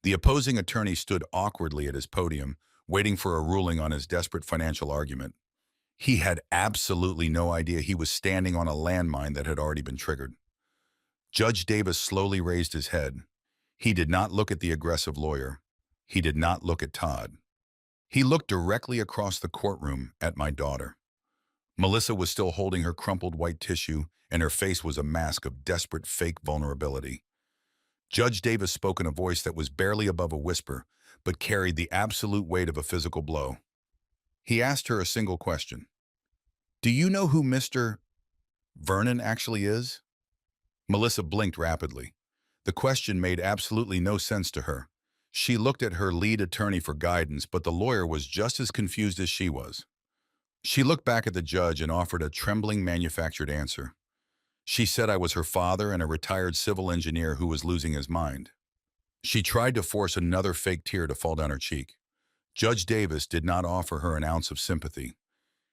The opposing attorney stood awkwardly at his podium, waiting for a ruling on his desperate financial argument. He had absolutely no idea he was standing on a landmine that had already been triggered. Judge Davis slowly raised his head. He did not look at the aggressive lawyer. He did not look at Todd. He looked directly across the courtroom at my daughter. Melissa was still holding her crumpled white tissue, and her face was a mask of desperate fake vulnerability. Judge Davis spoke in a voice that was barely above a whisper, but carried the absolute weight of a physical blow. He asked her a single question. "Do you know who Mr. Vernon actually is?" Melissa blinked rapidly. The question made absolutely no sense to her. She looked at her lead attorney for guidance, but the lawyer was just as confused as she was. She looked back at the judge and offered a trembling manufactured answer. She said I was her father and a retired civil engineer who was losing his mind. She tried to force another fake tear to fall down her cheek. Judge Davis did not offer her an ounce of sympathy.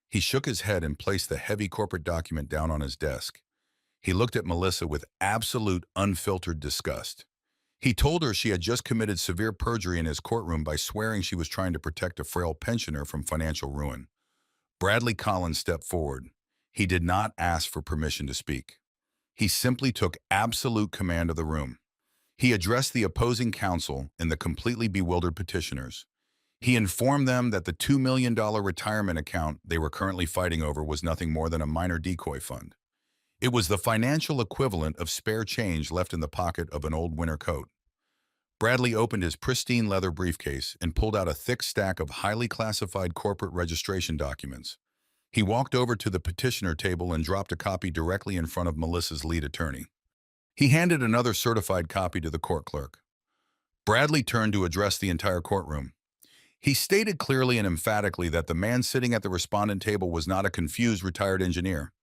He shook his head and placed the heavy corporate document down on his desk. He looked at Melissa with absolute, unfiltered disgust. He told her she had just committed severe perjury in his courtroom by swearing she was trying to protect a frail pensioner from financial ruin. Bradley Collins stepped forward. He did not ask for permission to speak. He simply took absolute command of the room. He addressed the opposing counsel and the completely bewildered petitioners. He informed them that the $2 million retirement account they were currently fighting over was nothing more than a minor decoy fund. It was the financial equivalent of spare change left in the pocket of an old winter coat. Bradley opened his pristine leather briefcase and pulled out a thick stack of highly classified corporate registration documents. He walked over to the petitioner table and dropped a copy directly in front of Melissa's lead attorney. He handed another certified copy to the court clerk. Bradley turned to address the entire courtroom. He stated clearly and emphatically that the man sitting at the respondent table was not a confused retired engineer.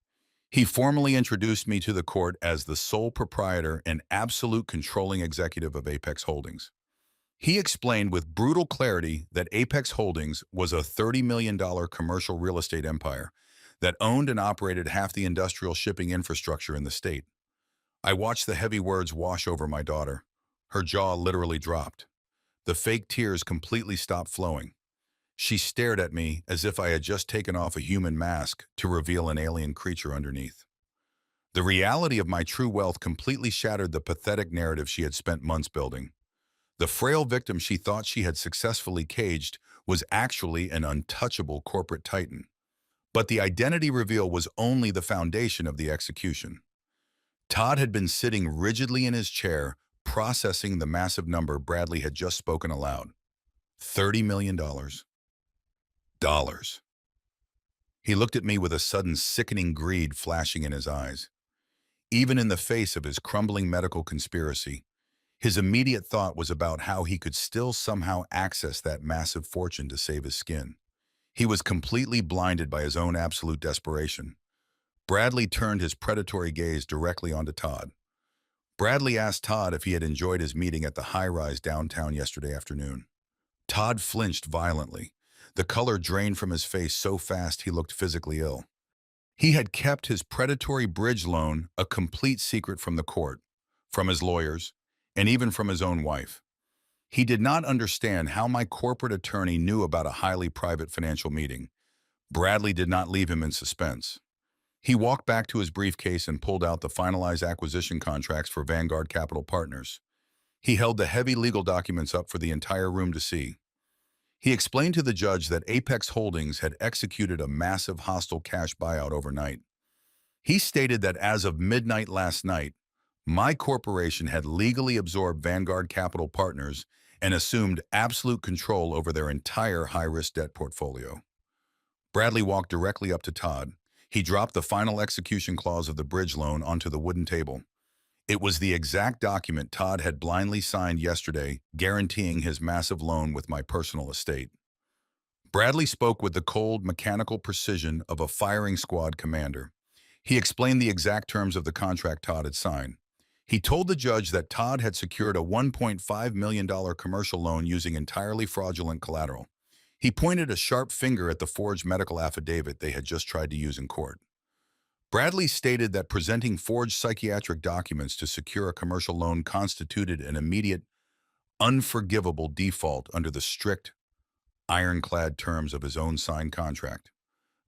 He formally introduced me to the court as the sole proprietor and absolute controlling executive of Apex Holdings. He explained with brutal clarity that Apex Holdings was a $30 million commercial real estate empire that owned and operated half the industrial shipping infrastructure in the state. I watched the heavy words wash over my daughter. Her jaw literally dropped. The fake tears completely stopped flowing. She stared at me as if I had just taken off a human mask to reveal an alien creature underneath. The reality of my true wealth completely shattered the pathetic narrative she had spent months building. The frail victim she thought she had successfully caged was actually an untouchable corporate titan. But the identity reveal was only the foundation of the execution. Todd had been sitting rigidly in his chair, processing the massive number Bradley had just spoken aloud. $30 million. Dollars. He looked at me with a sudden sickening greed flashing in his eyes. Even in the face of his crumbling medical conspiracy, his immediate thought was about how he could still somehow access that massive fortune to save his skin. He was completely blinded by his own absolute desperation. Bradley turned his predatory gaze directly onto Todd. Bradley asked Todd if he had enjoyed his meeting at the high-rise downtown yesterday afternoon. Todd flinched violently. The color drained from his face so fast he looked physically ill. He had kept his predatory bridge loan a complete secret from the court, from his lawyers, and even from his own wife. He did not understand how my corporate attorney knew about a highly private financial meeting. Bradley did not leave him in suspense. He walked back to his briefcase and pulled out the finalized acquisition contracts for Vanguard Capital Partners. He held the heavy legal documents up for the entire room to see. He explained to the judge that Apex Holdings had executed a massive hostile cash buyout overnight. He stated that as of midnight last night, my corporation had legally absorbed Vanguard Capital Partners and assumed absolute control over their entire high-risk debt portfolio. Bradley walked directly up to Todd. He dropped the final execution clause of the bridge loan onto the wooden table. It was the exact document Todd had blindly signed yesterday, guaranteeing his massive loan with my personal estate. Bradley spoke with the cold, mechanical precision of a firing squad commander. He explained the exact terms of the contract Todd had signed. He told the judge that Todd had secured a $1.5 million commercial loan using entirely fraudulent collateral. He pointed a sharp finger at the forged medical affidavit they had just tried to use in court. Bradley stated that presenting forged psychiatric documents to secure a commercial loan constituted an immediate, unforgivable default under the strict, ironclad terms of his own signed contract.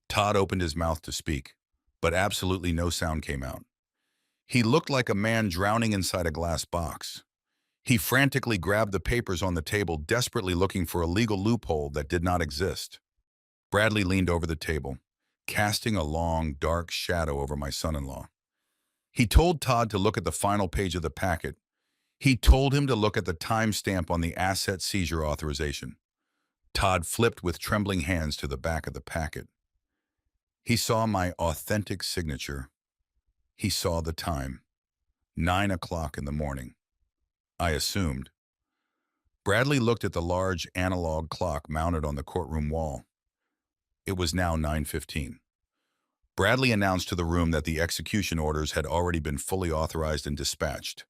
Todd opened his mouth to speak, but absolutely no sound came out. He looked like a man drowning inside a glass box. He frantically grabbed the papers on the table, desperately looking for a legal loophole that did not exist. Bradley leaned over the table, casting a long, dark shadow over my son-in-law. He told Todd to look at the final page of the packet. He told him to look at the timestamp on the asset seizure authorization. Todd flipped with trembling hands to the back of the packet. He saw my authentic signature. He saw the time. 9 o'clock in the morning. I assumed. Bradley looked at the large analog clock mounted on the courtroom wall. It was now 9:15. Bradley announced to the room that the execution orders had already been fully authorized and dispatched.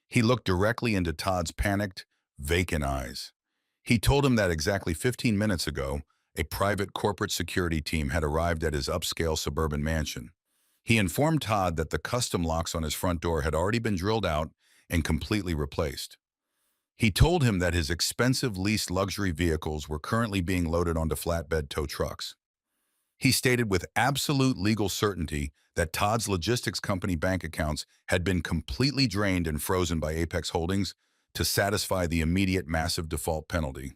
He looked directly into Todd's panicked, vacant eyes. He told him that exactly 15 minutes ago, a private corporate security team had arrived at his upscale suburban mansion. He informed Todd that the custom locks on his front door had already been drilled out and completely replaced. He told him that his expensive leased luxury vehicles were currently being loaded onto flatbed tow trucks. He stated with absolute legal certainty that Todd's logistics company bank accounts had been completely drained and frozen by Apex Holdings to satisfy the immediate massive default penalty.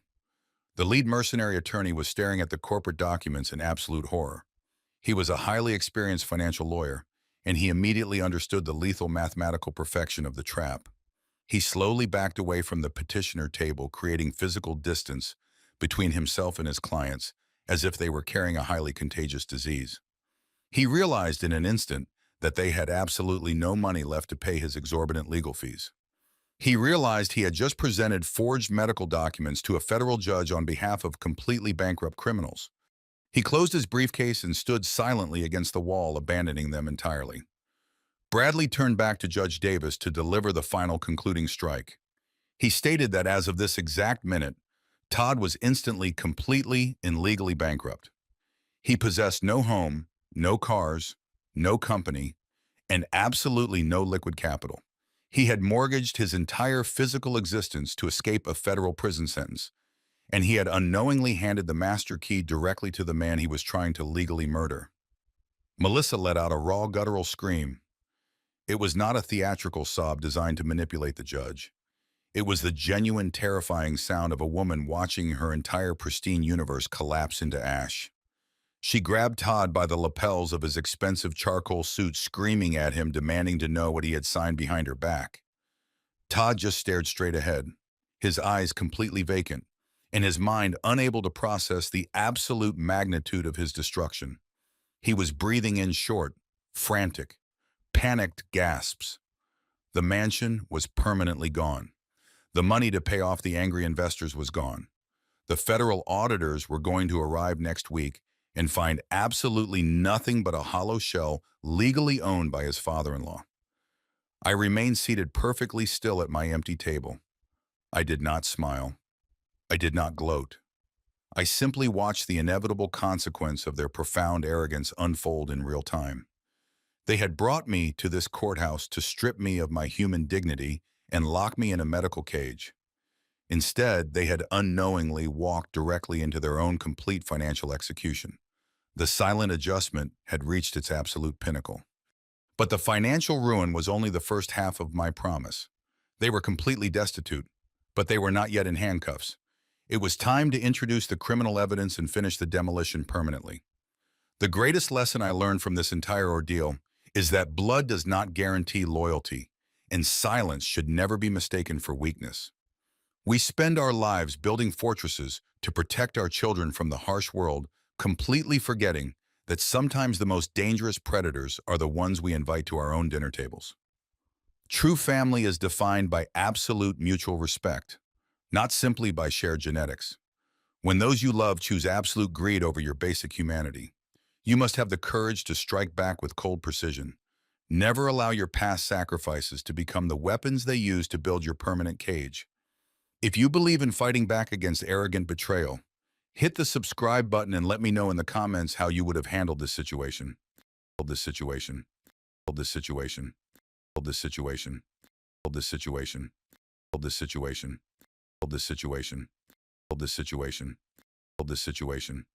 The lead mercenary attorney was staring at the corporate documents in absolute horror. He was a highly experienced financial lawyer, and he immediately understood the lethal mathematical perfection of the trap. He slowly backed away from the petitioner table, creating physical distance between himself and his clients, as if they were carrying a highly contagious disease. He realized in an instant that they had absolutely no money left to pay his exorbitant legal fees. He realized he had just presented forged medical documents to a federal judge on behalf of completely bankrupt criminals. He closed his briefcase and stood silently against the wall, abandoning them entirely. Bradley turned back to Judge Davis to deliver the final concluding strike. He stated that as of this exact minute, Todd was instantly, completely, and legally bankrupt. He possessed no home, no cars, no company, and absolutely no liquid capital. He had mortgaged his entire physical existence to escape a federal prison sentence, and he had unknowingly handed the master key directly to the man he was trying to legally murder. Melissa let out a raw, guttural scream. It was not a theatrical sob designed to manipulate the judge. It was the genuine, terrifying sound of a woman watching her entire pristine universe collapse into ash. She grabbed Todd by the lapels of his expensive charcoal suit, screaming at him, demanding to know what he had signed behind her back. Todd just stared straight ahead, his eyes completely vacant, and his mind unable to process the absolute magnitude of his destruction. He was breathing in short, frantic, panicked gasps. The mansion was permanently gone. The money to pay off the angry investors was gone. The federal auditors were going to arrive next week and find absolutely nothing but a hollow shell legally owned by his father-in-law. I remained seated perfectly still at my empty table. I did not smile. I did not gloat. I simply watched the inevitable consequence of their profound arrogance unfold in real time. They had brought me to this courthouse to strip me of my human dignity and lock me in a medical cage. Instead, they had unknowingly walked directly into their own complete financial execution. The silent adjustment had reached its absolute pinnacle. But the financial ruin was only the first half of my promise. They were completely destitute, but they were not yet in handcuffs. It was time to introduce the criminal evidence and finish the demolition permanently. The greatest lesson I learned from this entire ordeal is that blood does not guarantee loyalty, and silence should never be mistaken for weakness. We spend our lives building fortresses to protect our children from the harsh world, completely forgetting that sometimes the most dangerous predators are the ones we invite to our own dinner tables. True family is defined by absolute mutual respect, not simply by shared genetics. When those you love choose absolute greed over your basic humanity, you must have the courage to strike back with cold precision. Never allow your past sacrifices to become the weapons they use to build your permanent cage. If you believe in fighting back against arrogant betrayal, hit the subscribe button and let me know in the comments how you would have handled this situation. This situation. This situation. This situation. This situation. This situation. This situation. This situation. This situation.